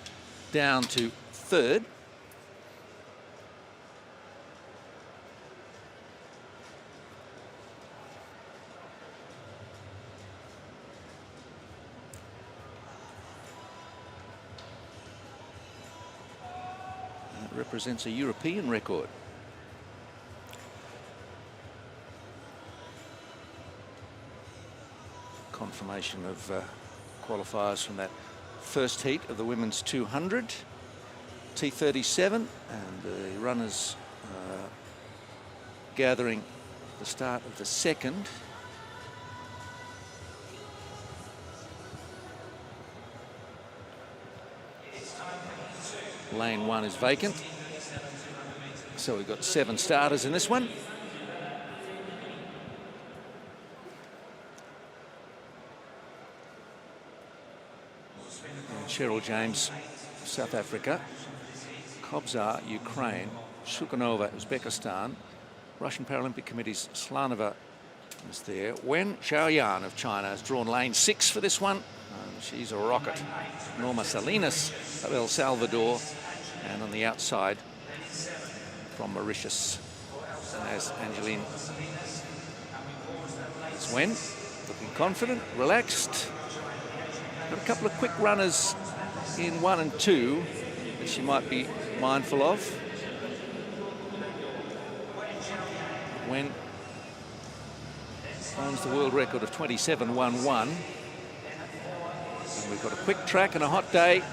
down to third. That represents a European record. Confirmation of qualifiers from that first heat of the women's 200 T37, and the runners gathering the start of the second. Lane 1 is vacant, so we've got 7 starters in this one. Cheryl James, South Africa. Kobzar, Ukraine. Shukanova, Uzbekistan. Russian Paralympic Committee's Slanova is there. Wen Xiaoyan of China has drawn lane 6 for this one. She's a rocket. Norma Salinas of El Salvador. And on the outside from Mauritius, as Angeline. It's Wen, looking confident, relaxed. Got a couple of quick runners in 1 and 2 that she might be mindful of. Wen owns the world record of 27.11. And we've got a quick track and a hot day,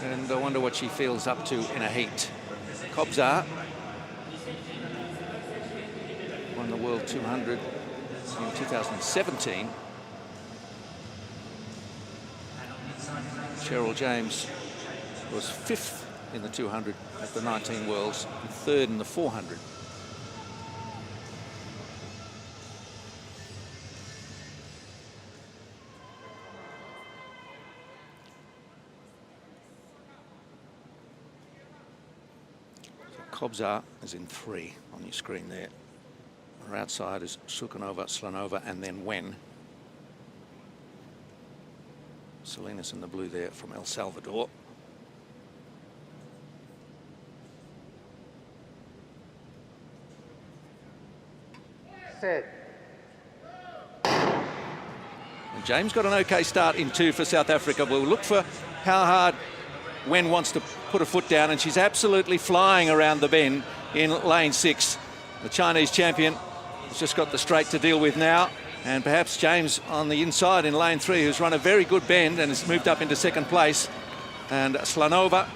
and I wonder what she feels up to in a heat. Kobzar won the World 200 in 2017. Cheryl James was 5th in the 200 at the 19 Worlds and 3rd in the 400. Kobzar is in 3 on your screen there. Her outside is Shukanova, Slanova, and then Wen. Salinas in the blue there from El Salvador. Set. And James got an okay start in 2 for South Africa. We'll look for how hard Wen wants to put a foot down, and she's absolutely flying around the bend in lane 6. The Chinese champion has just got the straight to deal with now. And perhaps James on the inside in lane 3, who's run a very good bend and has moved up into second place. And Slanova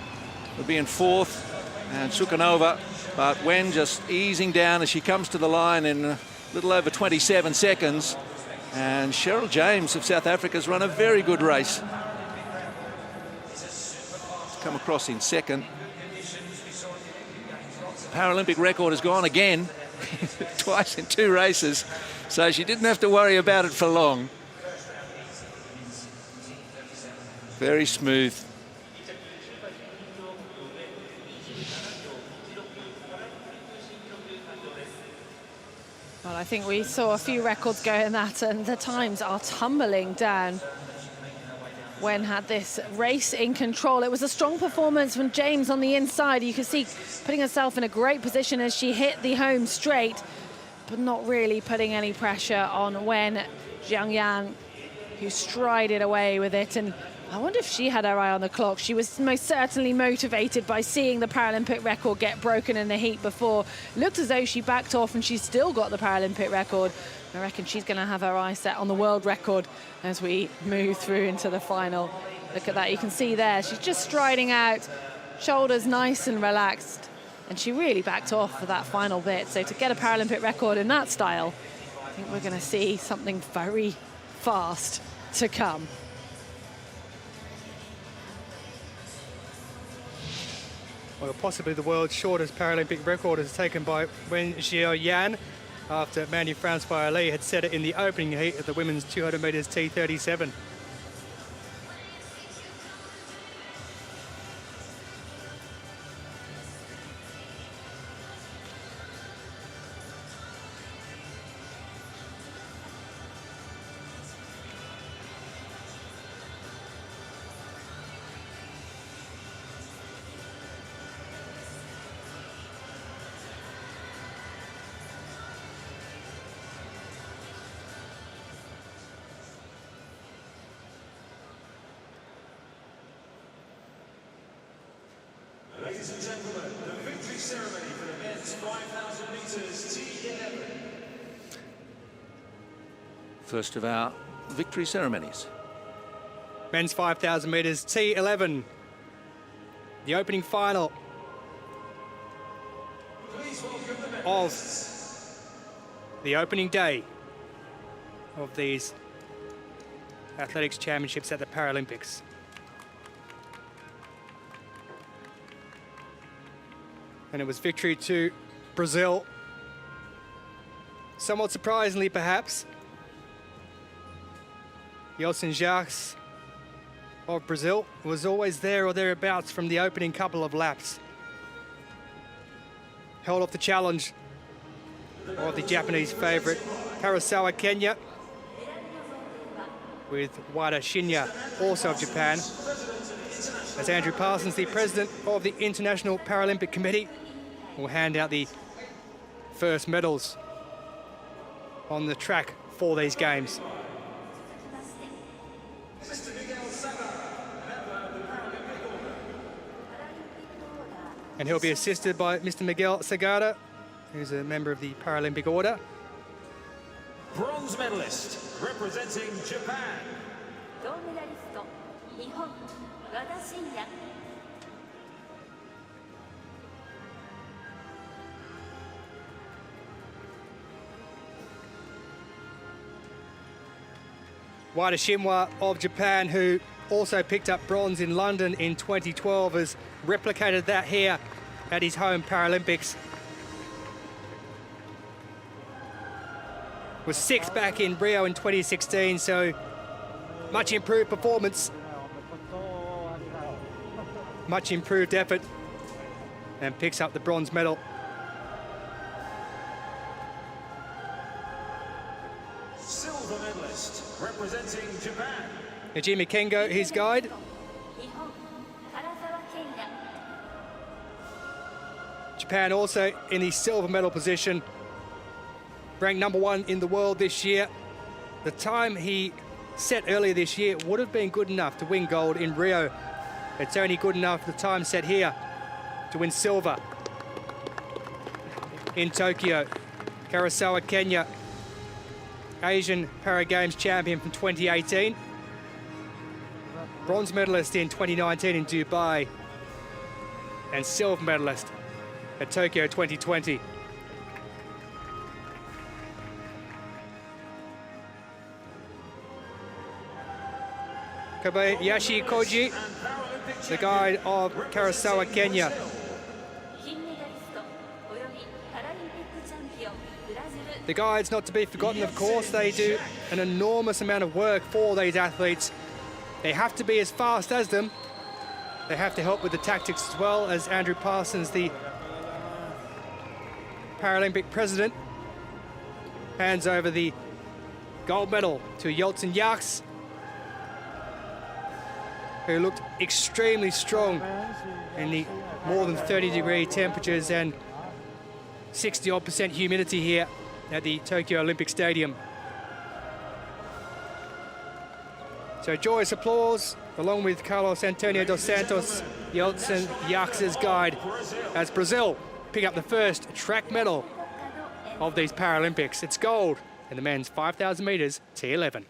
will be in 4th, and Shukanova. But Wen just easing down as she comes to the line in a little over 27 seconds. And Cheryl James of South Africa has run a very good race. Come across in second. Paralympic record has gone again, twice in 2 races. So she didn't have to worry about it for long. Very smooth. Well, I think we saw a few records go in that, and the times are tumbling down. Wen had this race in control. It was a strong performance from James on the inside. You could see putting herself in a great position as she hit the home straight, but not really putting any pressure on Wen Jiangyan, who strided away with it. And I wonder if she had her eye on the clock. She was most certainly motivated by seeing the Paralympic record get broken in the heat before. Looked as though she backed off, and she's still got the Paralympic record. I reckon she's going to have her eye set on the world record as we move through into the final. Look at that, you can see there, she's just striding out, shoulders nice and relaxed, and she really backed off for that final bit. So to get a Paralympic record in that style, I think we're going to see something very fast to come. Well, possibly the world's shortest Paralympic record is taken by Wen Jiangyan, after Manu Francois Ali had set it in the opening heat of the women's 200 metres T37. Ladies and gentlemen, the victory ceremony for the men's 5,000 metres T11. First of our victory ceremonies. Men's 5,000 metres T11. The opening final of the opening day of these athletics championships at the Paralympics. And it was victory to Brazil. Somewhat surprisingly, perhaps. Yeltsin Jacques of Brazil was always there or thereabouts from the opening couple of laps. Held off the challenge of the Japanese favourite, Karasawa Kenya, with Wada Shinya, also of Japan. As Andrew Parsons, the president of the International Paralympic Committee, will hand out the first medals on the track for these games. And he'll be assisted by Mr. Miguel Sagada, who's a member of the Paralympic Order. Bronze medalist representing Japan. Wada Shinwa of Japan, who also picked up bronze in London in 2012, has replicated that here at his home Paralympics. Was sixth back in Rio in 2016, so much improved performance, much improved effort, and picks up the bronze medal. Silver medalist representing Japan. Hajime Kengo, his guide. Japan also in the silver medal position, ranked #1 in the world this year. The time he set earlier this year would have been good enough to win gold in Rio. It's only good enough the time set here to win silver in Tokyo. Karasawa Kenya, Asian Para Games champion from 2018. Bronze medalist in 2019 in Dubai, and silver medalist at Tokyo 2020. Kobayashi Koji, the guide of Karasawa Kenya. The guides not to be forgotten, of course. They do an enormous amount of work for these athletes. They have to be as fast as them. They have to help with the tactics as well, as Andrew Parsons, the Paralympic president, hands over the gold medal to Yeltsin Jacques. who looked extremely strong in the more than 30-degree temperatures and 60-odd% humidity here at the Tokyo Olympic Stadium. So joyous applause, along with Carlos Antonio dos Santos, Yeltsin Yax's guide, as Brazil pick up the first track medal of these Paralympics. It's gold in the men's 5,000 metres T11.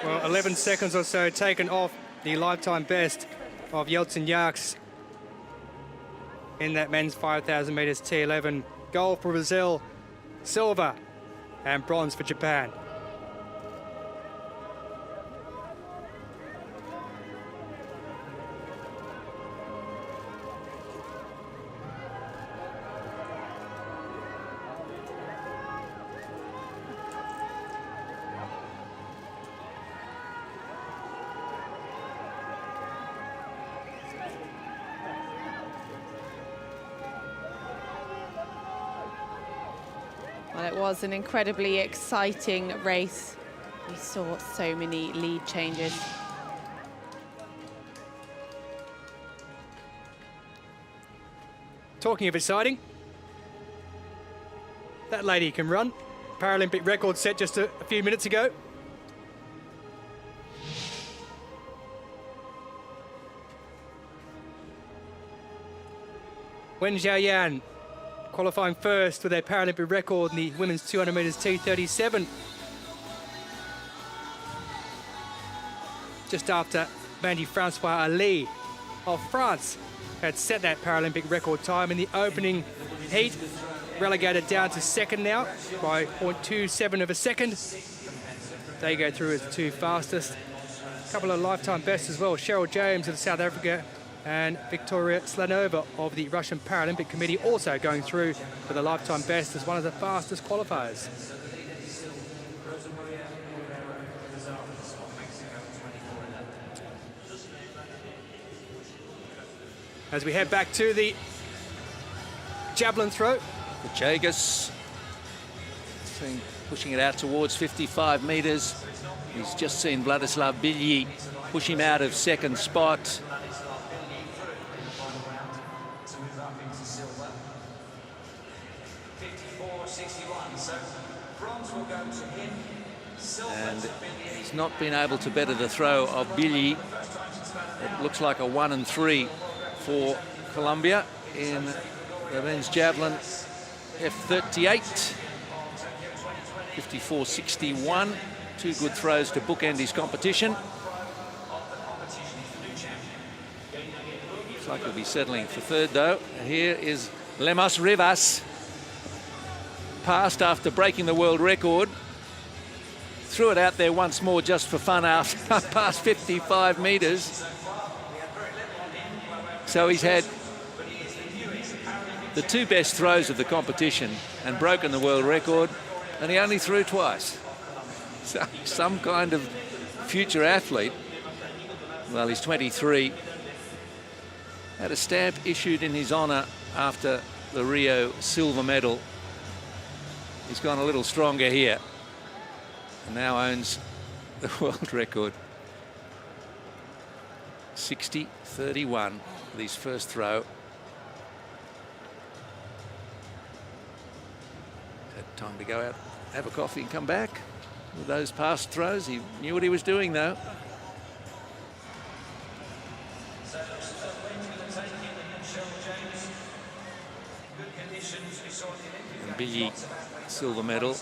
Well, 11 seconds or so taken off the lifetime best of Yeltsin Yax in that men's 5,000 metres T11. Gold for Brazil, silver and bronze for Japan. Well, it was an incredibly exciting race. We saw so many lead changes. Talking of exciting, that lady can run. Paralympic record set just a few minutes ago. Wen Xiaoyan qualifying first with their Paralympic record in the women's 200 metres T37. Just after Marie-Françoise Ali of France had set that Paralympic record time in the opening heat. Relegated down to second now by 0.27 of a second. They go through as the two fastest. A couple of lifetime bests as well. Cheryl James of South Africa and Victoria Slanova of the Russian Paralympic Committee also going through with a lifetime best as one of the fastest qualifiers. As we head back to the javelin throw. The Jagus pushing it out towards 55 metres. He's just seen Vladislav Bilyi push him out of second spot. And he's not been able to better the throw of Bilyi. It looks like a 1 and 3 for Colombia in the men's javelin F38. 54.61. Two good throws to bookend his competition. Looks like he'll be settling for third though. Here is Lemos Rivas. Passed after breaking the world record. Threw it out there once more just for fun after past 55 metres. So he's had the two best throws of the competition and broken the world record, and he only threw twice. So some kind of future athlete. Well, he's 23. Had a stamp issued in his honour after the Rio silver medal. He's gone a little stronger here and now owns the world record. 60-31 with his first throw. Had time to go out, have a coffee and come back with those past throws. He knew what he was doing though. And Billy, silver medal.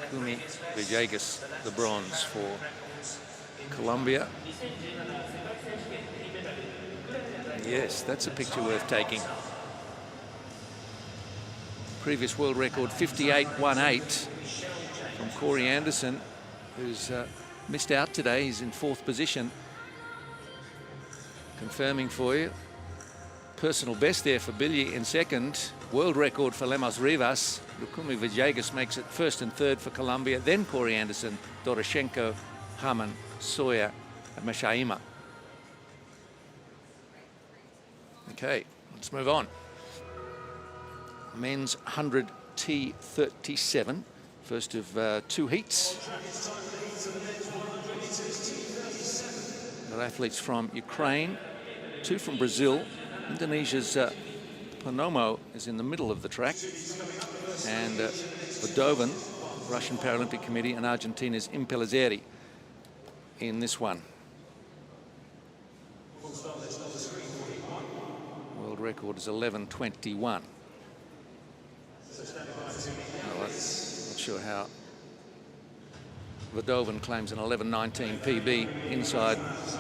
Kumi Villegas, the bronze for Colombia. Yes, that's a picture worth taking. Previous world record 58.18 from Corey Anderson, who's missed out today. He's in 4th position. Confirming for you. Personal best there for Billy in 2nd. World record for Lemos Rivas. Lukumi Villegas makes it 1st and 3rd for Colombia. Then Corey Anderson, Doroshenko, Hamann, Sawyer, and Mashaima. Okay, let's move on. Men's 100 T37, first of 2 heats. Got athletes from Ukraine, 2 from Brazil. Indonesia's Panomo is in the middle of the track, and Vadovan, Russian Paralympic Committee, and Argentina's Impellizzeri in this one. World record is 11:21. Well, I'm not sure how Vadovan claims an 11:19 PB inside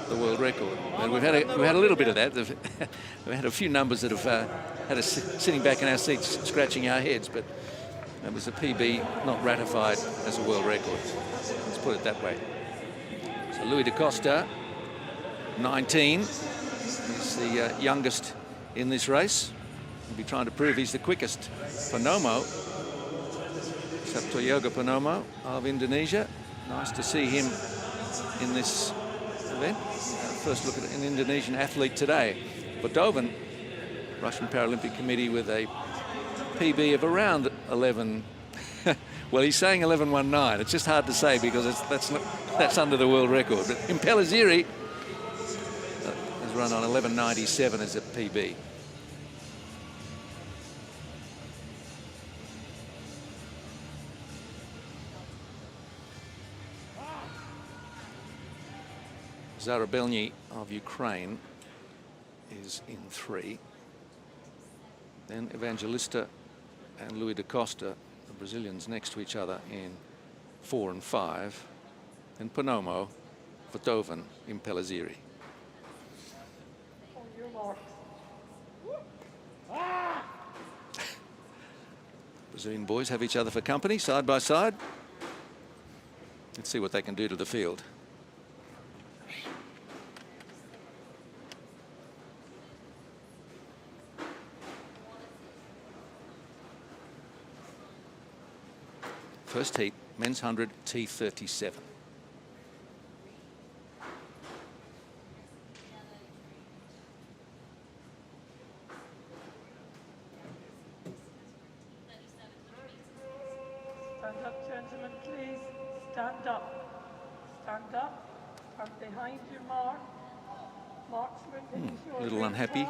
the world record. But we've had a little bit of that. We've had a few numbers that have had us sitting back in our seats scratching our heads, but that was a PB not ratified as a world record. Let's put it that way. So Louis da Costa, 19, is the youngest in this race. He'll be trying to prove he's the quickest. Panomo, Sabtoyoga Panomo of Indonesia. Nice to see him in this event. First look at an Indonesian athlete today. Vadovan, Russian Paralympic Committee, with a PB of around 11. Well, he's saying 11:19. It's just hard to say because that's under the world record. But Impellizzeri has run on 11:97 as a PB. Zarabelny of Ukraine is in 3. Then Evangelista and Louis da Costa, the Brazilians, next to each other in 4 and 5. Then Panomo, Vadovan, Impellizzeri. Brazilian boys have each other for company, side by side. Let's see what they can do to the field. First heat, men's 100 T37. Stand up, gentlemen, please. Stand up. Stand up. And behind your mark. Marksman, A little unhappy.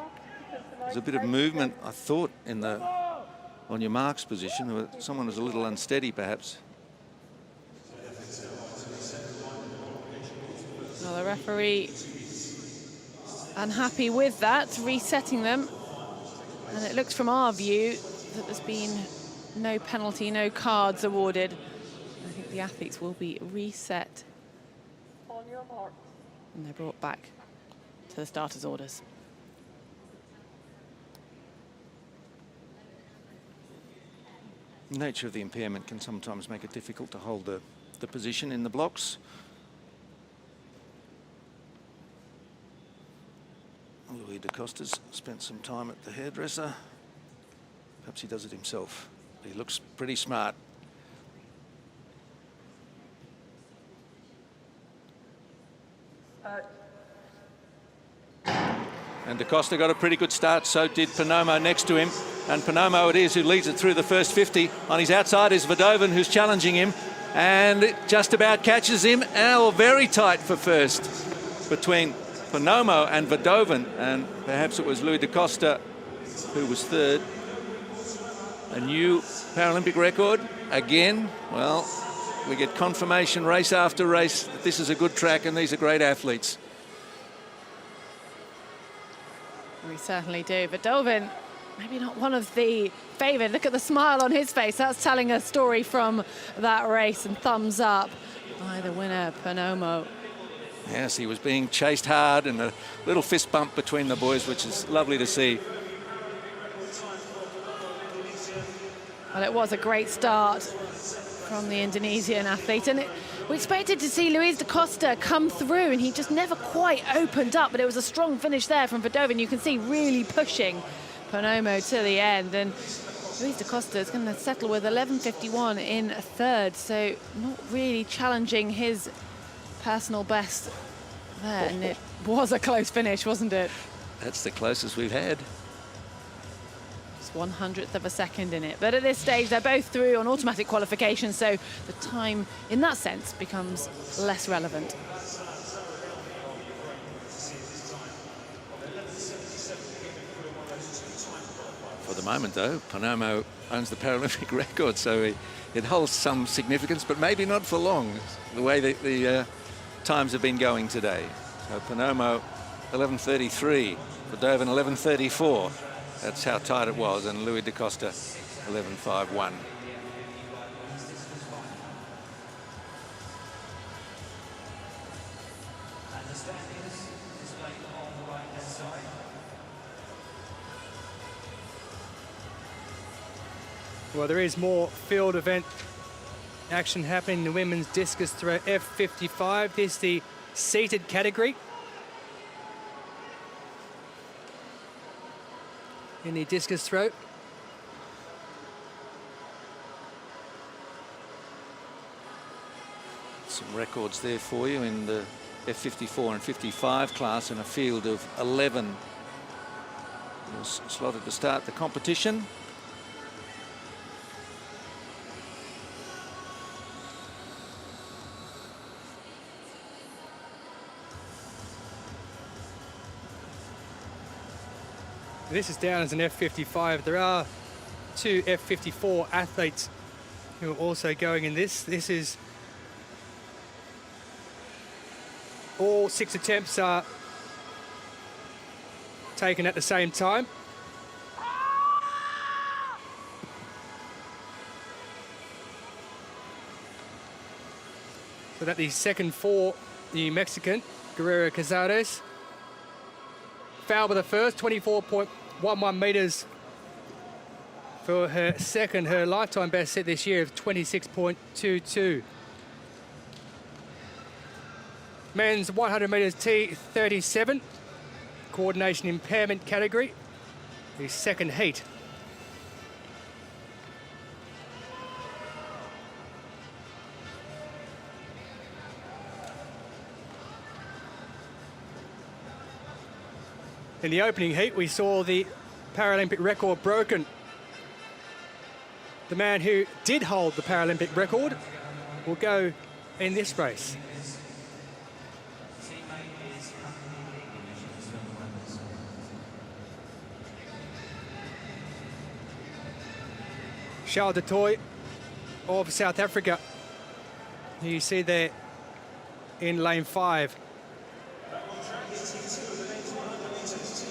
There's a bit of movement, I thought, in the on your marks position. Someone was a little unsteady, perhaps. Well, the referee unhappy with that, resetting them. And it looks from our view that there's been no penalty, no cards awarded. I think the athletes will be reset. On your mark. And they're brought back to the starters' orders. The nature of the impairment can sometimes make it difficult to hold the position in the blocks. Louis da Costa's spent some time at the hairdresser. Perhaps he does it himself. He looks pretty smart. And da Costa got a pretty good start, so did Panomo next to him. And Panomo it is who leads it through the first 50. On his outside is Verdovin, who's challenging him, and it just about catches him. Oh, very tight for first between Panomo and Verdovin, and perhaps it was Louis da Costa who was third. A new Paralympic record again. Well, we get confirmation race after race that this is a good track and these are great athletes. We certainly do. Verdovin, maybe not one of the favoured. Look at the smile on his face. That's telling a story from that race, and thumbs up by the winner, Panomo. Yes, he was being chased hard, and a little fist bump between the boys, which is lovely to see. Well, it was a great start from the Indonesian athlete, and we expected to see Luis da Costa come through, and he just never quite opened up, but it was a strong finish there from Verdovin. You can see really pushing Panomo to the end, and Luis da Costa is going to settle with 11.51 in third, so not really challenging his personal best there, and it was a close finish, wasn't it? That's the closest we've had. 100th of a second in it, but at this stage they're both through on automatic qualification, so the time in that sense becomes less relevant. For the moment though, Panomo owns the Paralympic record, so it holds some significance, but maybe not for long, the way that the times have been going today. So Panomo 11.33, Verdovin 11.34. That's how tight it was, and Louis da Costa 11.51. Well, there is more field event action happening in the women's discus throw F55. This is the seated category. In the discus throw. Some records there for you in the F54 and 55 class, in a field of 11 was slotted to start the competition. This is down as an F55. There are two F54 athletes who are also going in this. This is all 6 attempts are taken at the same time. So that the second for the Mexican, Guerrero Cazares. Foul with the first, 24.11 metres for her second, her lifetime best set this year of 26.22. Men's 100 metres T37, coordination impairment category, the second heat. In the opening heat, we saw the Paralympic record broken. The man who did hold the Paralympic record will go in this race. Charles du Toit of South Africa, who you see there in lane 5.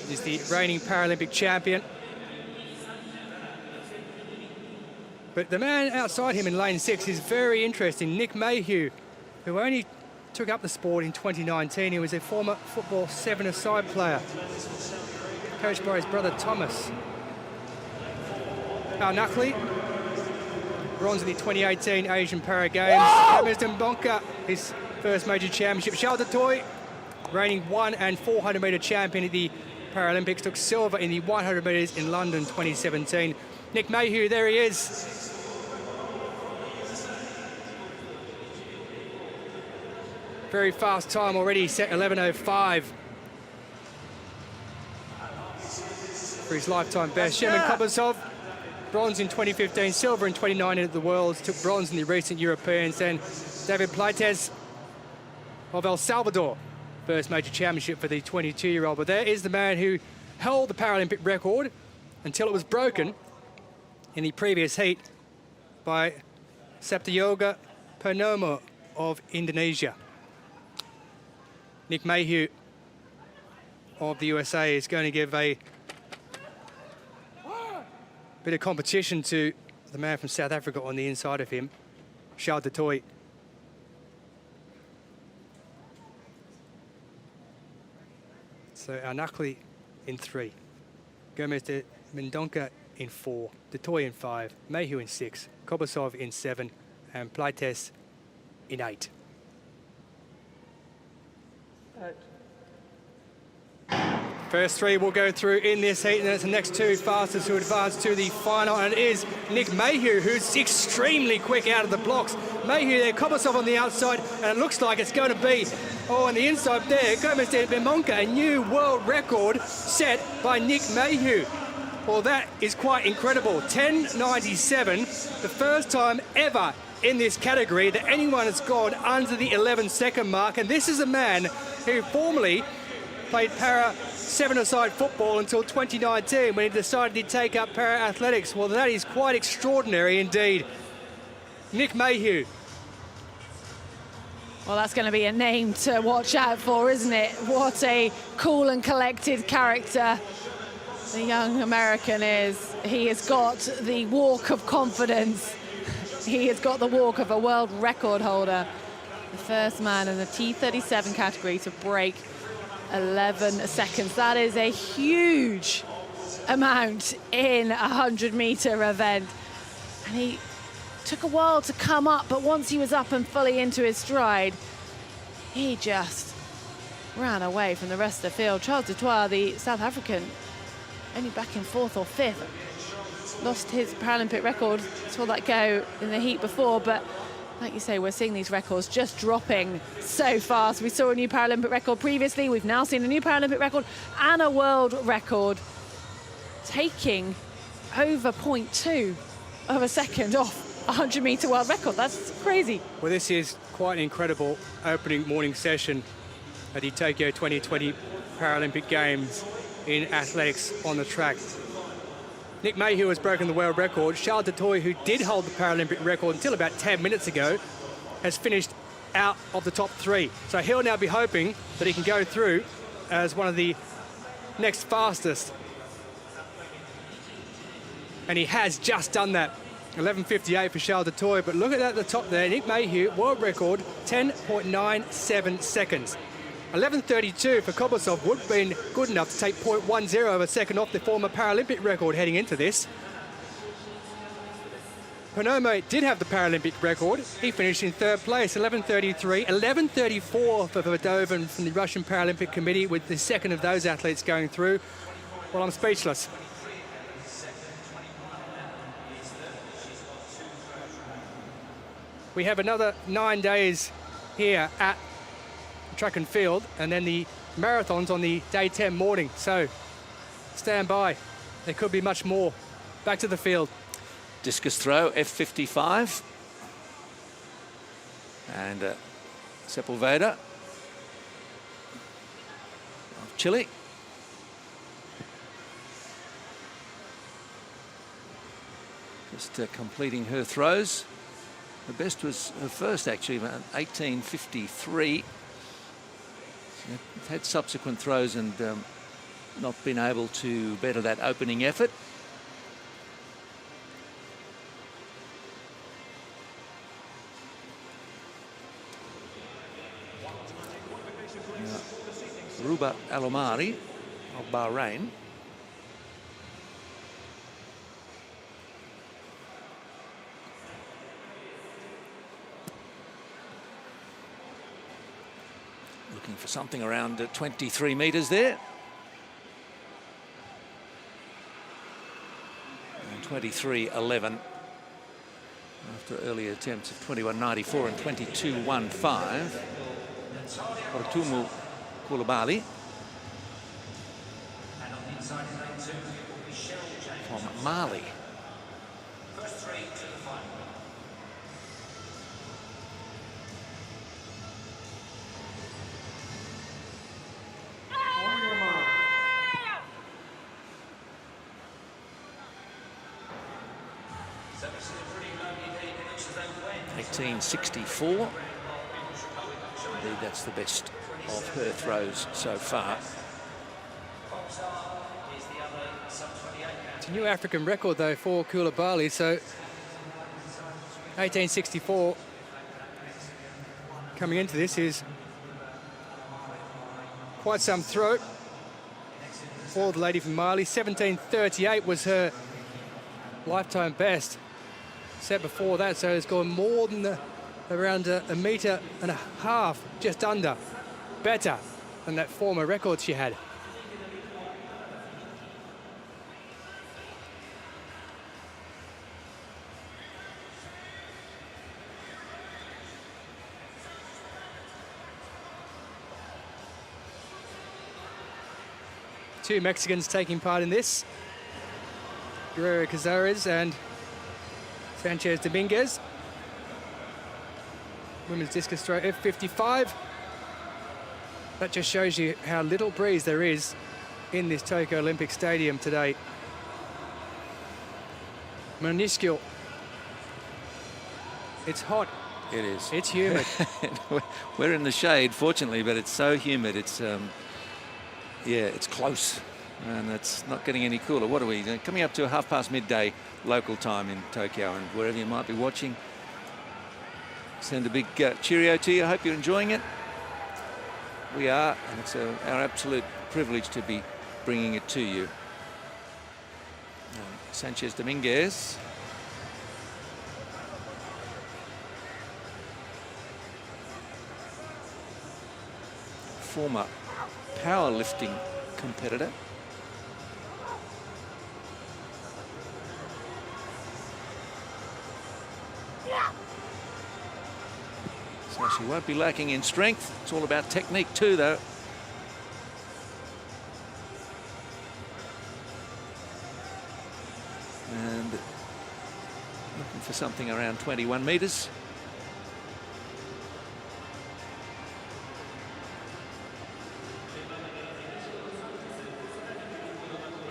He's the reigning Paralympic champion. But the man outside him in lane 6 is very interesting. Nick Mayhew, who only took up the sport in 2019. He was a former football 7-a-side player, coached by his brother Thomas. Al Nakli, bronze at the 2018 Asian Para Games. Emerson Bonka, his first major championship. Charles du Toit, reigning 100 and 400 metre champion at the Paralympics, took silver in the 100 metres in London 2017. Nick Mayhew, there he is. Very fast time already, set 11.05. For for his lifetime best. Sherman Kobasov, bronze in 2015, silver in 2019 at the Worlds, took bronze in the recent Europeans. And David Plaites of El Salvador, first major championship for the 22-year-old. But there is the man who held the Paralympic record until it was broken in the previous heat by Saptayoga Purnomo of Indonesia. Nick Mayhew of the USA is going to give a bit of competition to the man from South Africa on the inside of him, Charles du Toit. So Arnakli in 3, Gomez de Mendonca in 4, du Toit in 5, Mayhew in 6, Kobasov in 7, and Plaites in 8. First 3 will go through in this heat, and it's the next 2 fastest to advance to the final, and it is Nick Mayhew, who's extremely quick out of the blocks. Mayhew there, Kobasov on the outside, and it looks like it's going to be, on the inside there, Gomez de Bemonca, a new world record set by Nick Mayhew. Well, that is quite incredible. 10.97, the first time ever in this category that anyone has gone under the 11-second mark, and this is a man who formerly played para 7-a-side football until 2019 when he decided to take up para athletics. Well, that is quite extraordinary indeed. Nick Mayhew. Well, that's going to be a name to watch out for, isn't it? What a cool and collected character the young American is. He has got the walk of confidence. He has got the walk of a world record holder. The first man in the T37 category to break 11 seconds. That is a huge amount in a 100-meter event. And he took a while to come up, but once he was up and fully into his stride, he just ran away from the rest of the field. Charles du Toit, the South African, only back in 4th or 5th. Lost his Paralympic record, saw that go in the heat before, but like you say, we're seeing these records just dropping so fast. We saw a new Paralympic record previously. We've now seen a new Paralympic record and a world record, taking over 0.2 of a second off 100-meter world record. That's crazy. Well, this is quite an incredible opening morning session at the Tokyo 2020 Paralympic Games in athletics on the track. Nick Mayhew has broken the world record. Charles du Toit, who did hold the Paralympic record until about 10 minutes ago, has finished out of the top 3. So he'll now be hoping that he can go through as one of the next fastest. And he has just done that. 11.58 for Charles du Toit, but look at that at the top there. Nick Mayhew, world record, 10.97 seconds. 11.32 for Kobasov would have been good enough to take 0.10 of a second off the former Paralympic record heading into this. Purnomo did have the Paralympic record. He finished in 3rd place, 11.33. 11.34 for Verdoven from the Russian Paralympic Committee, with the second of those athletes going through. Well, I'm speechless. We have another 9 days here at track and field, and then the marathons on the day 10 morning. So stand by. There could be much more. Back to the field. Discus throw, F55. And Sepulveda of Chile. Just completing her throws. The best was her first, actually, 18.53. Had subsequent throws and not been able to better that opening effort. Ruba Alomari of Bahrain. Looking for something around 23 metres there. And 23.11 after earlier attempts of 21.94 and 22.15. Ortumu Koulibaly. And on the inside of lane 2, Mali. First three to the final. On your mark. 1864. Indeed, that's the best of her throws so far. It's a new African record, though, for Koulibaly. So 1864 coming into this is quite some throw for the lady from Mali. 1738 was her lifetime best set before that, so it's gone more than around a metre and a half, just under, better than that former record she had. Two Mexicans taking part in this, Guerrero Cazares and Sanchez Dominguez. Women's discus throw F55. That just shows you how little breeze there is in this Tokyo Olympic Stadium today. Minuscule. It's hot. It is. It's humid. We're in the shade, fortunately, but it's so humid. It's yeah, it's close, and it's not getting any cooler. What are we coming up to? 1/2 midday local time in Tokyo, and wherever you might be watching, send a big cheerio to you. I hope you're enjoying it. We are, and it's our absolute privilege to be bringing it to you. Sanchez Dominguez. Former powerlifting competitor. So she won't be lacking in strength. It's all about technique too, though. And looking for something around 21 metres.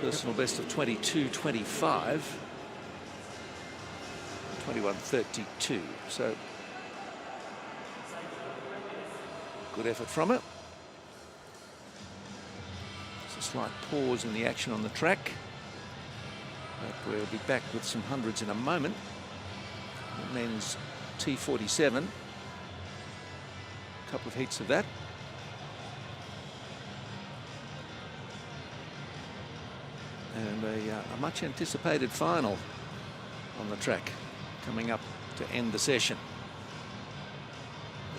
Personal best of 22.25. 21.32. So good effort from her. There's a slight pause in the action on the track. But we'll be back with some hundreds in a moment. The men's T47. A couple of heats of that. And a much anticipated final on the track coming up to end the session.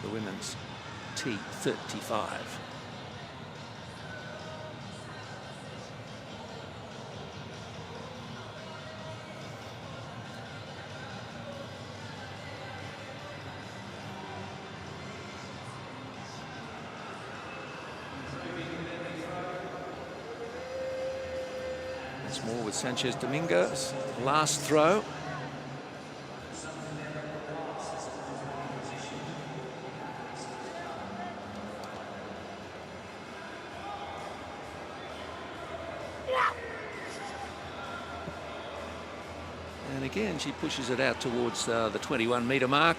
The women's T35. Once more with Sanchez Dominguez. Last throw. And again, she pushes it out towards the 21-metre mark.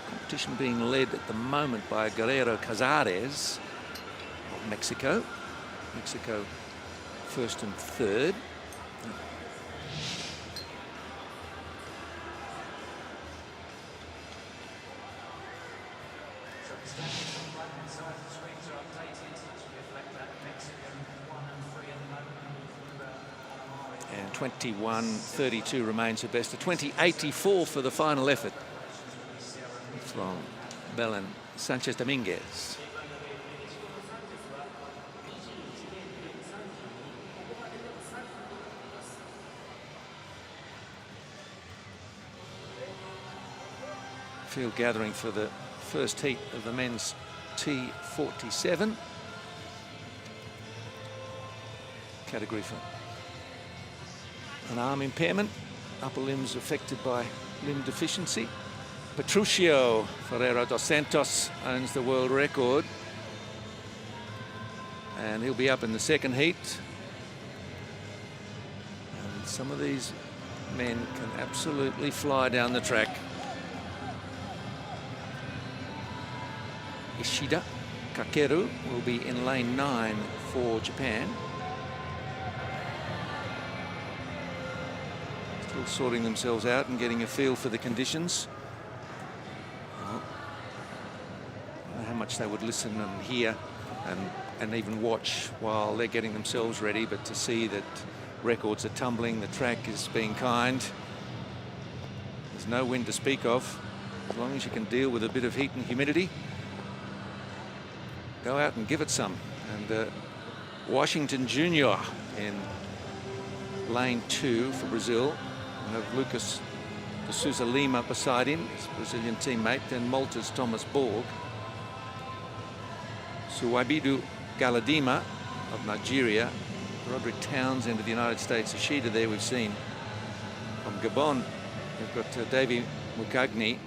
Competition being led at the moment by Guerrero Cazares of Mexico. Mexico first and third. And 21.32 remains her best. A 20.84 for the final effort from Belén Sánchez Domínguez. Field gathering for the first heat of the men's T47. category for an arm impairment, upper limbs affected by limb deficiency. Patricio Ferreira dos Santos owns the world record, and he'll be up in the second heat. And some of these men can absolutely fly down the track. Ishida Kakeru will be in lane 9 for Japan. Still sorting themselves out and getting a feel for the conditions. Well, I don't know how much they would listen and hear and even watch while they're getting themselves ready, but to see that records are tumbling, the track is being kind. There's no wind to speak of. As long as you can deal with a bit of heat and humidity, go out and give it some. And Washington Jr. in lane 2 for Brazil. We have Lucas de Souza Lima beside him, his Brazilian teammate. Then Malta's Thomas Borg. Suwaibidu Galadima of Nigeria. Roderick Townsend of the United States. Ishida there we've seen. From Gabon, we've got Davy Mukagni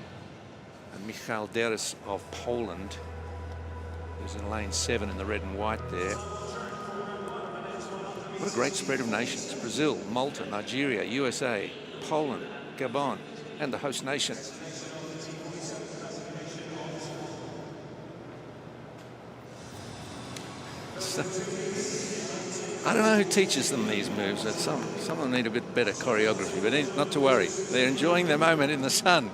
and Michal Deres of Poland, who's in lane 7 in the red and white there. What a great spread of nations. Brazil, Malta, Nigeria, USA, Poland, Gabon, and the host nation. So, I don't know who teaches them these moves. Some of them need a bit better choreography, but not to worry. They're enjoying their moment in the sun.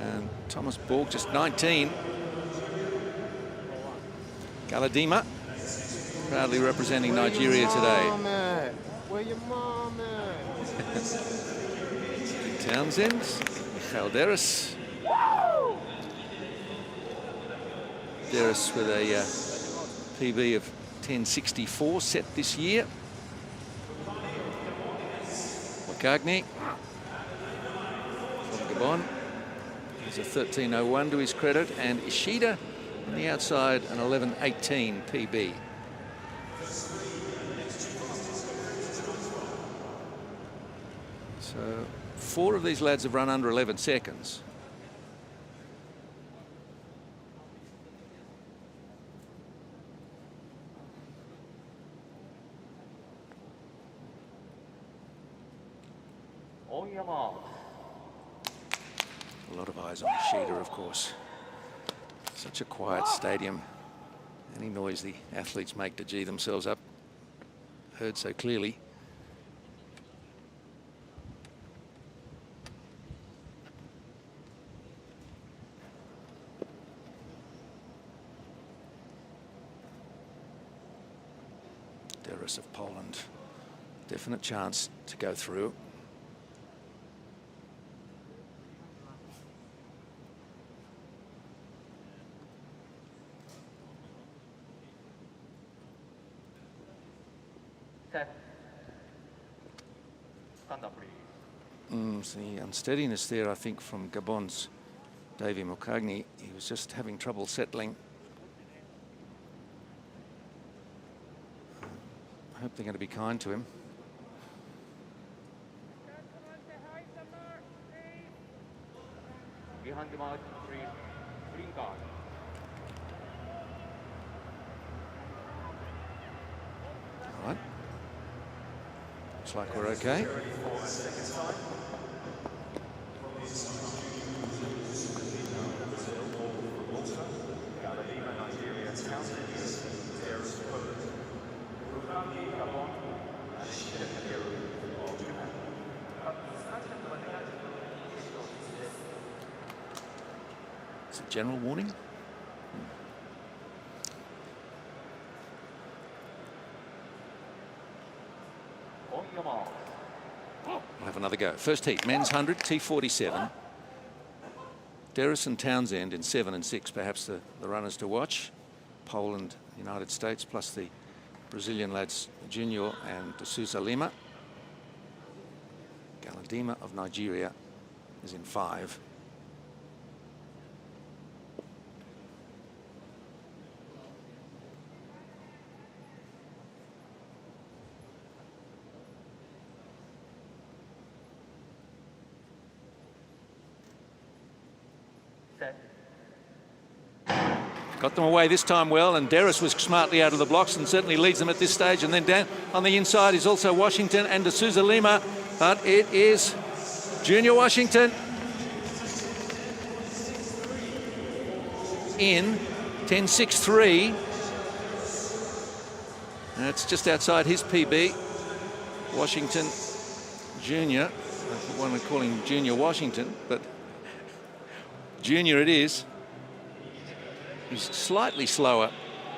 And Thomas Borg, just 19. Galadima, proudly representing Nigeria today. Where your mom at? Townsend, Michal Deres. Deres with a PB of 10.64 set this year. Wakagni from Gabon. He's a 13.01 to his credit, and Ishida on the outside, an 11.18 PB. So 4 of these lads have run under 11 seconds. A lot of eyes on Ishida, of course. Such a quiet stadium. Any noise the athletes make to G themselves up, heard so clearly. Deres of Poland, definite chance to go through. The unsteadiness there, I think, from Gabon's Davy Mukagni. He was just having trouble settling. I hope they're going to be kind to him. Behind the mark, green card. All right. Looks like we're okay. Is it general warning? We'll have another go. First heat, men's 100, T47. Deres and Townsend in 7 and 6, perhaps the runners to watch. Poland, United States, plus the Brazilian lads Junior and de Souza Lima. Galadima of Nigeria is in 5. Set. Got them away this time well, and Derris was smartly out of the blocks and certainly leads them at this stage. And then down on the inside is also Washington and D'Souza Lima, but it is Junior Washington in 10.63. That's just outside his PB. Washington Junior, I want to call him Junior Washington, but Junior it is. He's slightly slower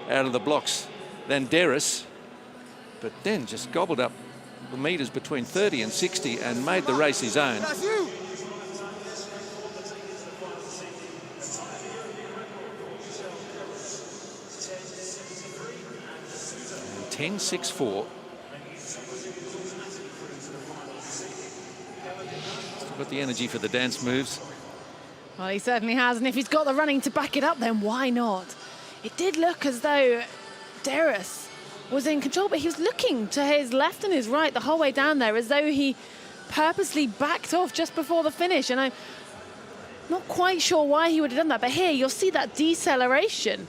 out of the blocks than Derris, but then just gobbled up the metres between 30 and 60 and made the race his own. 10.64. Still got the energy for the dance moves. Well, he certainly has, and if he's got the running to back it up, then why not? It did look as though Derris was in control, but he was looking to his left and his right the whole way down there, as though he purposely backed off just before the finish. And I'm not quite sure why he would have done that, but here you'll see that deceleration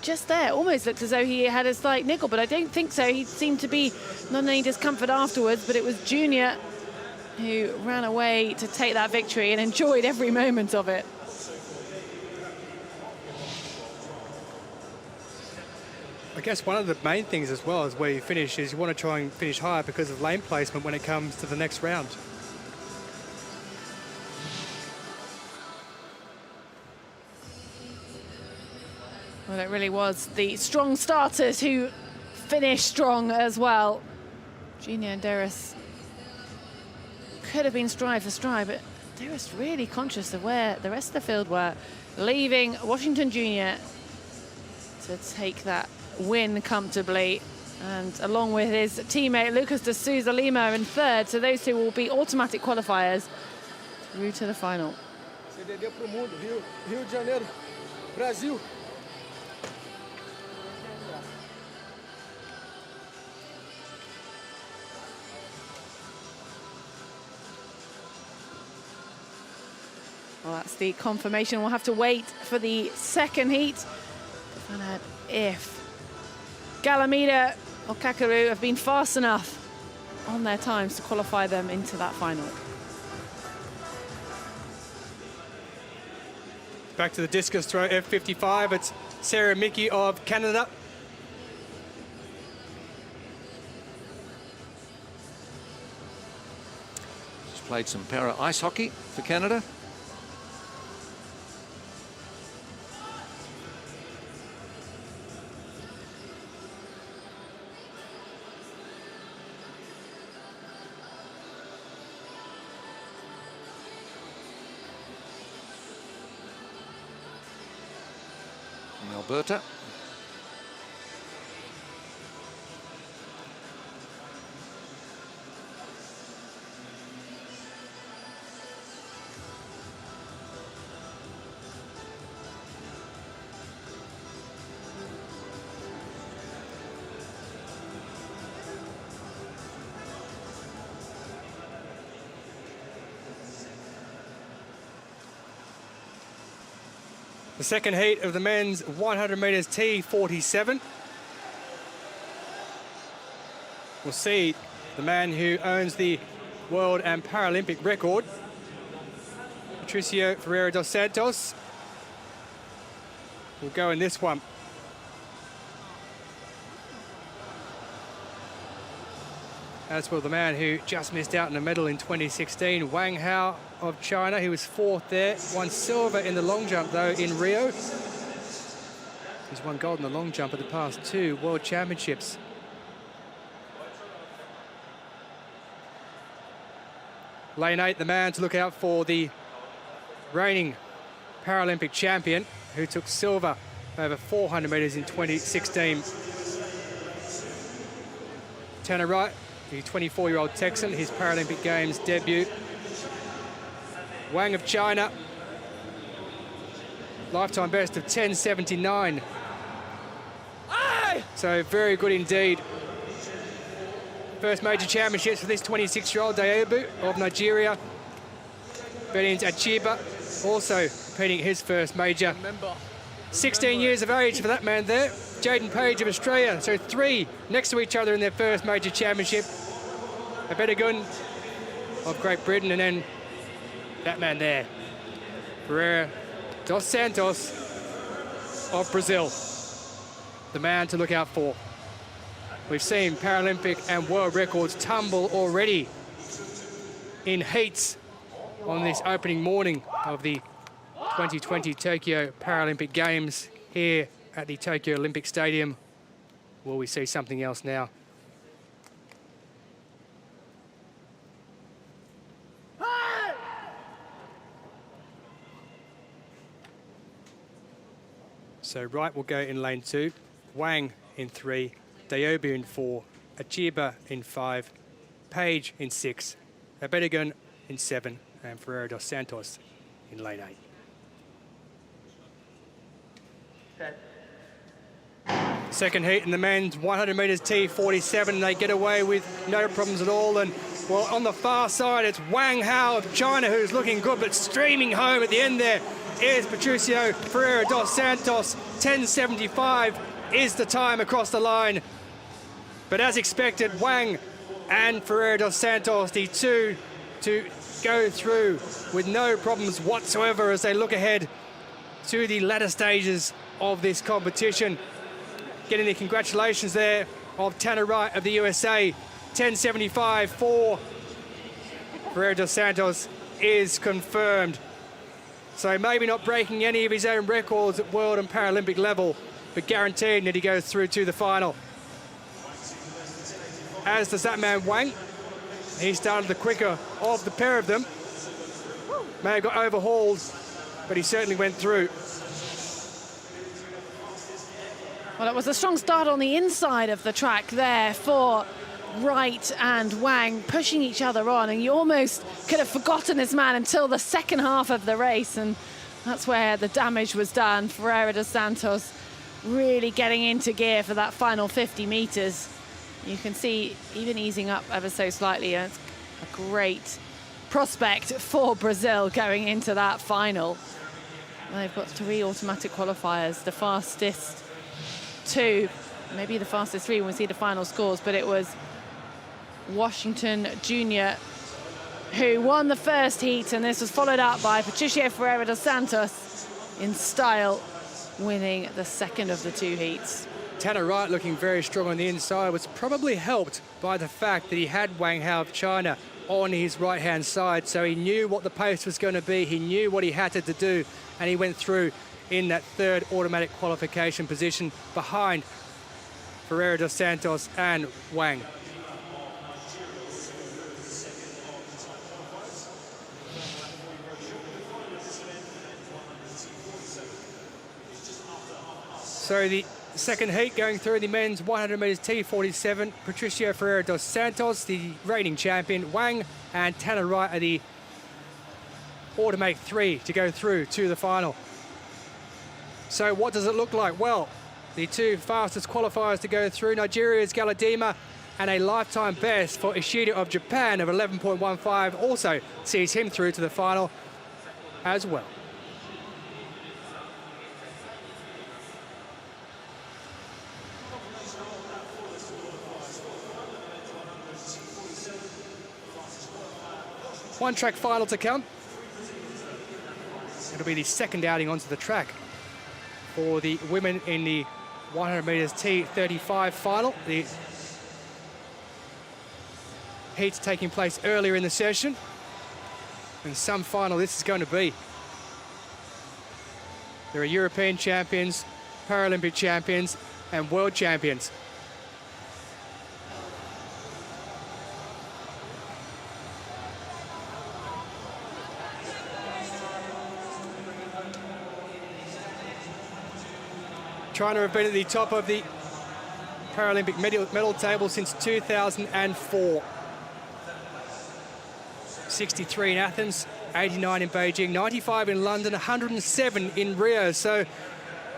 just there. Almost looks as though he had a slight niggle, but I don't think so. He seemed to be not any discomfort afterwards, but it was Junior who ran away to take that victory and enjoyed every moment of it. I guess one of the main things as well as where you finish is you want to try and finish higher because of lane placement when it comes to the next round. Well, it really was the strong starters who finished strong as well. Junior and Derris could have been stride for stride, but Derris really conscious of where the rest of the field were, leaving Washington Junior to take that win comfortably, and along with his teammate Lucas D'Souza Lima in third. So those two will be automatic qualifiers through to the final. Rio de Janeiro, Brasil. Well, that's the confirmation. We'll have to wait for the second heat to find out if Galamida or Kakaru have been fast enough on their times to qualify them into that final. Back to the discus throw, F55. It's Sarah Mickey of Canada. She's played some para ice hockey for Canada. Alberta. The second heat of the men's 100 metres T47. We'll see the man who owns the world and Paralympic record, Patricio Ferreira dos Santos, will go in this one. As will the man who just missed out on a medal in 2016, Wang Hao of China. He was fourth there, won silver in the long jump though in Rio. He's won gold in the long jump at the past two World Championships. Lane 8, the man to look out for, the reigning Paralympic champion who took silver over 400 metres in 2016. Tanner Wright, the 24-year-old Texan, his Paralympic Games debut. Wang of China, lifetime best of 10.79. So very good indeed. First major championships for this 26-year-old debut of Nigeria. Benin Achiba also competing at his first major. 16 years of age for that man there. Jaden Page of Australia. So 3 next to each other in their first major championship. Abedigun of Great Britain, and then that man there, Ferreira dos Santos of Brazil. The man to look out for. We've seen Paralympic and world records tumble already in heats on this opening morning of the 2020 Tokyo Paralympic Games here at the Tokyo Olympic Stadium. Will we see something else now? So Wright will go in lane 2, Wang in 3, Dayobu in 4, Achiba in 5, Page in 6, Abedigun in 7, and Ferreira dos Santos in lane 8. Second heat in the men's 100 metres T47. They get away with no problems at all. And well, on the far side, it's Wang Hao of China who's looking good, but streaming home at the end there is Patricio Ferreira dos Santos. 10:75 is the time across the line. But as expected, Wang and Ferreira dos Santos, the two to go through with no problems whatsoever as they look ahead to the latter stages of this competition. Getting the congratulations there of Tanner Wright of the USA. 10:75 for Ferreira dos Santos is confirmed. So maybe not breaking any of his own records at world and Paralympic level, but guaranteed that he goes through to the final. As does that man Wang. He started the quicker of the pair of them. May have got overhauled, but he certainly went through. Well, it was a strong start on the inside of the track there for Wright and Wang, pushing each other on, and you almost could have forgotten this man until the second half of the race, and that's where the damage was done. Ferreira dos Santos really getting into gear for that final 50 metres. You can see even easing up ever so slightly, and it's a great prospect for Brazil going into that final. They've got 3 automatic qualifiers, the fastest 2, maybe the fastest 3 when we see the final scores, but it was Washington Jr. who won the first heat, and this was followed up by Patricio Ferreira dos Santos in style, winning the second of the 2 heats. Tanner Wright looking very strong on the inside, was probably helped by the fact that he had Wang Hao of China on his right-hand side, so he knew what the pace was going to be, he knew what he had to do, and he went through in that 3rd automatic qualification position behind Ferreira dos Santos and Wang. So the second heat going through the men's 100 metres T47, Patricio Ferreira dos Santos, the reigning champion, Wang and Tanner Wright are the automatic 3 to go through to the final. So what does it look like? Well, the 2 fastest qualifiers to go through, Nigeria's Galadima, and a lifetime best for Ishida of Japan of 11.15 also sees him through to the final as well. One track final to come. It'll be the second outing onto the track for the women in the 100 metres T35 final. The heats taking place earlier in the session. And some final this is going to be. There are European champions, Paralympic champions, and world champions. China have been at the top of the Paralympic medal table since 2004. 63 in Athens, 89 in Beijing, 95 in London, 107 in Rio. So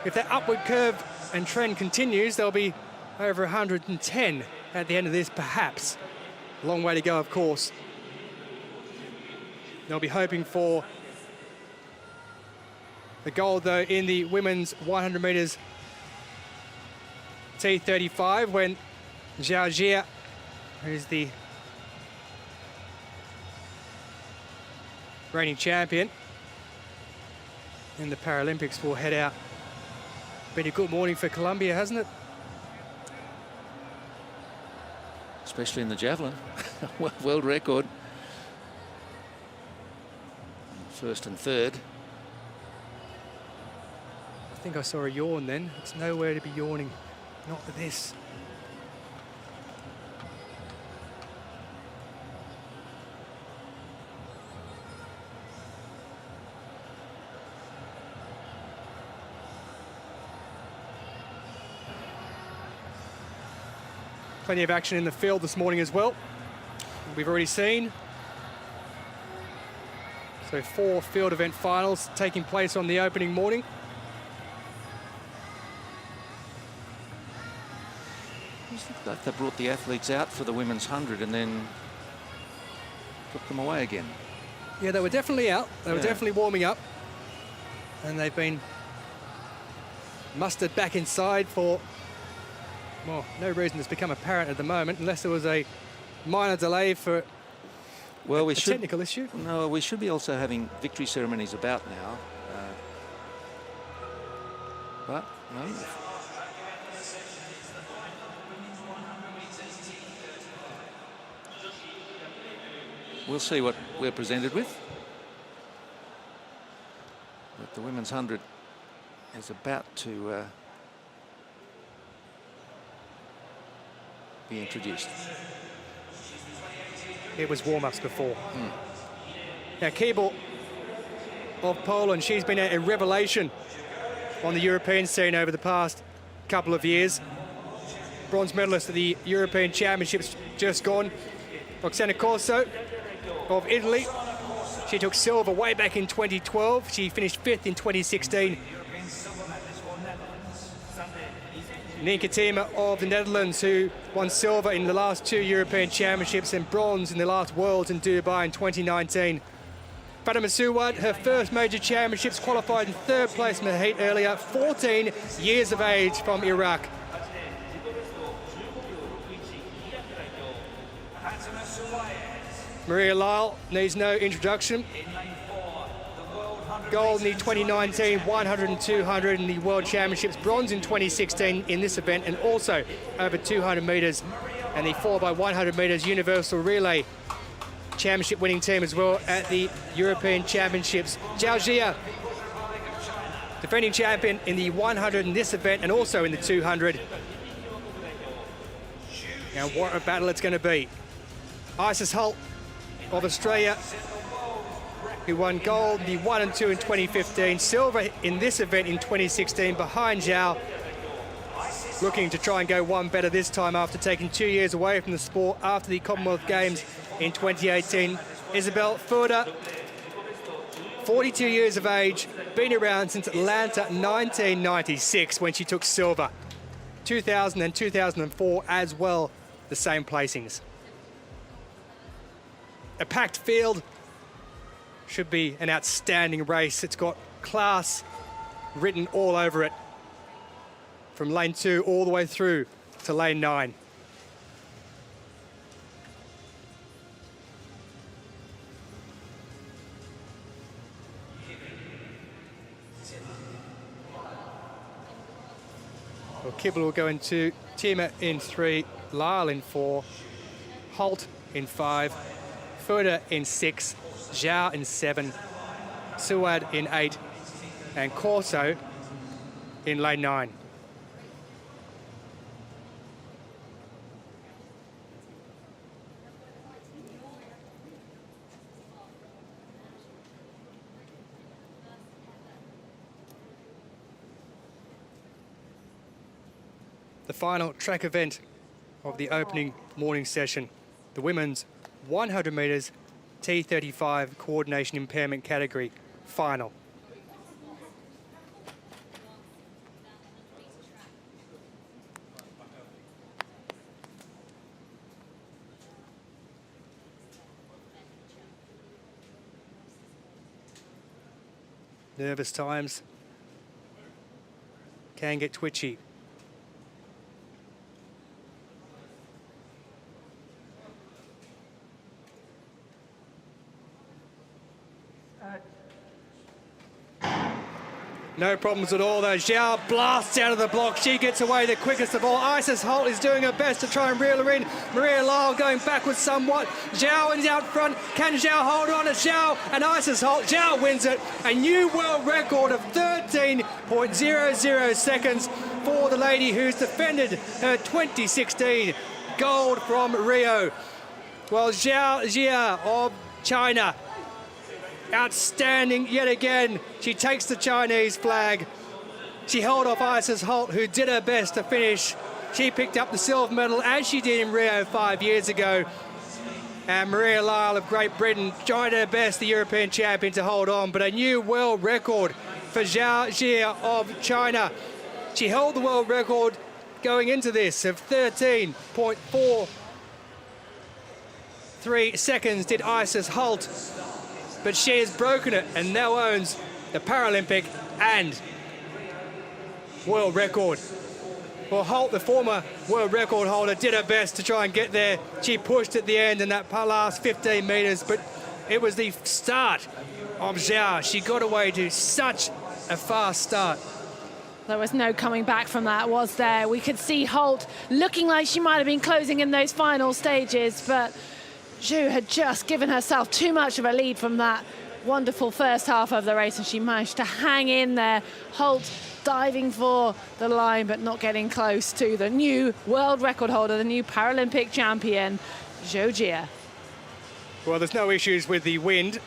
if that upward curve and trend continues, there'll be over 110 at the end of this, perhaps. A long way to go, of course. They'll be hoping for The gold, though, in the women's 100 metres T35 when Zhao Jia, who's the reigning champion in the Paralympics, will head out. Been a good morning for Colombia, hasn't it? Especially in the javelin. World record. First and third. I think I saw a yawn then. It's nowhere to be yawning. Not with this. Plenty of action in the field this morning as well. We've already seen. So 4 field event finals taking place on the opening morning. Like they brought the athletes out for the women's 100 and then took them away again. Yeah, they were definitely out. They were definitely warming up. And they've been mustered back inside for, well, no reason that's become apparent at the moment, unless there was a minor delay for a technical issue. No, we should be also having victory ceremonies about now. But, no. We'll see what we're presented with. But the women's 100 is about to be introduced. It was warm-ups before. Now, Keeble of Poland, she's been a revelation on the European scene over the past couple of years. Bronze medalist at the European Championships just gone. Roxana Corso of Italy. She took silver way back in 2012. She finished 5th in 2016. Nienke Thiemen of the Netherlands, who won silver in the last 2 European Championships and bronze in the last Worlds in Dubai in 2019. Fatima Suwad, her first major championships, qualified in 3rd place in the heat earlier, 14 years of age, from Iraq. Maria Lyle needs no introduction. Gold in the 2019 100 and 200 in the World Championships, bronze in 2016 in this event, and also over 200 metres and the 4x100 metres Universal Relay Championship winning team as well at the European Championships. Zhao Jia, defending champion in the 100 in this event and also in the 200. Now what a battle it's going to be. Isis Holt of Australia, who won gold in the 1 and 2 in 2015, silver in this event in 2016 behind Zhao, looking to try and go one better this time after taking 2 years away from the sport after the Commonwealth Games in 2018. Isabel Furda, 42 years of age, been around since Atlanta 1996 when she took silver. 2000 and 2004 as well, the same placings. A packed field. Should be an outstanding race. It's got class written all over it, from lane 2 all the way through to lane 9. Well, Kibble will go into Thiemen in 3, Lyle in 4, Holt in 5, Furda in 6, Zhao in 7, Suwad in 8, and Corso in lane 9. The final track event of the opening morning session, the women's 100 metres T35 coordination impairment category final. Nervous times can get twitchy. No problems at all, though. Zhao blasts out of the block. She gets away the quickest of all. Isis Holt is doing her best to try and reel her in. Maria Lyle going backwards somewhat. Zhao is out front. Can Zhao hold on? It's Zhao and Isis Holt. Zhao wins it. A new world record of 13.00 seconds for the lady who's defended her 2016 gold from Rio. Well, Zhao Jia of China, outstanding yet again. She takes the Chinese flag. She held off Isis Holt, who did her best to finish. She picked up the silver medal, as she did in Rio 5 years ago. And Maria Lyle of Great Britain tried her best, the European champion, to hold on. But a new world record for Zhao Jia of China. She held the world record going into this of 13.43 seconds did Isis Holt. But she has broken it and now owns the Paralympic and world record. Well, Holt, the former world record holder, did her best to try and get there. She pushed at the end in that last 15 metres, but it was the start of Zhao. She got away to such a fast start. There was no coming back from that, was there? We could see Holt looking like she might have been closing in those final stages, but Zhu had just given herself too much of a lead from that wonderful first half of the race, and she managed to hang in there. Holt diving for the line, but not getting close to the new world record holder, the new Paralympic champion, Zhou Jia. Well, there's no issues with the wind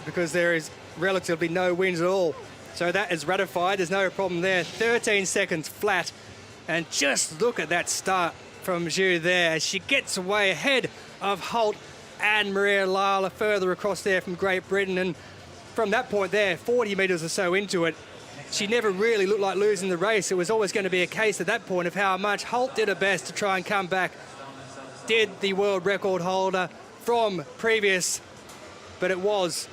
because there is relatively no wind at all. So that is ratified. There's no problem there. 13 seconds flat. And just look at that start from Zhu there as she gets away ahead of Holt and Maria Lyle further across there from Great Britain. And from that point there, 40 metres or so into it, she never really looked like losing the race. It was always going to be a case at that point of how much Holt did her best to try and come back. Did the world record holder from previous, but it was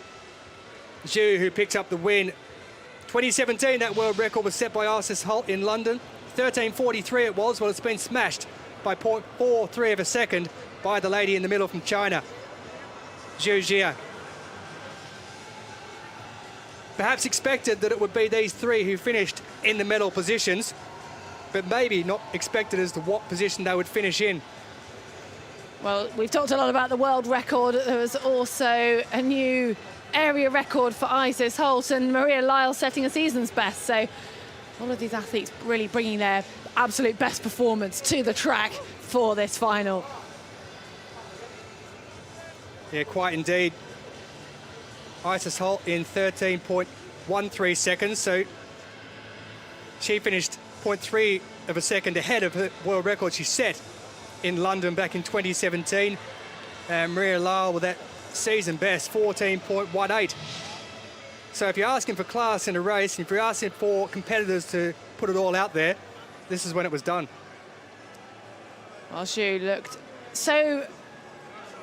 Zhu who picked up the win. 2017, that world record was set by Isis Holt in London. 13.43 it was. Well, it's been smashed by 0.43 of a second by the lady in the middle from China, Zhou Jia. Perhaps expected that it would be these three who finished in the medal positions, but maybe not expected as to what position they would finish in. Well, we've talked a lot about the world record. There was also a new area record for Isis Holt and Maria Lyle setting a season's best. So all of these athletes really bringing their absolute best performance to the track for this final. Yeah, quite indeed. Isis Holt in 13.13 seconds, so she finished 0.3 of a second ahead of her world record she set in London back in 2017. And Maria Lyle with that season best, 14.18. So if you're asking for class in a race, and if you're asking for competitors to put it all out there, this is when it was done. Well, she looked so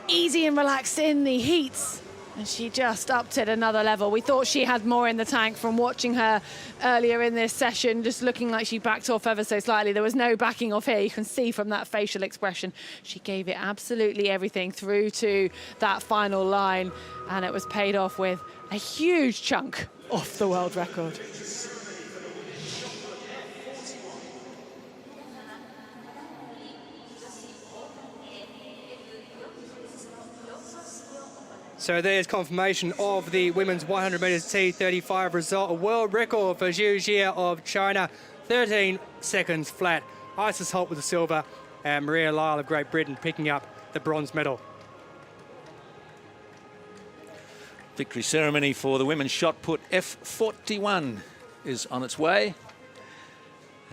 easy and relaxed in the heats, and she just upped it another level. We thought she had more in the tank from watching her earlier in this session, just looking like she backed off ever so slightly. There was no backing off here. You can see from that facial expression, she gave it absolutely everything through to that final line, and it was paid off with a huge chunk off the world record. So there's confirmation of the women's 100 metres T35 result. A world record for Zhu Jia of China, 13 seconds flat. Isis Holt with the silver and Maria Lyle of Great Britain picking up the bronze medal. Victory ceremony for the women's shot put. F41 is on its way.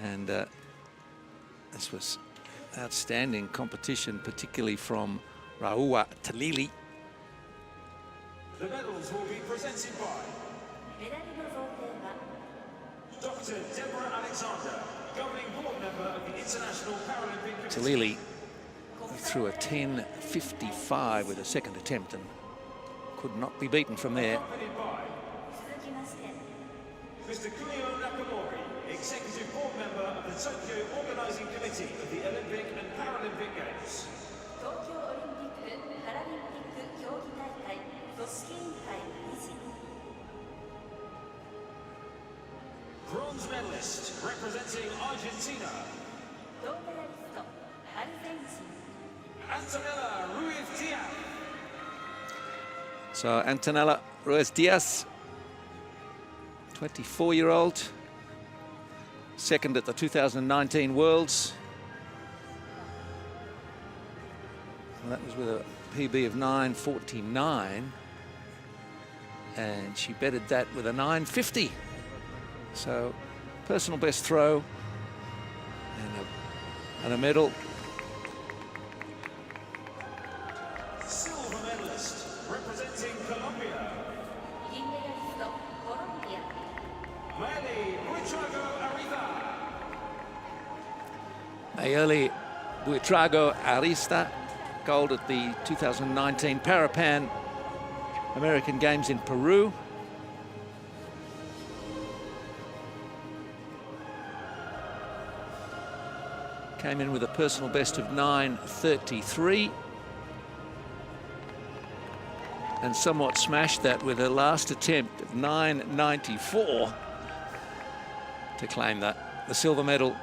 And this was outstanding competition, particularly from Raua Talili. The medals will be presented by Dr. Deborah Alexander, governing board member of the International Paralympic Committee. Talili threw a 10.55 with a second attempt and could not be beaten from there. Mr. Kunio Nakamori, Executive Board Member of the Tokyo Organising Committee of the Olympic and Paralympic Games. Bronze medalist representing Argentina, Antonella Ruiz-Diaz. So Antonella Ruiz-Diaz, 24-year-old, second at the 2019 Worlds. And that was with a PB of 9:49, and she bettered that with a 9:50. So personal best throw and a medal. Silver medalist representing Colombia, Mayeli Buitrago Arista, gold at the 2019 Parapan American Games in Peru. Came in with a personal best of 9:33 and somewhat smashed that with her last attempt of 9:94 to claim the silver medal.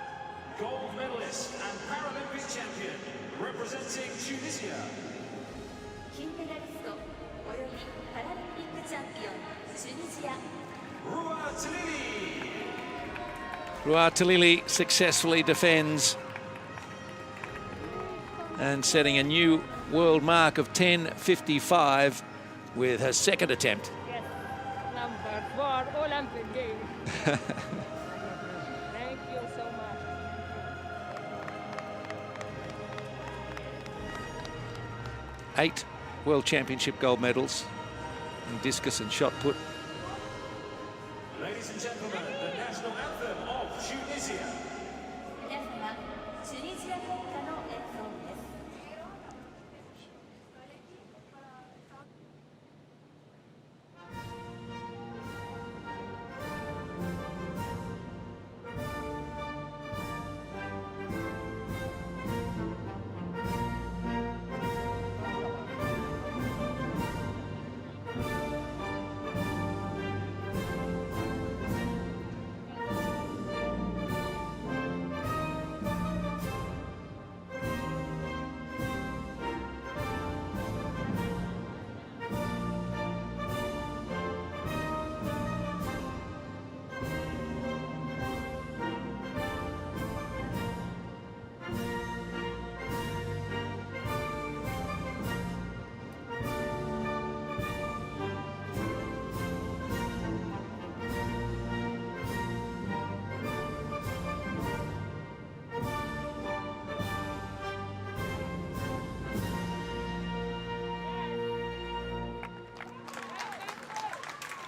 gold medalist and Paralympic champion representing Tunisia, Ruatalili successfully defends and setting a new world mark of 10:55 with her second attempt. Yes, number 4 Olympic Games. Thank you so much. 8 World Championship gold medals in discus and shot put. ladies and gentlemen, the national anthem of Tunisia.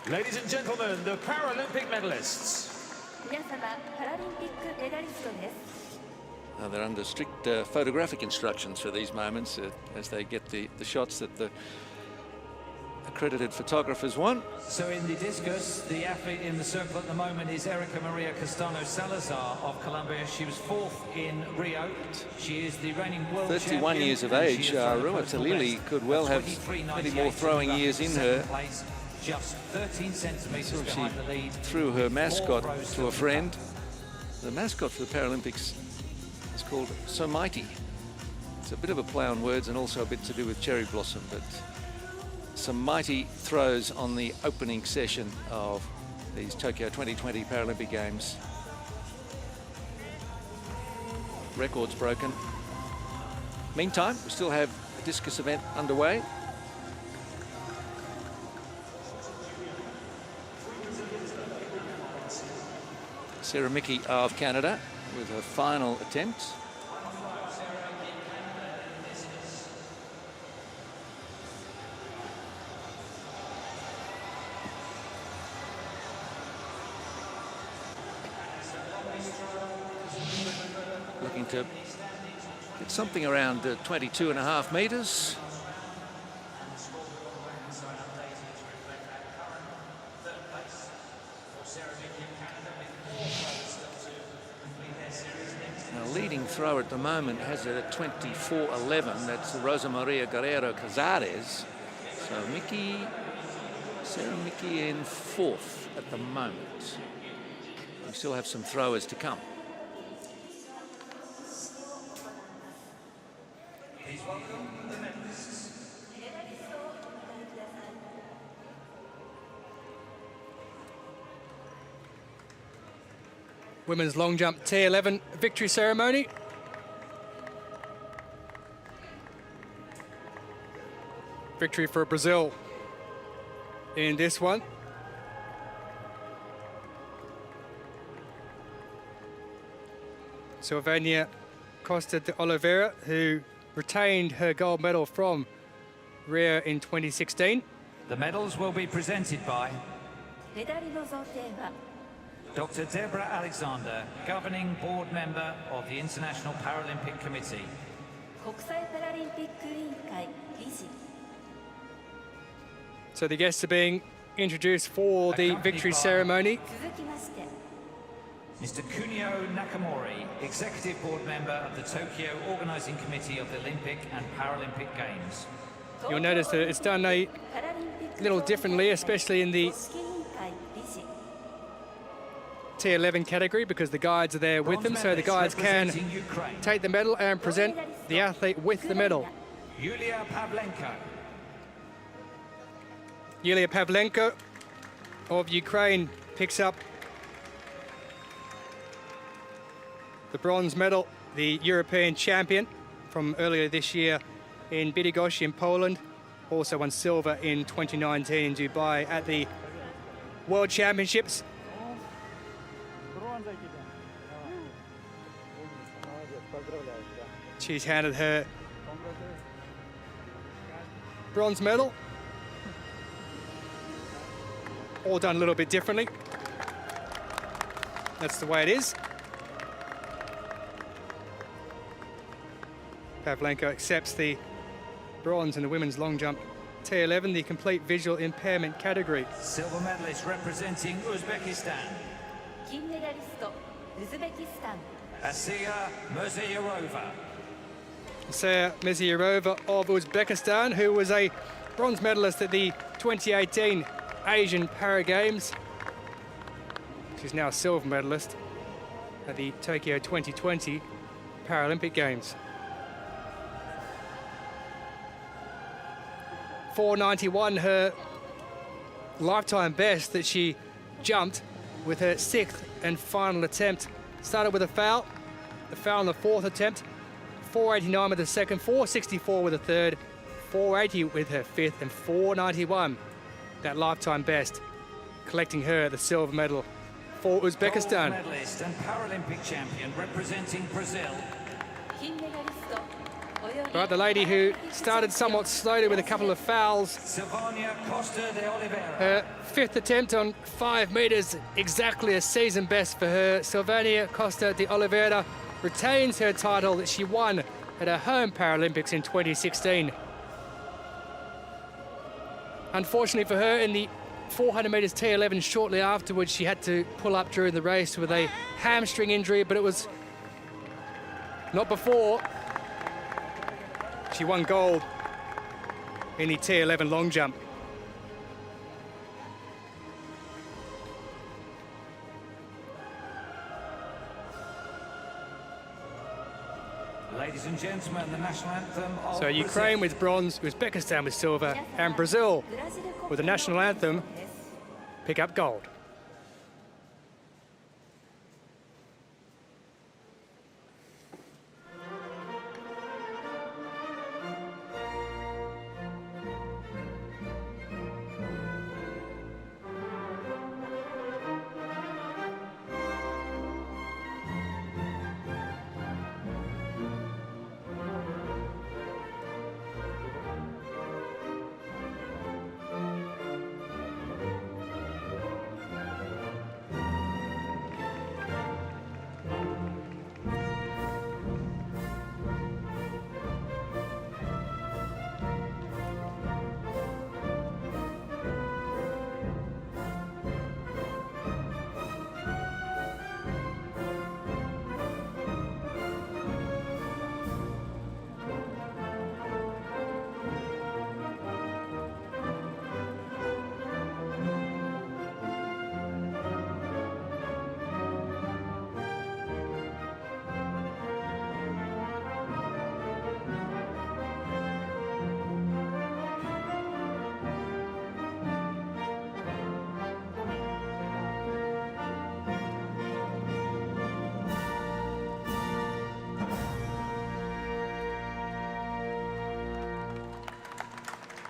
Ladies and gentlemen, the Paralympic medalists. Now they're under strict photographic instructions for these moments as they get the shots that the accredited photographers want. So in the discus, the athlete in the circle at the moment is Erica Maria Castano Salazar of Colombia. She was 4th in Rio. She is the reigning world 31 champion, years of and age, she has thrown a personal Ruatalili best could well of have 23.98 many more throwing to years in second her. place, just 13 centimetres So she behind the lead. threw her mascot 4 rows to a the friend. cup. The mascot for the Paralympics is called So Mighty. It's a bit of a play on words and also a bit to do with cherry blossom, but some mighty throws on the opening session of these Tokyo 2020 Paralympic Games. Records broken. Meantime, we still have a discus event underway. Sarah Mickey of Canada with her final attempt. Looking to get something around 22.5 meters. thrower at the moment has it at 24.11. That's Rosa Maria Guerrero Cazares. So Sarah Mickey in 4th at the moment. We still have some throwers to come. Please welcome the medalists. Women's long jump T11 victory ceremony. Victory for Brazil in this one. Silvânia Costa de Oliveira, who retained her gold medal from Rio in 2016. The medals will be presented by Dr. Deborah Alexander, Governing Board Member of the International Paralympic Committee. So the guests are being introduced for the victory ceremony. Mr. Kunio Nakamori, Executive Board Member of the Tokyo Organising Committee of the Olympic and Paralympic Games. You'll notice that it's done a little differently, especially in the T11 category, because the guides are there with them, so the guides can take the medal and present the athlete with the medal. Yulia Pavlenko. Yulia Pavlenko of Ukraine picks up the bronze medal, the European champion from earlier this year in Bydgoszcz in Poland. Also won silver in 2019 in Dubai at the World Championships. She's handed her bronze medal. All done a little bit differently. That's the way it is. Pavlenko accepts the bronze in the women's long jump T11, the complete visual impairment category. Silver medalist representing Uzbekistan. Asiya Mirziyoyeva. Asiya Mirziyoyeva of Uzbekistan, who was a bronze medalist at the 2018 Asian Para Games. She's now a silver medalist at the Tokyo 2020 Paralympic Games. 491, her lifetime best that she jumped with her 6th and final attempt. Started with a foul on the 4th attempt, 489 with the 2nd, 464 with the 3rd, 480 with her 5th, and 491, that lifetime best, collecting her the silver medal for Uzbekistan. Gold medalist and Paralympic champion representing Brazil. Right, the lady who started somewhat slowly with a couple of fouls. Silvânia Costa de Oliveira. Her 5th attempt on 5 meters, exactly a season best for her. Silvânia Costa de Oliveira retains her title that she won at her home Paralympics in 2016. Unfortunately for her, in the 400 meters T11 shortly afterwards, she had to pull up during the race with a hamstring injury, but it was not before she won gold in the T11 long jump. Ladies and gentlemen, the national anthem of So Ukraine with bronze, Uzbekistan with silver, and Brazil with the national anthem pick up gold.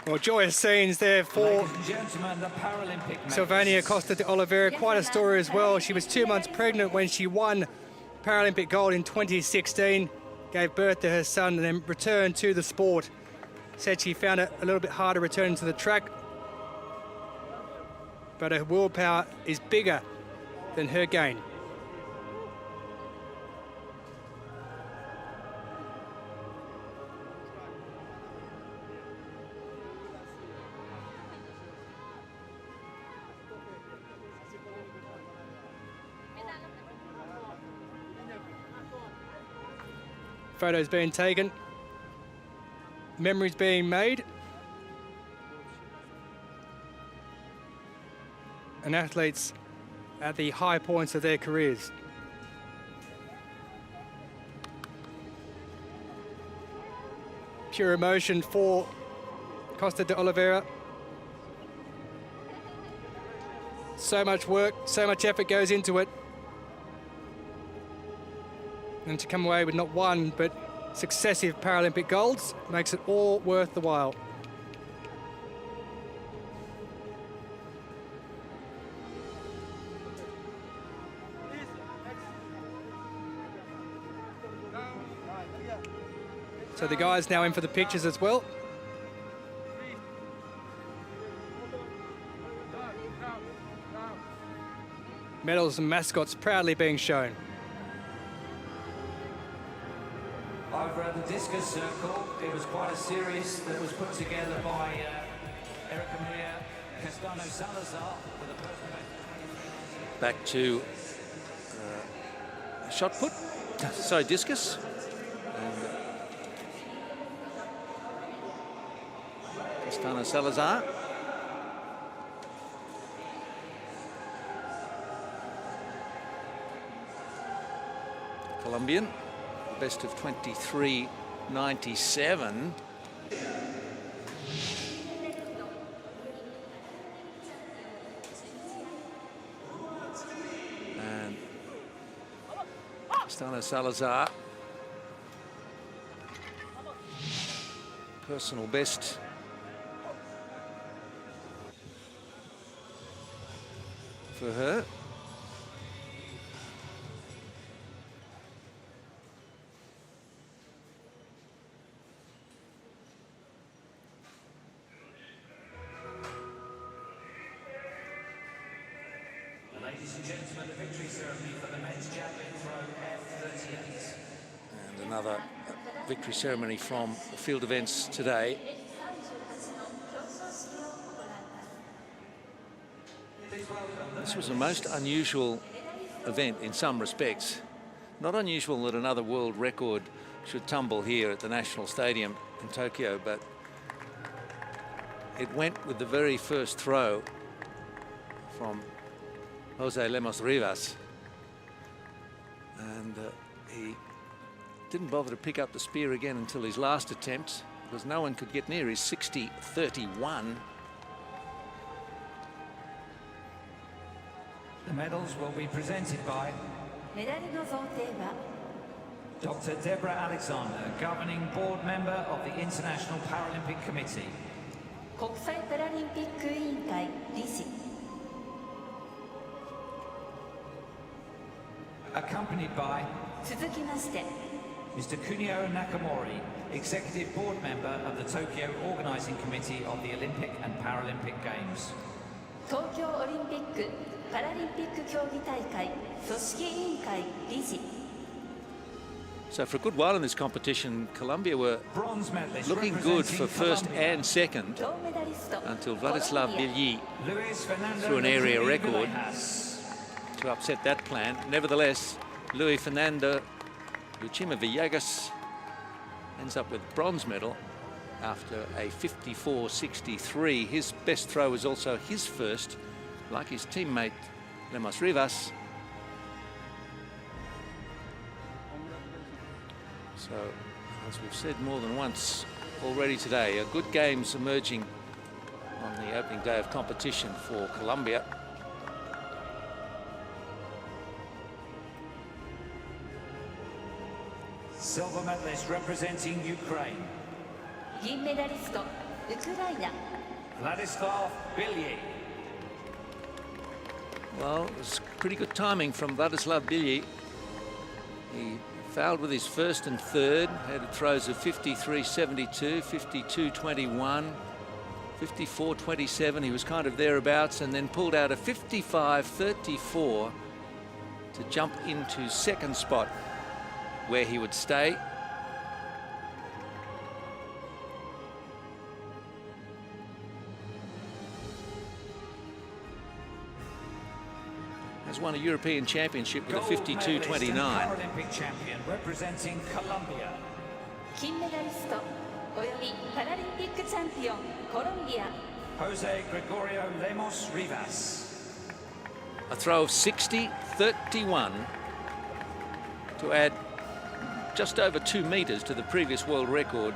Well, joyous scenes there for Ladies and gentlemen, the Paralympic Silvania medalists. Costa de Oliveira. Quite a story as well. She was 2 months pregnant when she won Paralympic gold in 2016, gave birth to her son and then returned to the sport. Said she found it a little bit harder returning to the track, but her willpower is bigger than her gain. Photos being taken, memories being made, and athletes at the high points of their careers. Pure emotion for Costa de Oliveira. So much work, so much effort goes into it. And to come away with not one, but successive Paralympic golds makes it all worth the while. So the guys now in for the pictures as well. Medals and mascots proudly being shown. Over at the Discus circle, it was quite a series that was put together by Erica Maria Castano Salazar with a personal. Back to shot put, so discus. And Castano Salazar. Colombian. Best of 23.97. And Castano Salazar, personal best for her. Ladies and gentlemen, the victory ceremony for the men's Javelin F38. And another victory ceremony from the field events today. This was a most unusual event in some respects. Not unusual that another world record should tumble here at the National Stadium in Tokyo, but it went with the very first throw from Jose Lemos Rivas, and he didn't bother to pick up the spear again until his last attempt, because no one could get near his 60-31. The medals will be presented by Dr. Deborah Alexander, governing board member of the International Paralympic Committee. Accompanied by Mr. Kunio Nakamori, Executive Board Member of the Tokyo Organizing Committee of the Olympic and Paralympic Games. So for a good while in this competition, Colombia were Bronze medalist looking good for first Colombia. and second until Vladislav Bilyi Luis Fernando threw an area Luis record Villegas. to upset that plan. Nevertheless, Luis Fernando Lucima Villegas ends up with bronze medal after a 54.63. His best throw was also his first, like his teammate Lemos Rivas. So, as we've said more than once already today, a good games emerging on the opening day of competition for Colombia. Silver medalist representing Ukraine. Vladislav Bilye. Well, it was pretty good timing from Vladislav Bilye. He fouled with his first and third, had throws of 53.72, 52.21, 54.27. He was kind of thereabouts, and then pulled out a 55.34 to jump into second spot where he would stay. Has won a European Championship with a 52.29. Paralympic champion representing Colombia. 金メダリストおよびパラリンピックチャンピオンコロンビア Jose Gregorio Lemos Rivas. A throw of 60.31 to add just over 2 meters to the previous world record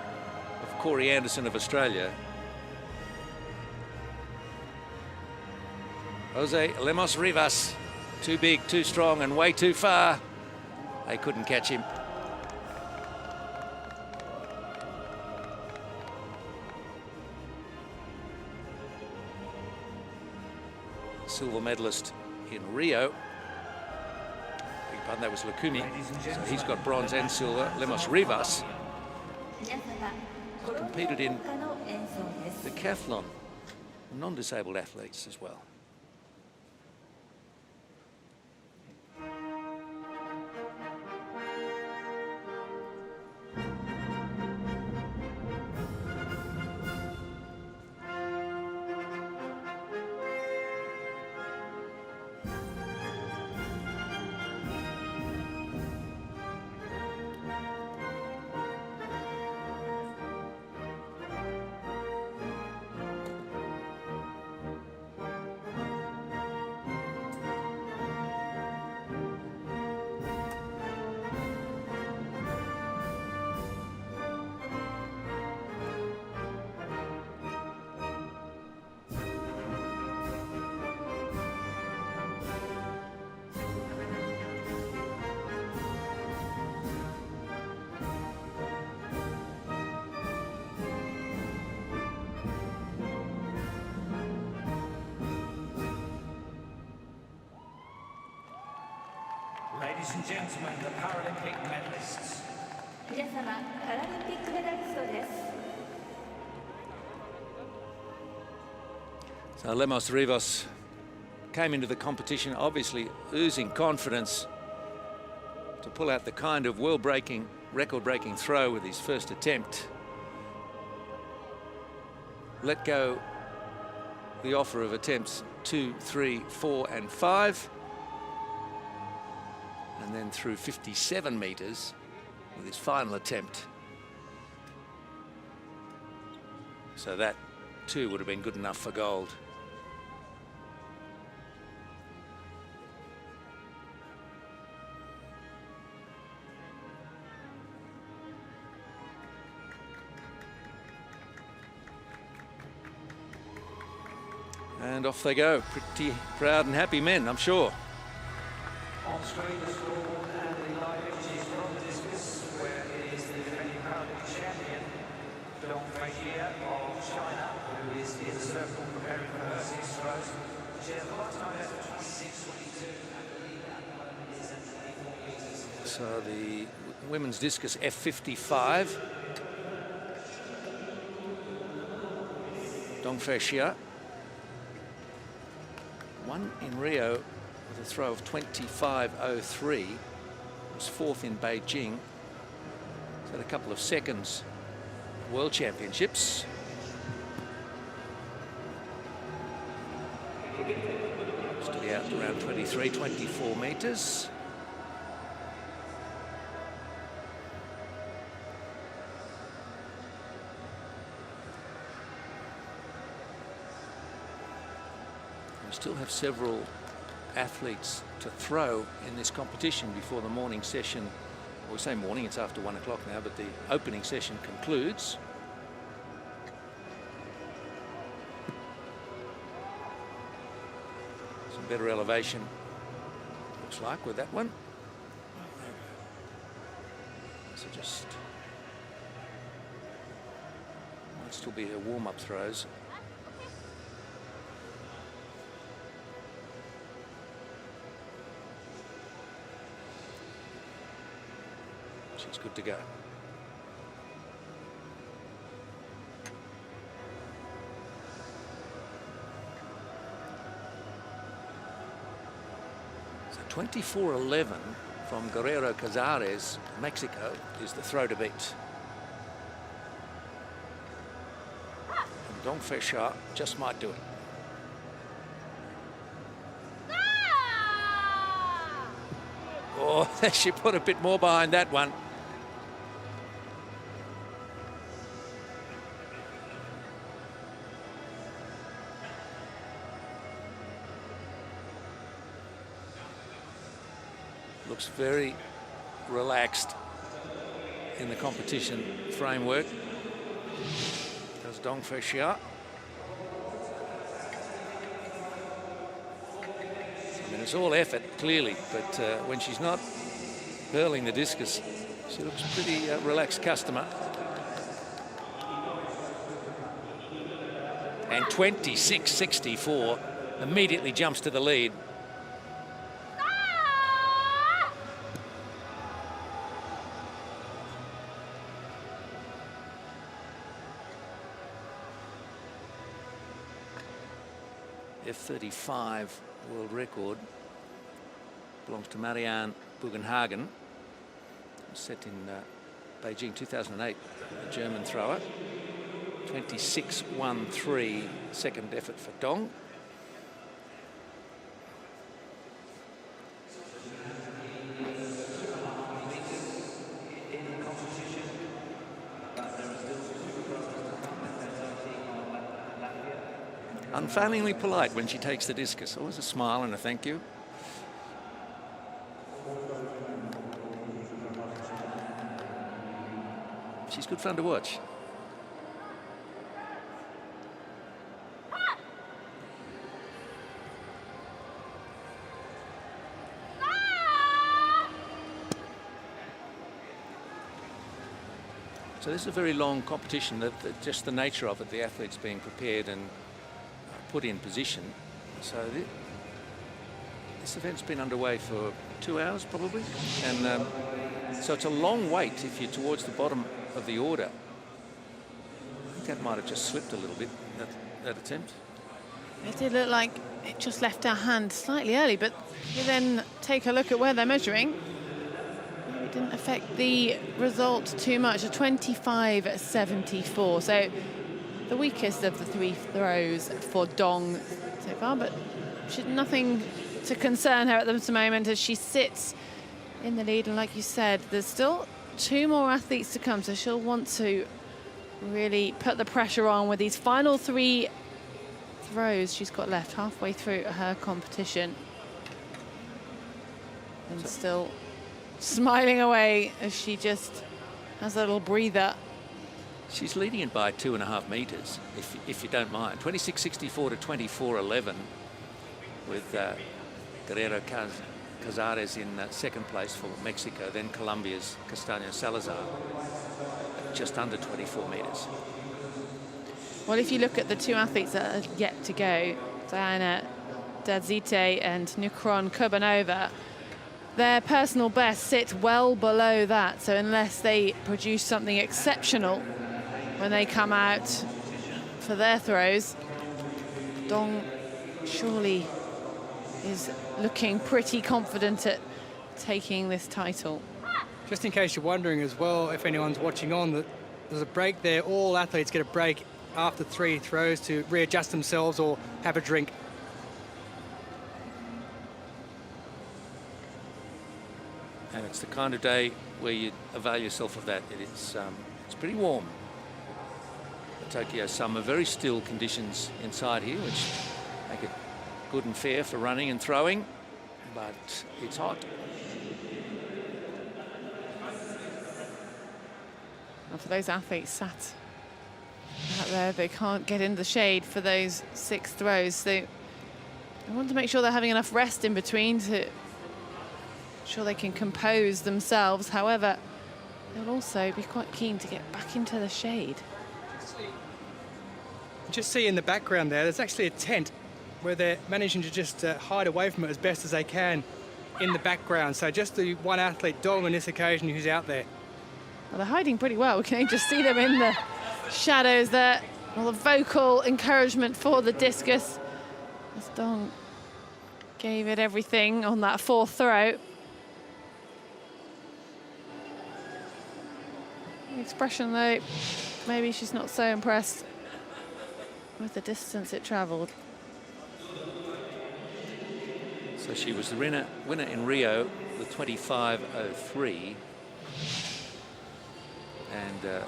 of Corey Anderson of Australia. Jose Lemos Rivas, too big, too strong, and way too far. They couldn't catch him. Silver medalist in Rio. Big pardon, that was Lukumi. So he's got bronze and silver. Lemos Rivas competed in decathlon, non-disabled athletes as well. Ladies and gentlemen, the Paralympic medalists. 皆様パラリンピックメダリストです So Lemos Rivas came into the competition obviously oozing confidence to pull out the kind of world-breaking, record-breaking throw with his first attempt. Let go the offer of attempts 2, 3, 4, and 5. And then through 57 meters with his final attempt. So that too would have been good enough for gold. And off they go, pretty proud and happy men, I'm sure. On screen, the scoreboard and the live images from the Discus, where it is the defending Paralympic champion, Paralympic of China, who is in the circle preparing for her 6 throws. She has a lot of time left, 26.22. So the women's discus F55. Dongfei won in Rio with a throw of 25.03. Was 4th in Beijing. He's had a couple of seconds at World Championships. Stood out around 23, 24 meters. We still have several athletes to throw in this competition before the morning session. Well, we say morning, it's after 1 o'clock now, but the opening session concludes. Some better elevation, looks like, with that one. So just Might still be her warm-up throws. She's good to go. So 24-11 from Guerrero Cazares, Mexico, is the throw to beat. And Dong Fesha just might do it. Oh, she put a bit more behind that one. Looks very relaxed in the competition framework. Does Dong Fesha. I mean, it's all effort, clearly, but when she's not hurling the discus, she looks pretty relaxed customer. And 26-64 immediately jumps to the lead. F35 world record belongs to Marianne Bugenhagen, set in Beijing 2008, a German thrower. 26-13, second effort for Dong. Unfailingly polite when she takes the discus. Always a smile and a thank you. She's good fun to watch. So this is a very long competition, that just the nature of it, the athletes being prepared and put in position. So this event's been underway for 2 hours probably, and so it's a long wait if you're towards the bottom of the order. I think that might have just slipped a little bit, that attempt. It did look like it just left our hand slightly early, but you then take a look at where they're measuring. It didn't affect the result too much, a 25-74. So the weakest of the three throws for Dong so far, but nothing to concern her at this moment as she sits in the lead. And like you said, there's still 2 more athletes to come, so she'll want to really put the pressure on with these final 3 throws she's got left halfway through her competition. And still smiling away as she just has a little breather. She's leading it by 2.5 meters, if you don't mind. 26-64 to 24-11 with Guerrero Cazares in second place for Mexico, then Colombia's Castaño Salazar at just under 24 meters. Well, if you look at the 2 athletes that are yet to go, Diana Dadzite and Nukron Kurbanova, their personal best sit well below that. So unless they produce something exceptional when they come out for their throws, Dong surely is looking pretty confident at taking this title. Just in case you're wondering as well, if anyone's watching on, that there's a break there. All athletes get a break after 3 throws to readjust themselves or have a drink. And it's the kind of day where you avail yourself of that. It's pretty warm. The Tokyo summer, very still conditions inside here, which make it good and fair for running and throwing, but it's hot. And for those athletes sat out there, they can't get in the shade for those 6 throws, so they want to make sure they're having enough rest in between to ensure they can compose themselves. However, they'll also be quite keen to get back into the shade. Just see in the background there's actually a tent where they're managing to just hide away from it as best as they can in the background. So just the one athlete, Dong, on this occasion, who's out there. Well, they're hiding pretty well. We can just see them in the shadows there. Well, the vocal encouragement for the discus as Dong gave it everything on that fourth throw. The expression, though, maybe she's not so impressed with the distance it travelled. So she was the winner in Rio with 25.03. And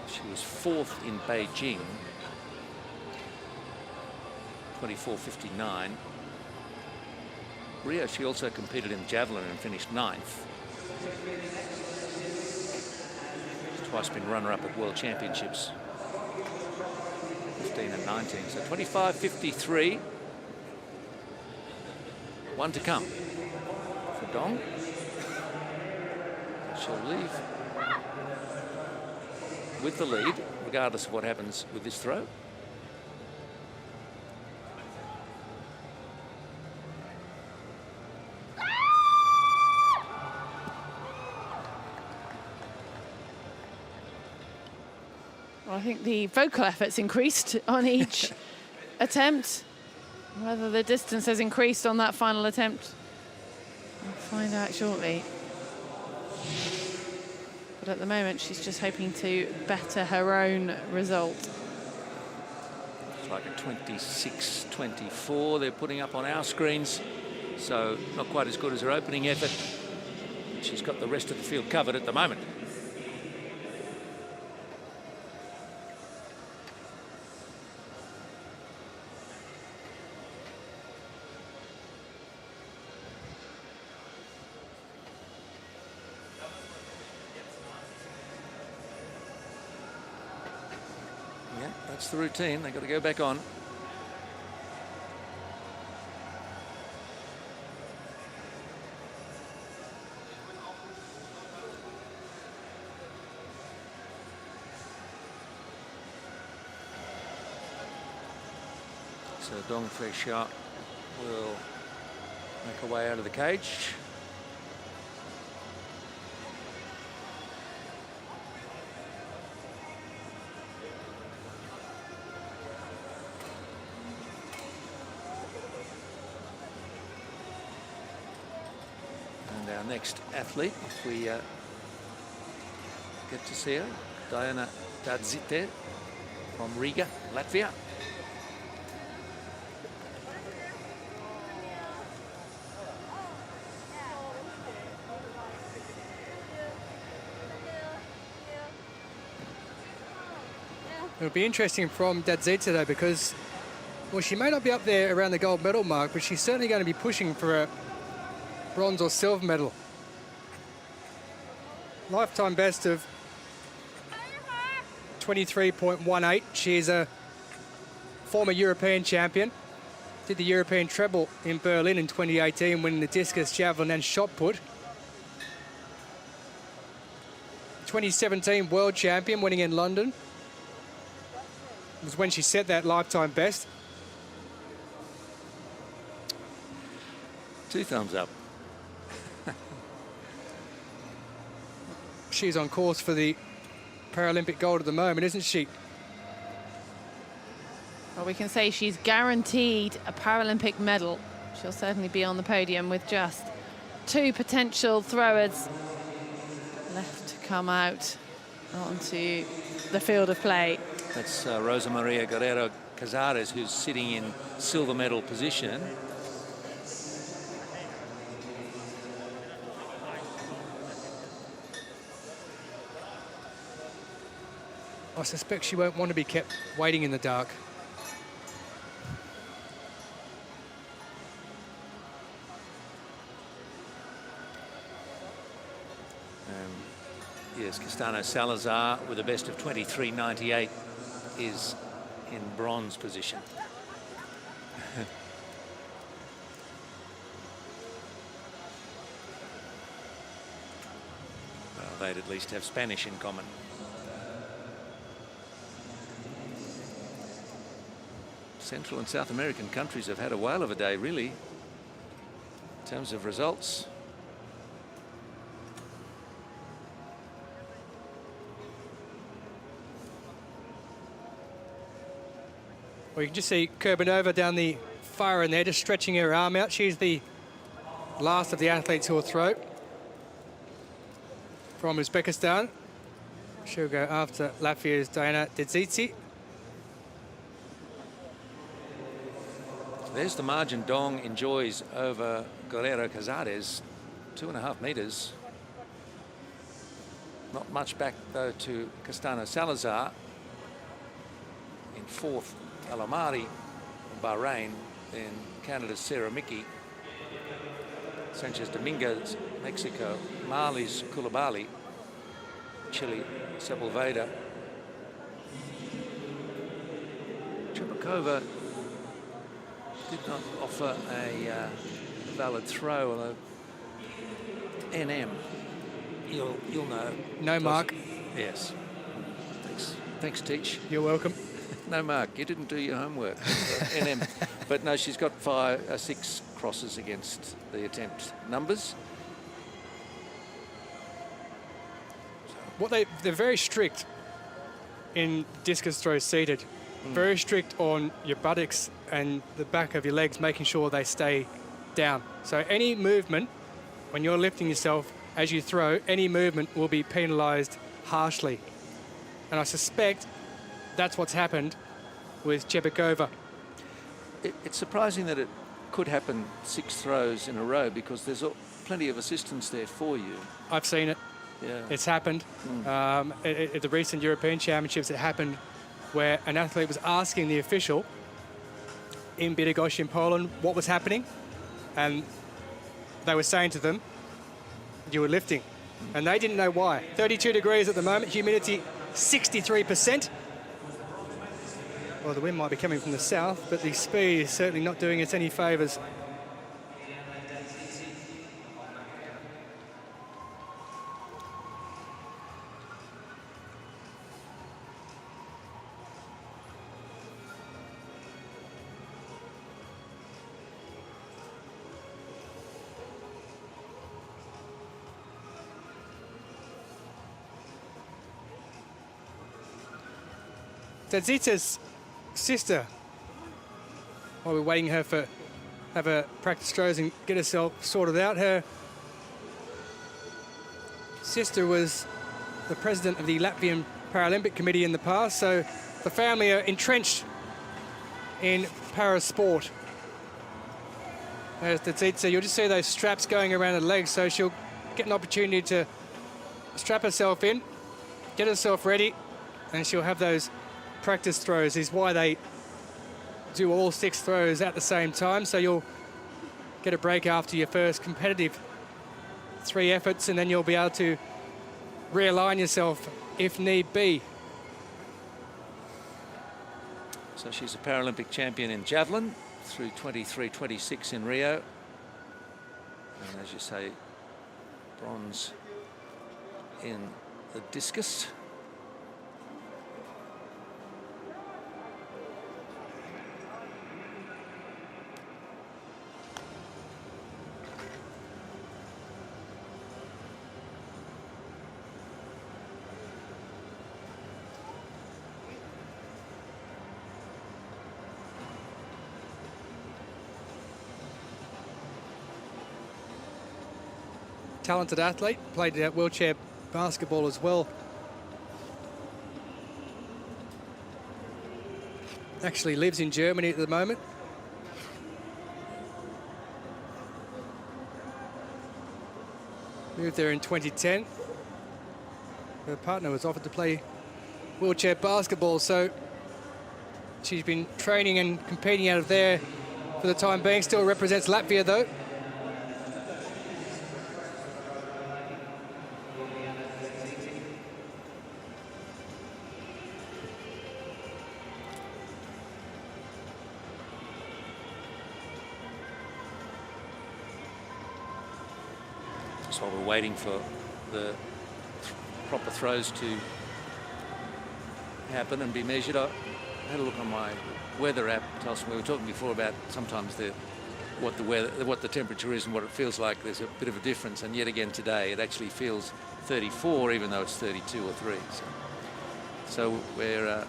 she was fourth in Beijing, 24.59. Rio, she also competed in javelin and finished ninth. She's twice been runner-up at World Championships, 15 and 19. So 25.53. One to come for Dong. She'll leave with the lead, regardless of what happens with this throw. Well, I think the vocal efforts increased on each attempt. Whether the distance has increased on that final attempt, we'll find out shortly. But at the moment, she's just hoping to better her own result. It's like a 26-24 they're putting up on our screens. So not quite as good as her opening effort. She's got the rest of the field covered at the moment. That's the routine. They've got to go back on. So Dong Fei-Xia will make her way out of the cage. Our next athlete, if we get to see her, Diana Dadzite from Riga, Latvia. It'll be interesting from Dadzite though, because, well, she may not be up there around the gold medal mark, but she's certainly going to be pushing for a bronze or silver medal. Lifetime best of 23.18. She's a former European champion. Did the European treble in Berlin in 2018, winning the discus, javelin and shot put. 2017 world champion, winning in London. Was when she set that lifetime best. 2 thumbs up. She's on course for the Paralympic gold at the moment, isn't she? Well, we can say she's guaranteed a Paralympic medal. She'll certainly be on the podium with just 2 potential throwers left to come out onto the field of play. That's Rosa Maria Guerrero Cazares, who's sitting in silver medal position. I suspect she won't want to be kept waiting in the dark. Yes, Castano Salazar with a best of 23.98 is in bronze position. Well, they'd at least have Spanish in common. Central and South American countries have had a whale of a day, really, in terms of results. Well, you can just see Kurbanova down the far end there, just stretching her arm out. She's the last of the athletes who will throw from Uzbekistan. She'll go after Latvia's Diana Dedzidze. There's the margin Dong enjoys over Guerrero Cazares, 2.5 meters. Not much back, though, to Castano Salazar. In fourth, Alamari, Bahrain. Then Canada's Sarah Mickey. Sanchez Dominguez, Mexico. Mali's Koulibaly. Chile, Sepulveda. Trepakova did not offer a valid throw, although NM, you'll know. No mark. Yes. Thanks, Teach. You're welcome. No mark. You didn't do your homework. NM. But no, she's got 6 crosses against the attempt numbers. They're very strict in discus throw seated. Very strict on your buttocks and the back of your legs, making sure they stay down. So any movement, when you're lifting yourself as you throw, any movement will be penalised harshly. And I suspect that's what's happened with Chepakova. It's surprising that it could happen 6 throws in a row, because there's plenty of assistance there for you. I've seen it. Yeah. It's happened. At the recent European Championships, it happened where an athlete was asking the official in Bydgoszcz in Poland what was happening, and they were saying to them, you were lifting. And they didn't know why. 32 degrees at the moment, humidity 63%. Well, the wind might be coming from the south, but the speed is certainly not doing us any favours. Dedzidze's sister, while we're waiting her for have her practice throws and get herself sorted out, her sister was the president of the Latvian Paralympic Committee in the past, so the family are entrenched in parasport. There's Dedzidze. You'll just see those straps going around her legs, so she'll get an opportunity to strap herself in, get herself ready, and she'll have those practice throws. Is why they do all 6 throws at the same time, so you'll get a break after your first competitive 3 efforts, and then you'll be able to realign yourself if need be. So she's a Paralympic champion in javelin through 23-26 in Rio, and as you say, bronze in the discus. Talented athlete, played wheelchair basketball as well. Actually lives in Germany at the moment. Moved there in 2010. Her partner was offered to play wheelchair basketball, so she's been training and competing out of there for the time being. Still represents Latvia though. While we're waiting for the proper throws to happen and be measured, I had a look on my weather app tells me, we were talking before about sometimes what the temperature is and what it feels like. There's a bit of a difference, and yet again today it actually feels 34, even though it's 32 or 3. So we're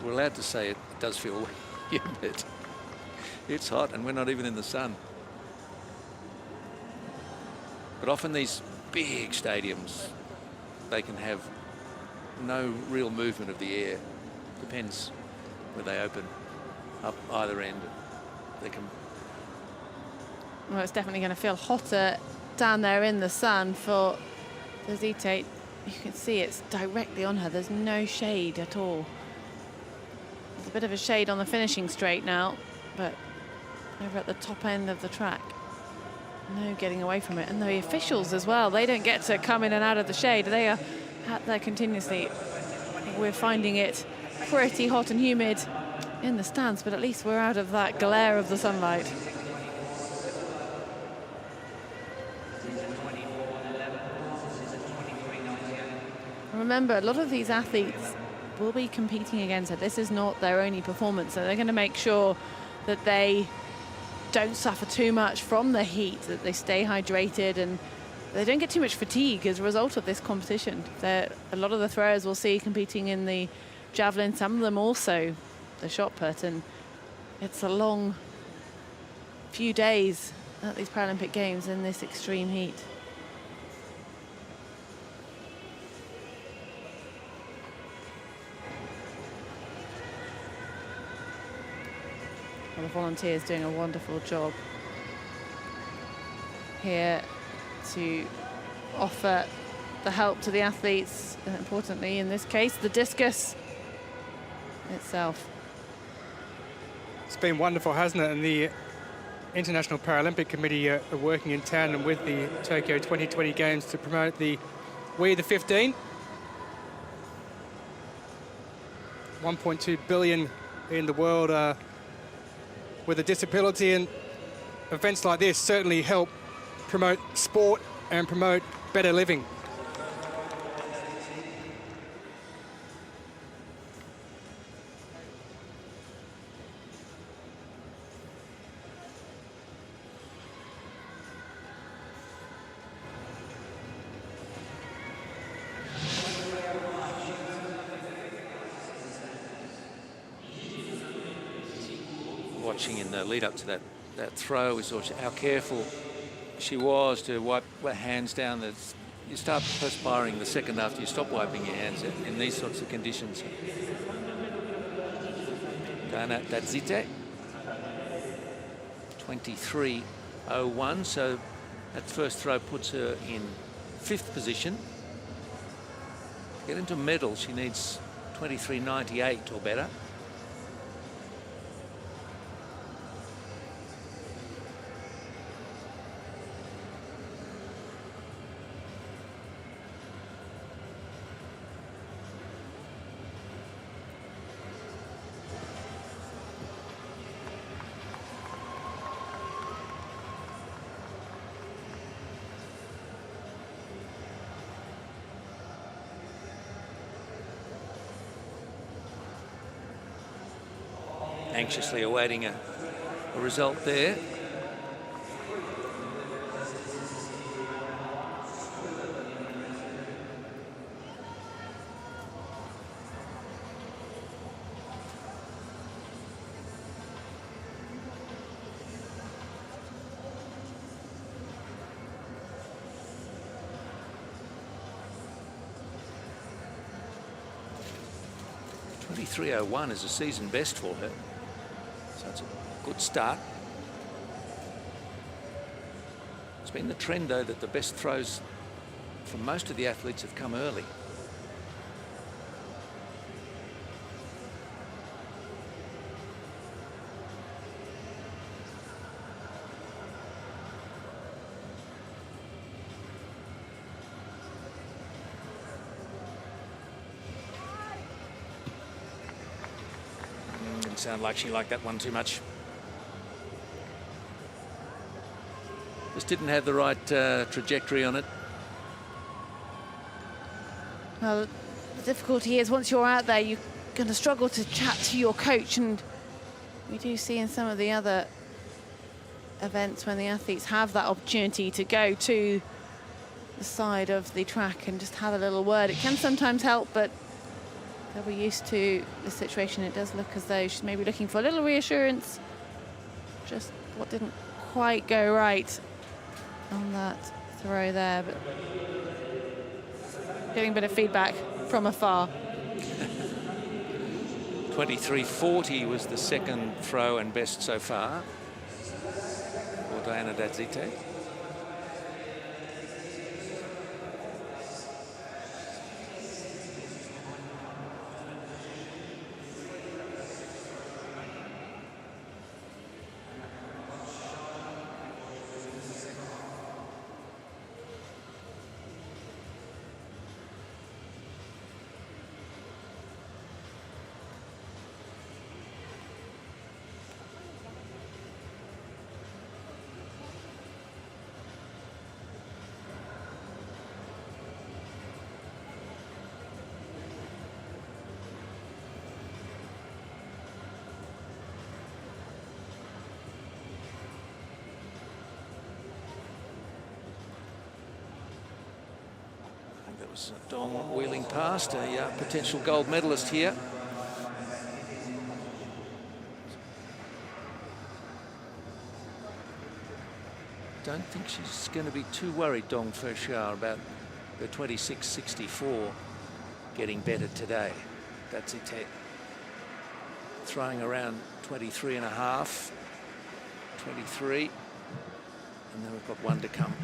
allowed to say it does feel humid. It's hot, and we're not even in the sun. But often these big stadiums, they can have no real movement of the air. Depends where they open up either end. They can. Well, it's definitely going to feel hotter down there in the sun for the Zite. You can see it's directly on her. There's no shade at all. There's a bit of a shade on the finishing straight now, but over at the top end of the track, no getting away from it. And the officials as well, they don't get to come in and out of the shade. They are out there continuously. We're finding it pretty hot and humid in the stands, but at least we're out of that glare of the sunlight. Remember, a lot of these athletes will be competing against her. This is not their only performance, so they're going to make sure that they don't suffer too much from the heat, that they stay hydrated and they don't get too much fatigue as a result of this competition. A lot of the throwers we'll see competing in the javelin, some of them also the shot put, and it's a long few days at these Paralympic Games in this extreme heat. Well, the volunteers doing a wonderful job here to offer the help to the athletes, and importantly in this case the discus itself. It's been wonderful, hasn't it? And the International Paralympic Committee are working in tandem with the Tokyo 2020 Games to promote the We the 15. 1.2 billion in the world with a disability, and events like this certainly help promote sport and promote better living. Watching in the lead up to that throw, we saw how careful she was to wipe her hands down. You start perspiring the second after you stop wiping your hands in these sorts of conditions. Dana Dadzite, 23.01, so that first throw puts her in 5th position. To get into medal, she needs 23.98 or better. Anxiously awaiting a result there. .23.01 is a season best for her. So it's a good start. It's been the trend, though, that the best throws from most of the athletes have come early. Didn't sound like she liked that one too much. Just didn't have the right trajectory on it. Well, the difficulty is once you're out there, you're going to struggle to chat to your coach and We do see in some of the other events when the athletes have that opportunity to go to the side of the track and just have a little word. It can sometimes help, but they'll be used to the situation. It does look as though she's maybe looking for a little reassurance. Just what didn't quite go right on that throw there, but getting a bit of feedback from afar. 23.40 was the second throw and best so far for Diana Dadzite. Dong wheeling past a potential gold medalist here. Don't think she's going to be too worried, Dong Fershar, about the 26.64 getting better today. That's it. Throwing around 23.5, 23, and then we've got one to come.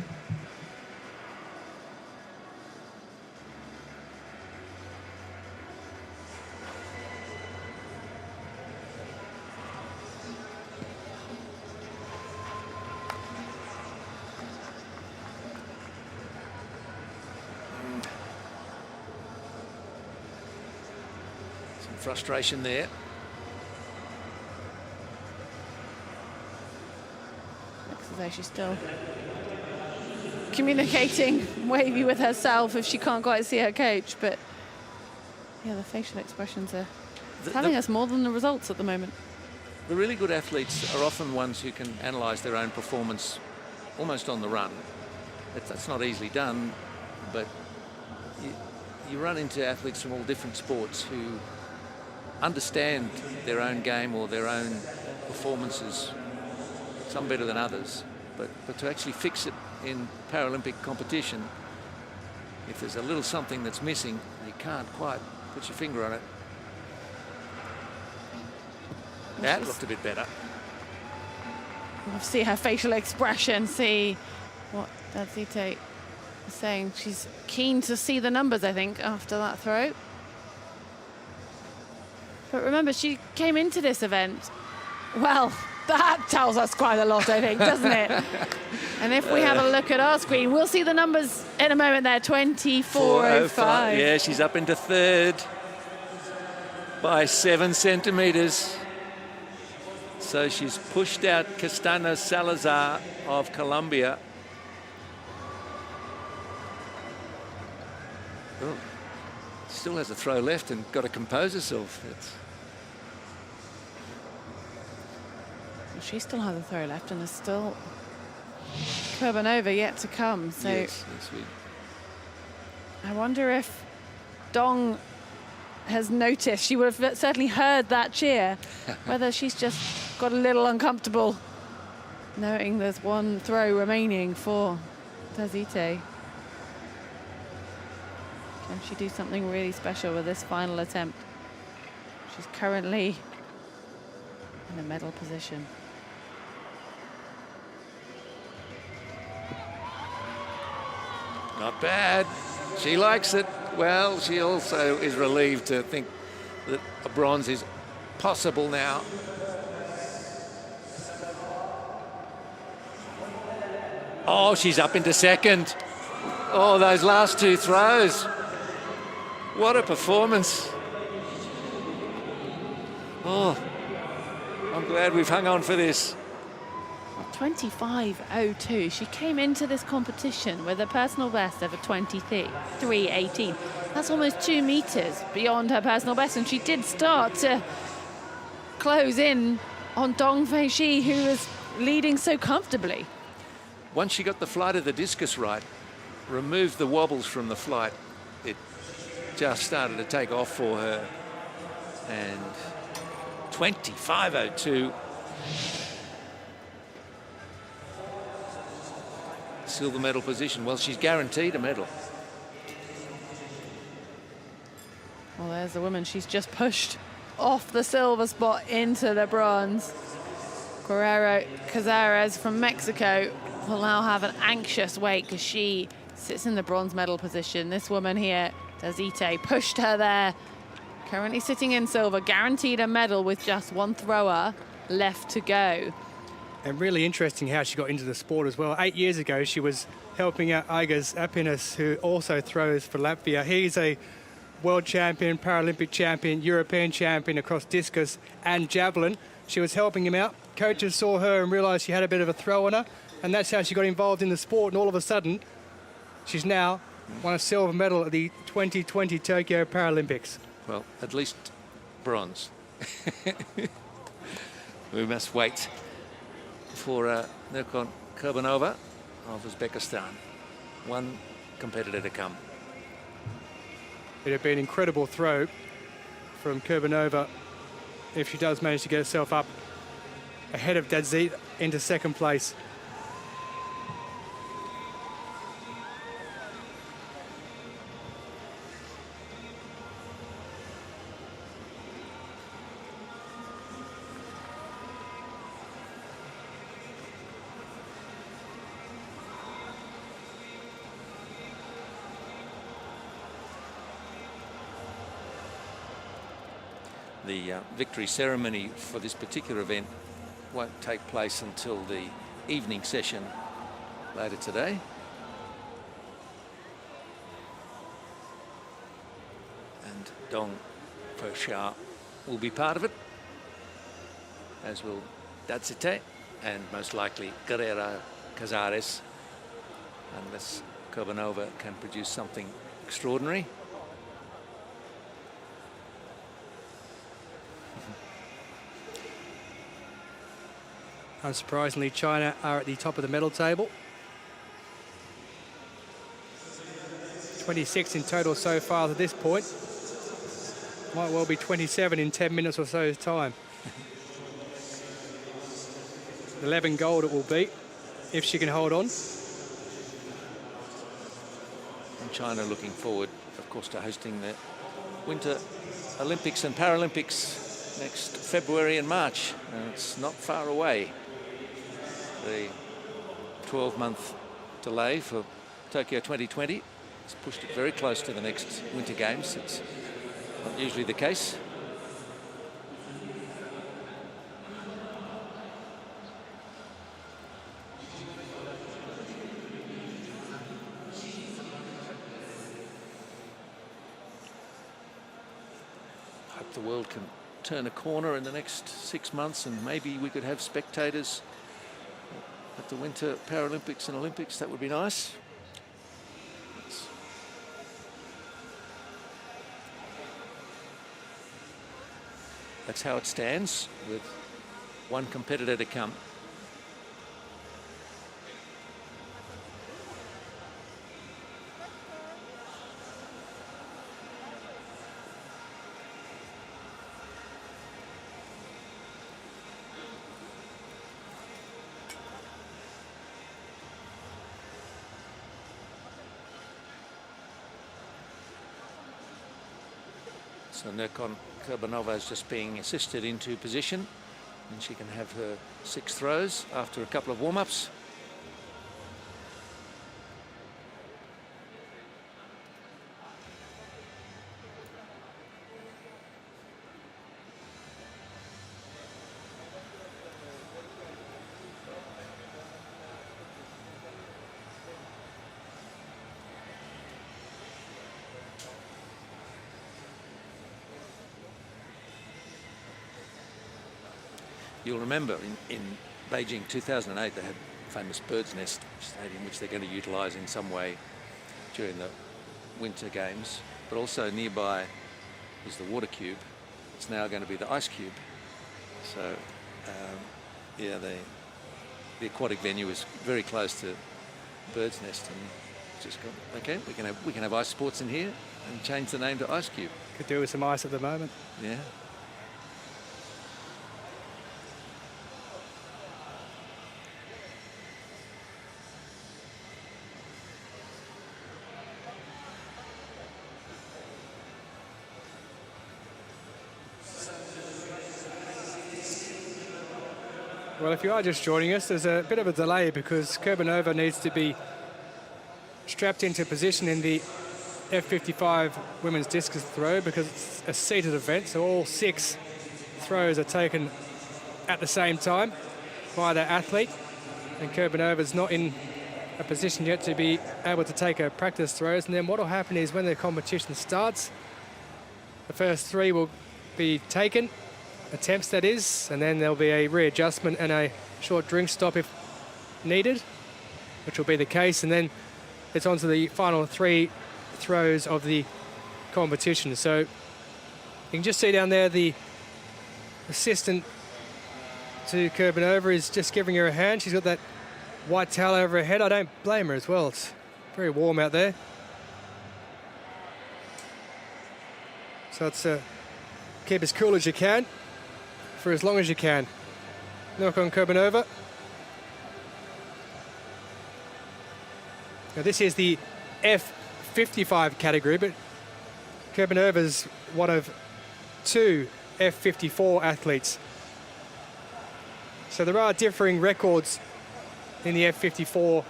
Frustration there. Looks as though she's still communicating wavy with herself if she can't quite see her coach, but yeah, the facial expressions are telling us more than the results at the moment. The really good athletes are often ones who can analyse their own performance almost on the run. That's not easily done, but you run into athletes from all different sports who understand their own game or their own performances, some better than others, but to actually fix it in Paralympic competition, if there's a little something that's missing, you can't quite put your finger on it. That looked a bit better. We'll see her facial expression, see what Dadzite is saying. She's keen to see the numbers, I think, after that throw. But remember, she came into this event. Well, that tells us quite a lot, I think, doesn't it? And if we have a look at our screen, we'll see the numbers in a moment there, 24.05. Yeah, she's up into third by 7 centimetres. So she's pushed out Castana Salazar of Colombia. Oh. Still has a throw left and got to compose herself. Well, she still has a throw left and there's still Kurbanova yet to come. So yes, I wonder if Dong has noticed. She would have certainly heard that cheer. Whether she's just got a little uncomfortable knowing there's one throw remaining for Dadzite. Can she do something really special with this final attempt? She's currently in a medal position. Not bad. She likes it. Well, she also is relieved to think that a bronze is possible now. Oh, she's up into second. Oh, those last two throws. What a performance. Oh, I'm glad we've hung on for this. 25.02. She came into this competition with a personal best of a 23.18. That's almost 2 meters beyond her personal best, and she did start to close in on Dong Fei-shi, who is leading so comfortably. Once she got the flight of the discus right, removed the wobbles from the flight, it just started to take off for her. And 25.02. Silver medal position. Well, she's guaranteed a medal. Well, there's the woman. She's just pushed off the silver spot into the bronze. Guerrero Cazares from Mexico will now have an anxious wait because she sits in the bronze medal position. This woman here, Dazite, pushed her there. Currently sitting in silver, guaranteed a medal with just one thrower left to go. And really interesting how she got into the sport as well. 8 years ago, she was helping out Aigas Apinas, who also throws for Latvia. He's a world champion, Paralympic champion, European champion across discus and javelin. She was helping him out. Coaches saw her and realised she had a bit of a throw on her, and that's how she got involved in the sport. And all of a sudden, she's now won a silver medal at the 2020 Tokyo Paralympics. Well, at least bronze. We must wait for Nurkan Kurbanova of Uzbekistan. One competitor to come. It'd have been an incredible throw from Kurbanova if she does manage to get herself up ahead of Dadzit into second place. The victory ceremony for this particular event won't take place until the evening session later today. And Dong Fei-shi will be part of it, as will Dadzite and most likely Guerrero Cazares, unless Kurbanova can produce something extraordinary. Unsurprisingly, China are at the top of the medal table. 26 in total so far to this point. Might well be 27 in 10 minutes or so's time. 11 gold it will be, if she can hold on. And China looking forward, of course, to hosting the Winter Olympics and Paralympics next February and March. And it's not far away. The 12-month delay for Tokyo 2020 has pushed it very close to the next Winter Games. It's not usually the case. Hope the world can turn a corner in the next 6 months, and maybe we could have spectators at the Winter Paralympics and Olympics. That would be nice. That's how it stands, with one competitor to come. So Nurkan Kurbanova is just being assisted into position, and she can have her 6 throws after a couple of warm-ups. You'll remember in Beijing 2008, they had a famous bird's nest stadium, which they're going to utilise in some way during the Winter Games. But also nearby is the water cube. It's now going to be the ice cube. So Yeah, the aquatic venue is very close to Bird's Nest, and just got, okay, we can have ice sports in here and change the name to Ice Cube. Could do with some ice at the moment. Yeah. Well, if you are just joining us, there's a bit of a delay because Kurbanova needs to be strapped into position in the F55 women's discus throw because it's a seated event, so all 6 throws are taken at the same time by the athlete, and Kurbanova's not in a position yet to be able to take her practice throws. And then what will happen is when the competition starts, the first 3 will be taken, attempts that is, and then there'll be a readjustment and a short drink stop if needed, which will be the case, and then it's on to the final 3 throws of the competition. So you can just see down there the assistant to Kurbanova is just giving her a hand. She's got that white towel over her head. I don't blame her as well. It's very warm out there. So it's keep as cool as you can for as long as you can. Knock on Kurbanova. Now this is the F55 category, but Kurbanova's one of 2 F54 athletes. So there are differing records in the F54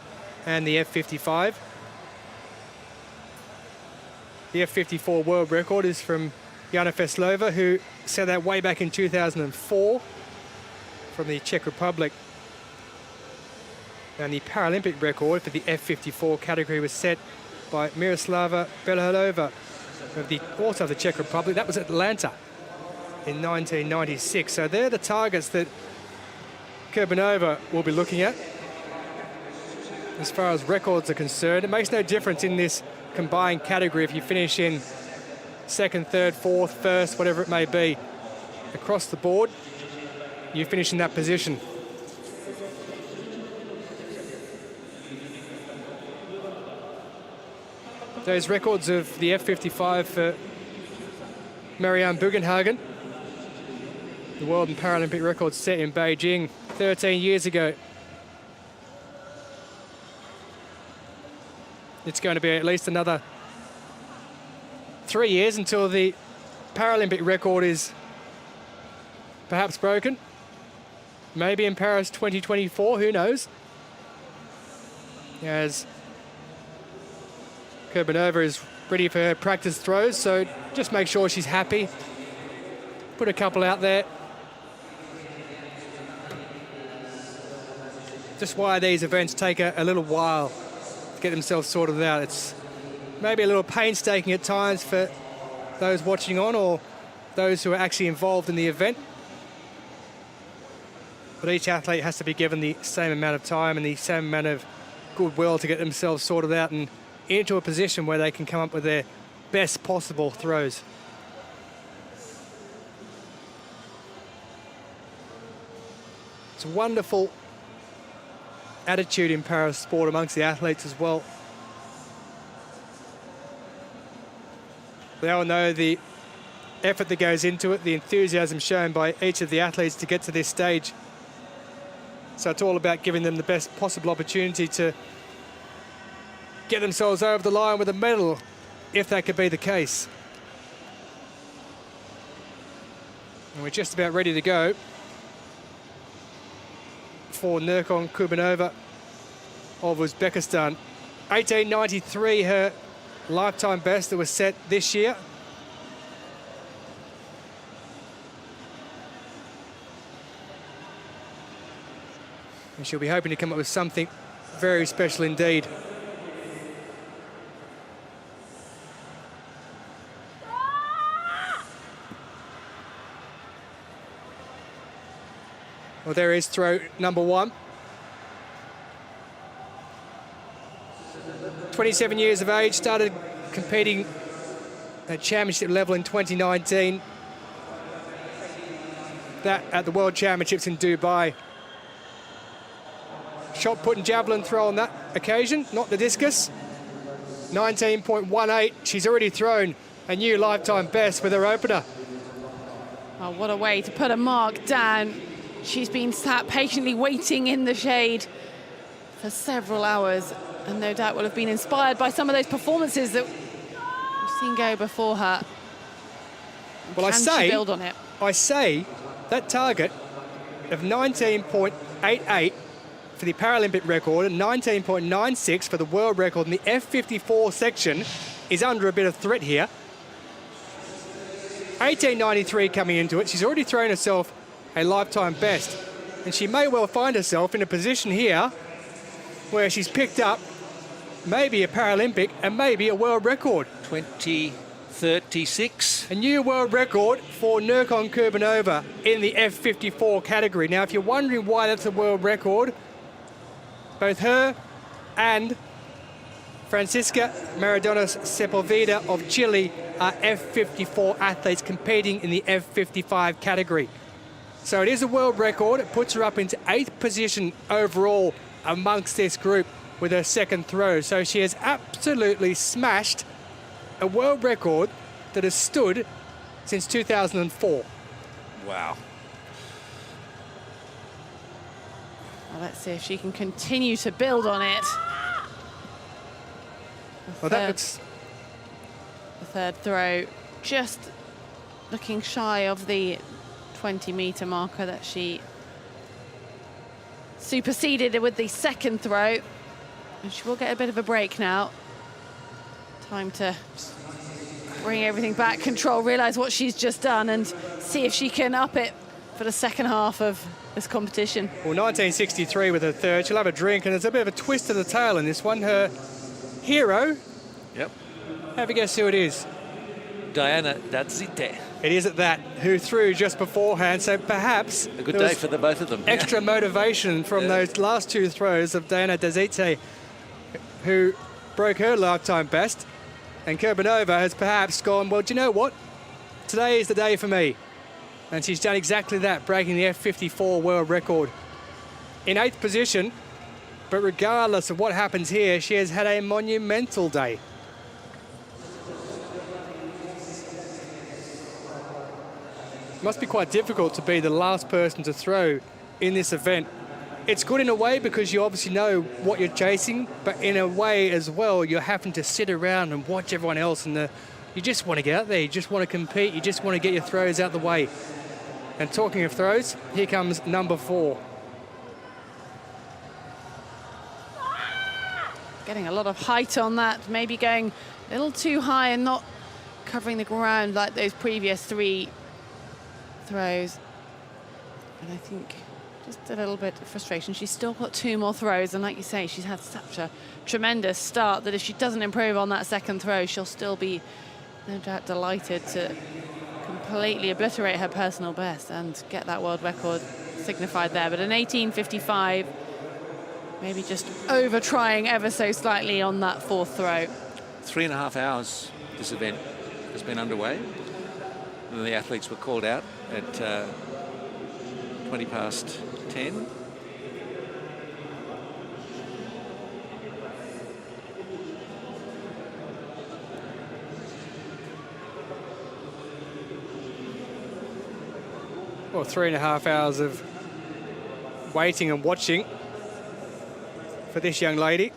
and the F55. The F54 world record is from Jana Veslova, who set that way back in 2004 from the Czech Republic. And the Paralympic record for the F54 category was set by Miroslava Belhalova, also of the Czech Republic. That was Atlanta in 1996. So they're the targets that Kurbanova will be looking at as far as records are concerned. It makes no difference in this combined category if you finish in 2nd, 3rd, 4th, 1st, whatever it may be. Across the board, you finish in that position. Those records of the F55 for Marianne Bugenhagen, the world and Paralympic records set in Beijing 13 years ago. It's going to be at least another 3 years until the Paralympic record is perhaps broken. Maybe in Paris 2024, who knows? As Kurbanova is ready for her practice throws, so just make sure she's happy. Put a couple out there. Just why these events take a little while to get themselves sorted out. It's maybe a little painstaking at times for those watching on or those who are actually involved in the event. But each athlete has to be given the same amount of time and the same amount of goodwill to get themselves sorted out and into a position where they can come up with their best possible throws. It's a wonderful attitude in para sport amongst the athletes as well. They all know the effort that goes into it, the enthusiasm shown by each of the athletes to get to this stage. So it's all about giving them the best possible opportunity to get themselves over the line with a medal, if that could be the case. And we're just about ready to go for Nurkan Kurbanova of Uzbekistan. 1893, her lifetime best that was set this year. And she'll be hoping to come up with something very special indeed. Well, there is throw number 1. 27 years of age, started competing at championship level in 2019. that at the World Championships in Dubai. Shot put and javelin throw on that occasion, not the discus. 19.18. She's already thrown a new lifetime best with her opener. Oh, what a way to put a mark down. She's been sat patiently waiting in the shade for several hours, and no doubt will have been inspired by some of those performances that we've seen go before her. Well, Can she build on it? I say that target of 19.88 for the Paralympic record and 19.96 for the world record in the F54 section is under a bit of threat here. 18.93 coming into it. She's already thrown herself a lifetime best, and she may well find herself in a position here where she's picked up maybe a Paralympic and maybe a world record. 20.36. A new world record for Nurkon Kurbanova in the F54 category. Now, if you're wondering why that's a world record, both her and Francisca Maradones Sepulveda of Chile are F54 athletes competing in the F55 category. So it is a world record. It puts her up into 8th position overall amongst this group with her second throw. So she has absolutely smashed a world record that has stood since 2004. Wow. Well, let's see if she can continue to build on it. Well, that looks... The third throw just looking shy of the 20-meter marker that she superseded with the second throw. And she will get a bit of a break now. Time to bring everything back, control, realise what she's just done, and see if she can up it for the second half of this competition. Well, 1963 with her third. She'll have a drink, and there's a bit of a twist to the tail in this one. Her hero. Yep. Have a guess who it is. Diana Dadzite. It is at that, who threw just beforehand, so perhaps a good day for the both of them. Extra motivation from those last two throws of Diana Dadzite, who broke her lifetime best. And Kurbanova has perhaps gone, well, do you know what? Today is the day for me. And she's done exactly that, breaking the F54 world record. In 8th position, but regardless of what happens here, she has had a monumental day. It must be quite difficult to be the last person to throw in this event. It's good in a way because you obviously know what you're chasing, but in a way as well, you're having to sit around and watch everyone else, and you just want to get out there, you just want to compete, you just want to get your throws out the way. And talking of throws, here comes number 4. Getting a lot of height on that, maybe going a little too high and not covering the ground like those previous 3 throws. And I think just a little bit of frustration. She's still got 2 more throws, and like you say, she's had such a tremendous start that if she doesn't improve on that second throw, she'll still be no doubt delighted to completely obliterate her personal best and get that world record signified there. But an 18.55, maybe just over trying ever so slightly on that 4th throw. 3.5 hours this event has been underway. And the athletes were called out at 20 past 10. Well, 3.5 hours of waiting and watching for this young lady.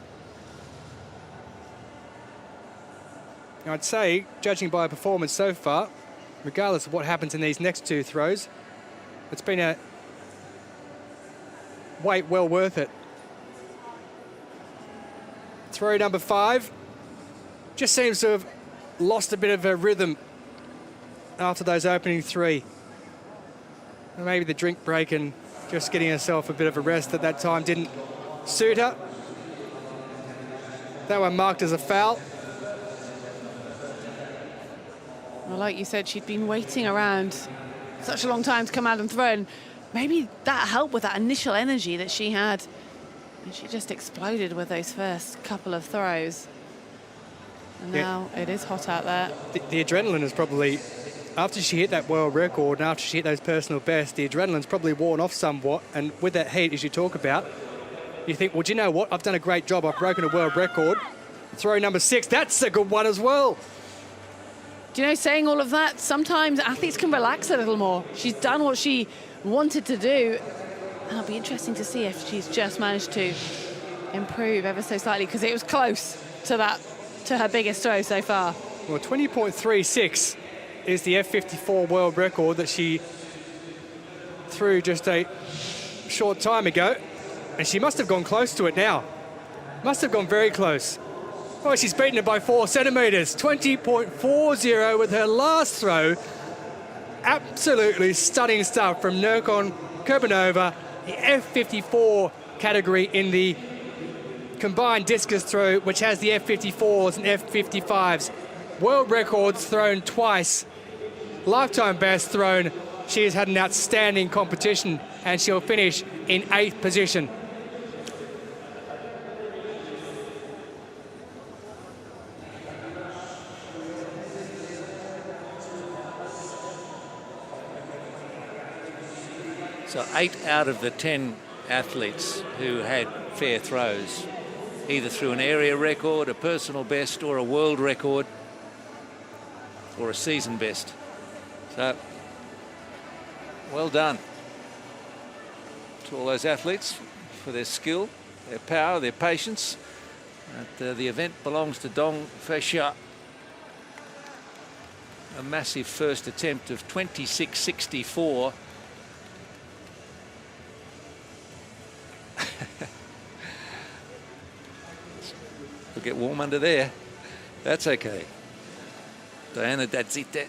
I'd say, judging by her performance so far, regardless of what happens in these next 2 throws, it's been a wait well worth it. Throw number 5 just seems to have lost a bit of her rhythm after those opening 3. Maybe the drink break and just getting herself a bit of a rest at that time didn't suit her. That one marked as a foul. Well, like you said, she'd been waiting around such a long time to come out and throw, and maybe that helped with that initial energy that she had. And she just exploded with those first couple of throws. And now it is hot out there. The adrenaline has probably after she hit that world record and after she hit those personal bests, the adrenaline's probably worn off somewhat. And with that heat, as you talk about, you think, well, do you know what? I've done a great job. I've broken a world record. Throw number 6, that's a good one as well. Do you know, saying all of that, sometimes athletes can relax a little more. She's done what she wanted to do. And it'll be interesting to see if she's just managed to improve ever so slightly, because it was close to that, to her biggest throw so far. Well, 20.36 is the F54 world record that she threw just a short time ago. And she must have gone close to it now. Must have gone very close. Oh, she's beaten it by 4 centimetres. 20.40 with her last throw. Absolutely stunning stuff from Nurkon Kurbanova, the F54 category in the combined discus throw, which has the F54s and F55s. World records thrown twice. Lifetime best thrown. She has had an outstanding competition, and she'll finish in 8th position. So 8 out of the 10 athletes who had fair throws, either through an area record, a personal best, or a world record, or a season best. So, well done to all those athletes for their skill, their power, their patience. The event belongs to Dong Feixia. A massive first attempt of 26.64. It'll get warm under there. That's okay. Diana Dadzite,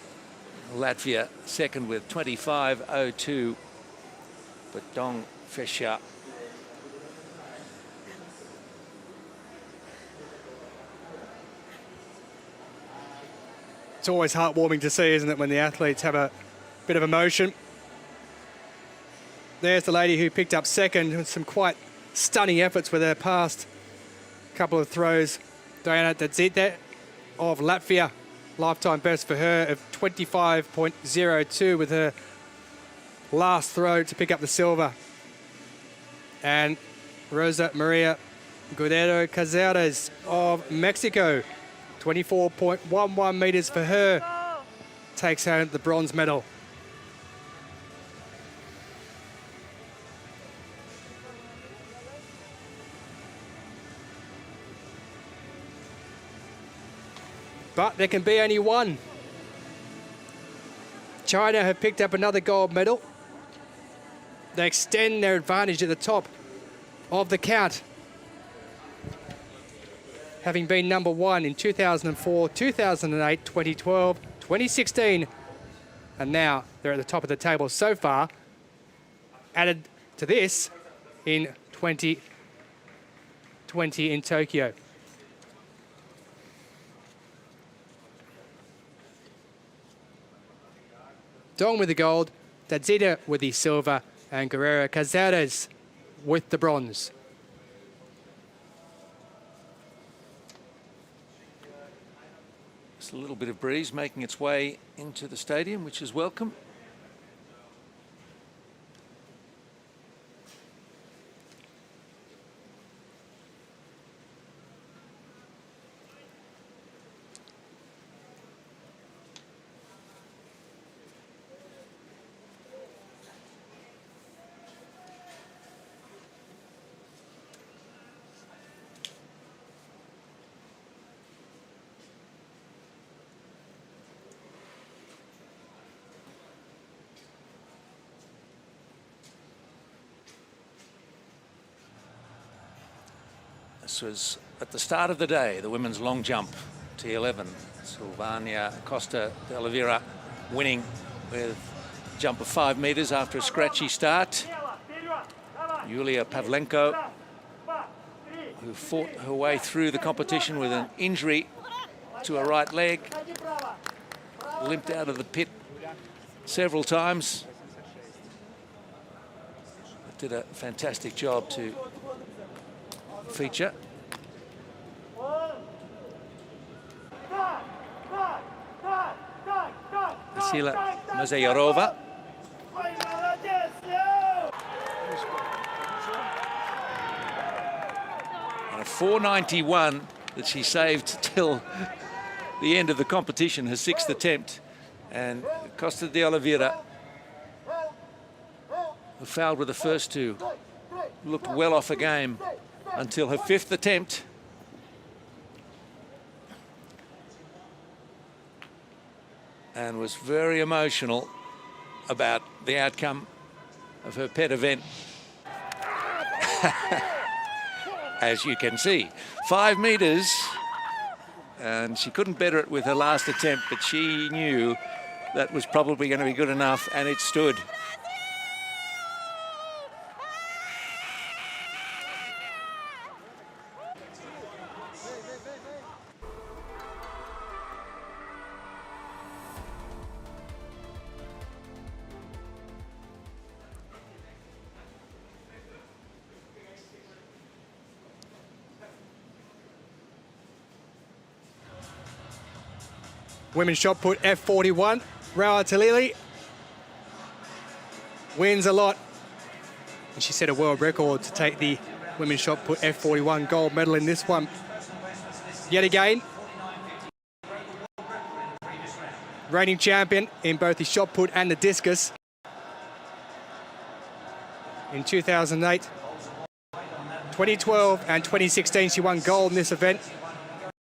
Latvia, second with 25.02. But Dong Feixia. It's always heartwarming to see, isn't it, when the athletes have a bit of emotion. There's the lady who picked up second with some quite stunning efforts with her past couple of throws. Diana Dadzite of Latvia. Lifetime best for her of 25.02 with her last throw to pick up the silver. And Rosa Maria Guerrero Cazares of Mexico. 24.11 meters for her. Takes home the bronze medal. But there can be only one. China have picked up another gold medal. They extend their advantage at the top of the count, having been number 1 in 2004, 2008, 2012, 2016, and now they're at the top of the table so far. Added to this in 2020 in Tokyo. Dong with the gold, Dadzite with the silver, and Guerrero Cazares with the bronze. Just a little bit of breeze making its way into the stadium, which is welcome. This was at the start of the day, the women's long jump, T11. Silvania Costa de Oliveira winning with a jump of 5 meters after a scratchy start. Yulia Pavlenko, who fought her way through the competition with an injury to her right leg, limped out of the pit several times. Did a fantastic job to feature. Sila Mazayarova. And a 491 that she saved till the end of the competition, her 6th attempt. And Costa de Oliveira, who fouled with the first 2, looked well off a game until her 5th attempt. And was very emotional about the outcome of her pet event. As you can see, 5 meters, and she couldn't better it with her last attempt, but she knew that was probably going to be good enough, and it stood. Women's shot put F41. Rawa Talili wins a lot. And she set a world record to take the women's shot put F41 gold medal in this one. Yet again, reigning champion in both the shot put and the discus. In 2008, 2012 and 2016, she won gold in this event.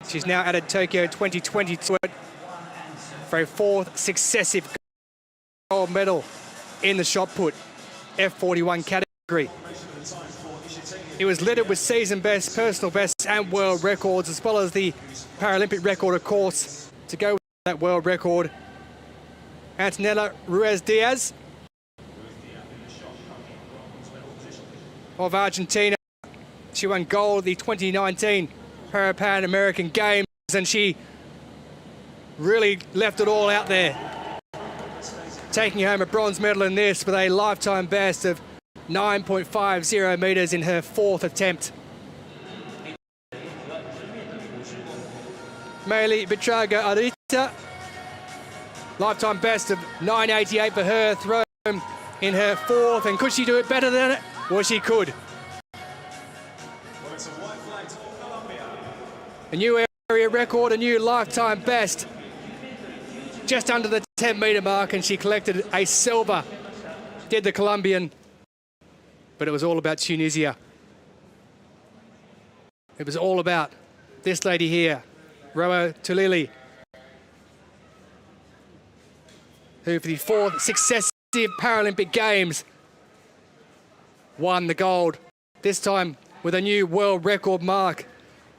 She's now added Tokyo 2020 to it for a 4th successive gold medal in the shot put F41 category. It was littered with season bests, personal bests and world records, as well as the Paralympic record, of course, to go with that world record. Antonella Ruiz-Diaz of Argentina. She won gold at the 2019 Pan American Games, and she really left it all out there, taking home a bronze medal in this with a lifetime best of 9.50 meters in her 4th attempt. Meili Bitraga Arita, lifetime best of 9.88 for her, thrown in her 4th, and could she do it better than it? Well, she could. A new area record, a new lifetime best, just under the 10-meter mark, and she collected a silver, did the Colombian. But it was all about Tunisia. It was all about this lady here, Rawa Talili, who for the 4th successive Paralympic Games won the gold, this time with a new world record mark.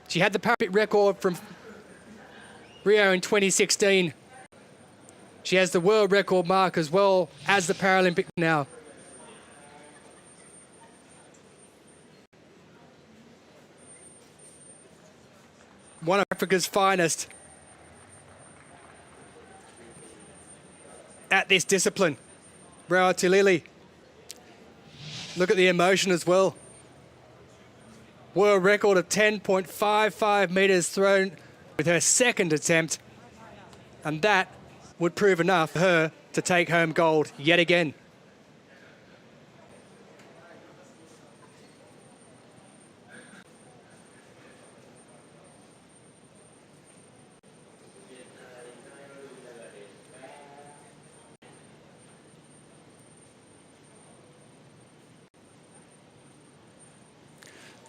She had the Paralympic record from Rio in 2016. She has the world record mark as well as the Paralympic now. One of Africa's finest at this discipline, Rawa Talili. Look at the emotion as well. World record of 10.55 meters thrown with her 2nd attempt, and that would prove enough for her to take home gold yet again.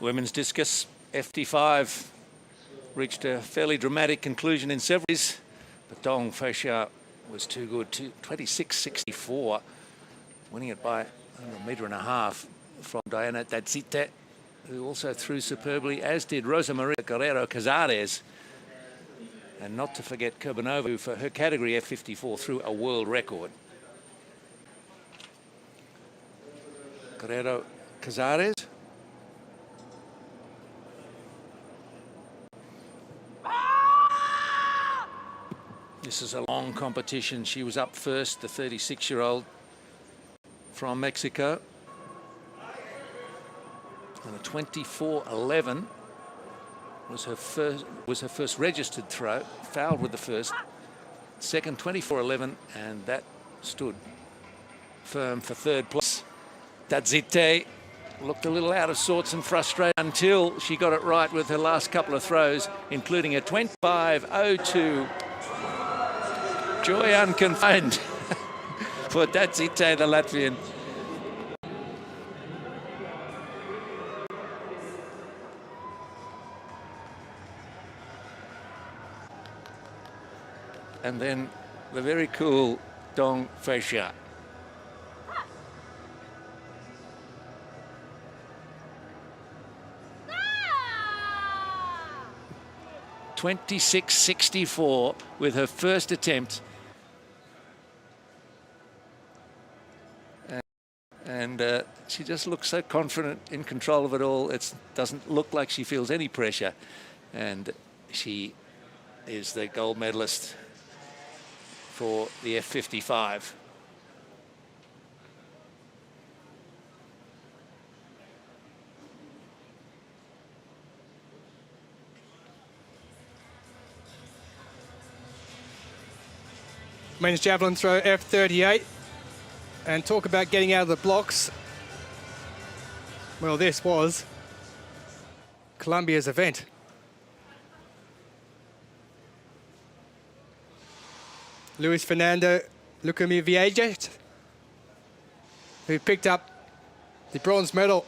Women's discus F35 reached a fairly dramatic conclusion in several ways, but Dong Feisha was too good, 26.64, winning it by a metre and a half from Diana Tadzite, who also threw superbly, as did Rosa Maria Guerrero Cazares. And not to forget Kurbanova, who for her category F54 threw a world record. Guerrero Cazares. This is a long competition. She was up first, the 36-year-old from Mexico. And a 24.11 was her first registered throw, fouled with the first. second, 24.11, and that stood firm for third place. Tadzite looked a little out of sorts and frustrated until she got it right with her last couple of throws, including a 25.02. Joy unconfined for Tadzite, the Latvian. And then the very cool Dong Feisha. .26.64 with her first attempt. And she just looks so confident, in control of it all. It doesn't look like she feels any pressure. And she is the gold medalist for the F55. Men's javelin throw F38. And talk about getting out of the blocks. Well, this was Colombia's event. Luis Fernando Lucumí-Villegas, who picked up the bronze medal,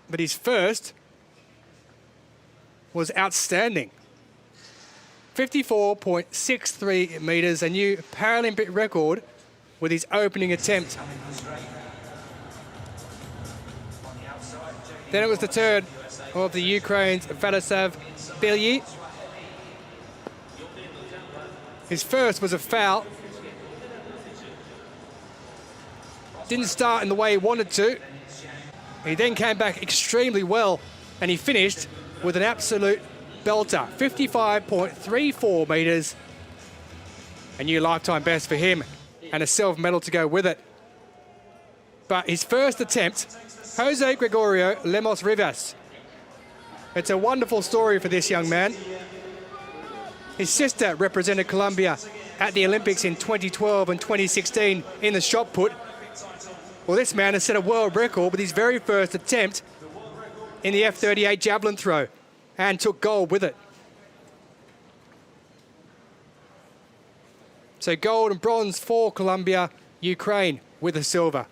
but his first was outstanding. 54.63 meters, a new Paralympic record with his opening attempt. Then it was the turn of the Ukraine's Vladislav Belyi. His first was a foul. Didn't start in the way he wanted to. He then came back extremely well, and he finished with an absolute belter. 55.34 meters. A new lifetime best for him, and a silver medal to go with it. But his first attempt, Jose Gregorio Lemos Rivas. It's a wonderful story for this young man. His sister represented Colombia at the Olympics in 2012 and 2016 in the shot put. Well, this man has set a world record with his very first attempt in the F38 javelin throw and took gold with it. So gold and bronze for Colombia, Ukraine with a silver.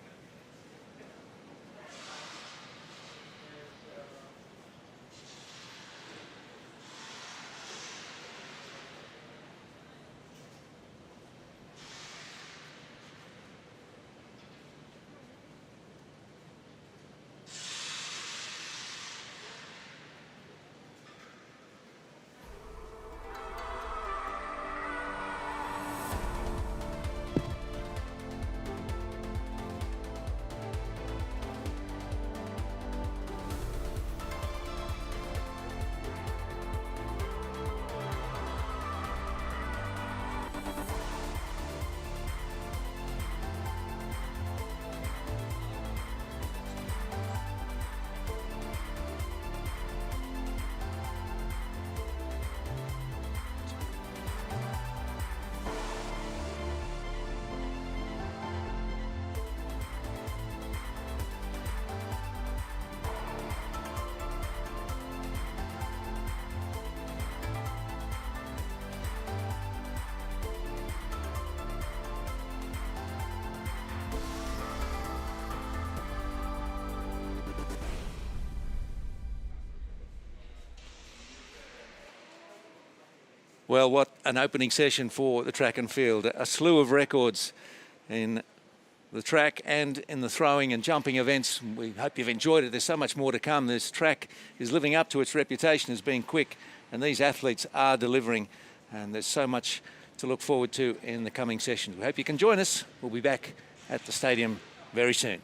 Well, what an opening session for the track and field. A slew of records in the track and in the throwing and jumping events. We hope you've enjoyed it. There's so much more to come. This track is living up to its reputation as being quick, and these athletes are delivering, and there's so much to look forward to in the coming sessions. We hope you can join us. We'll be back at the stadium very soon.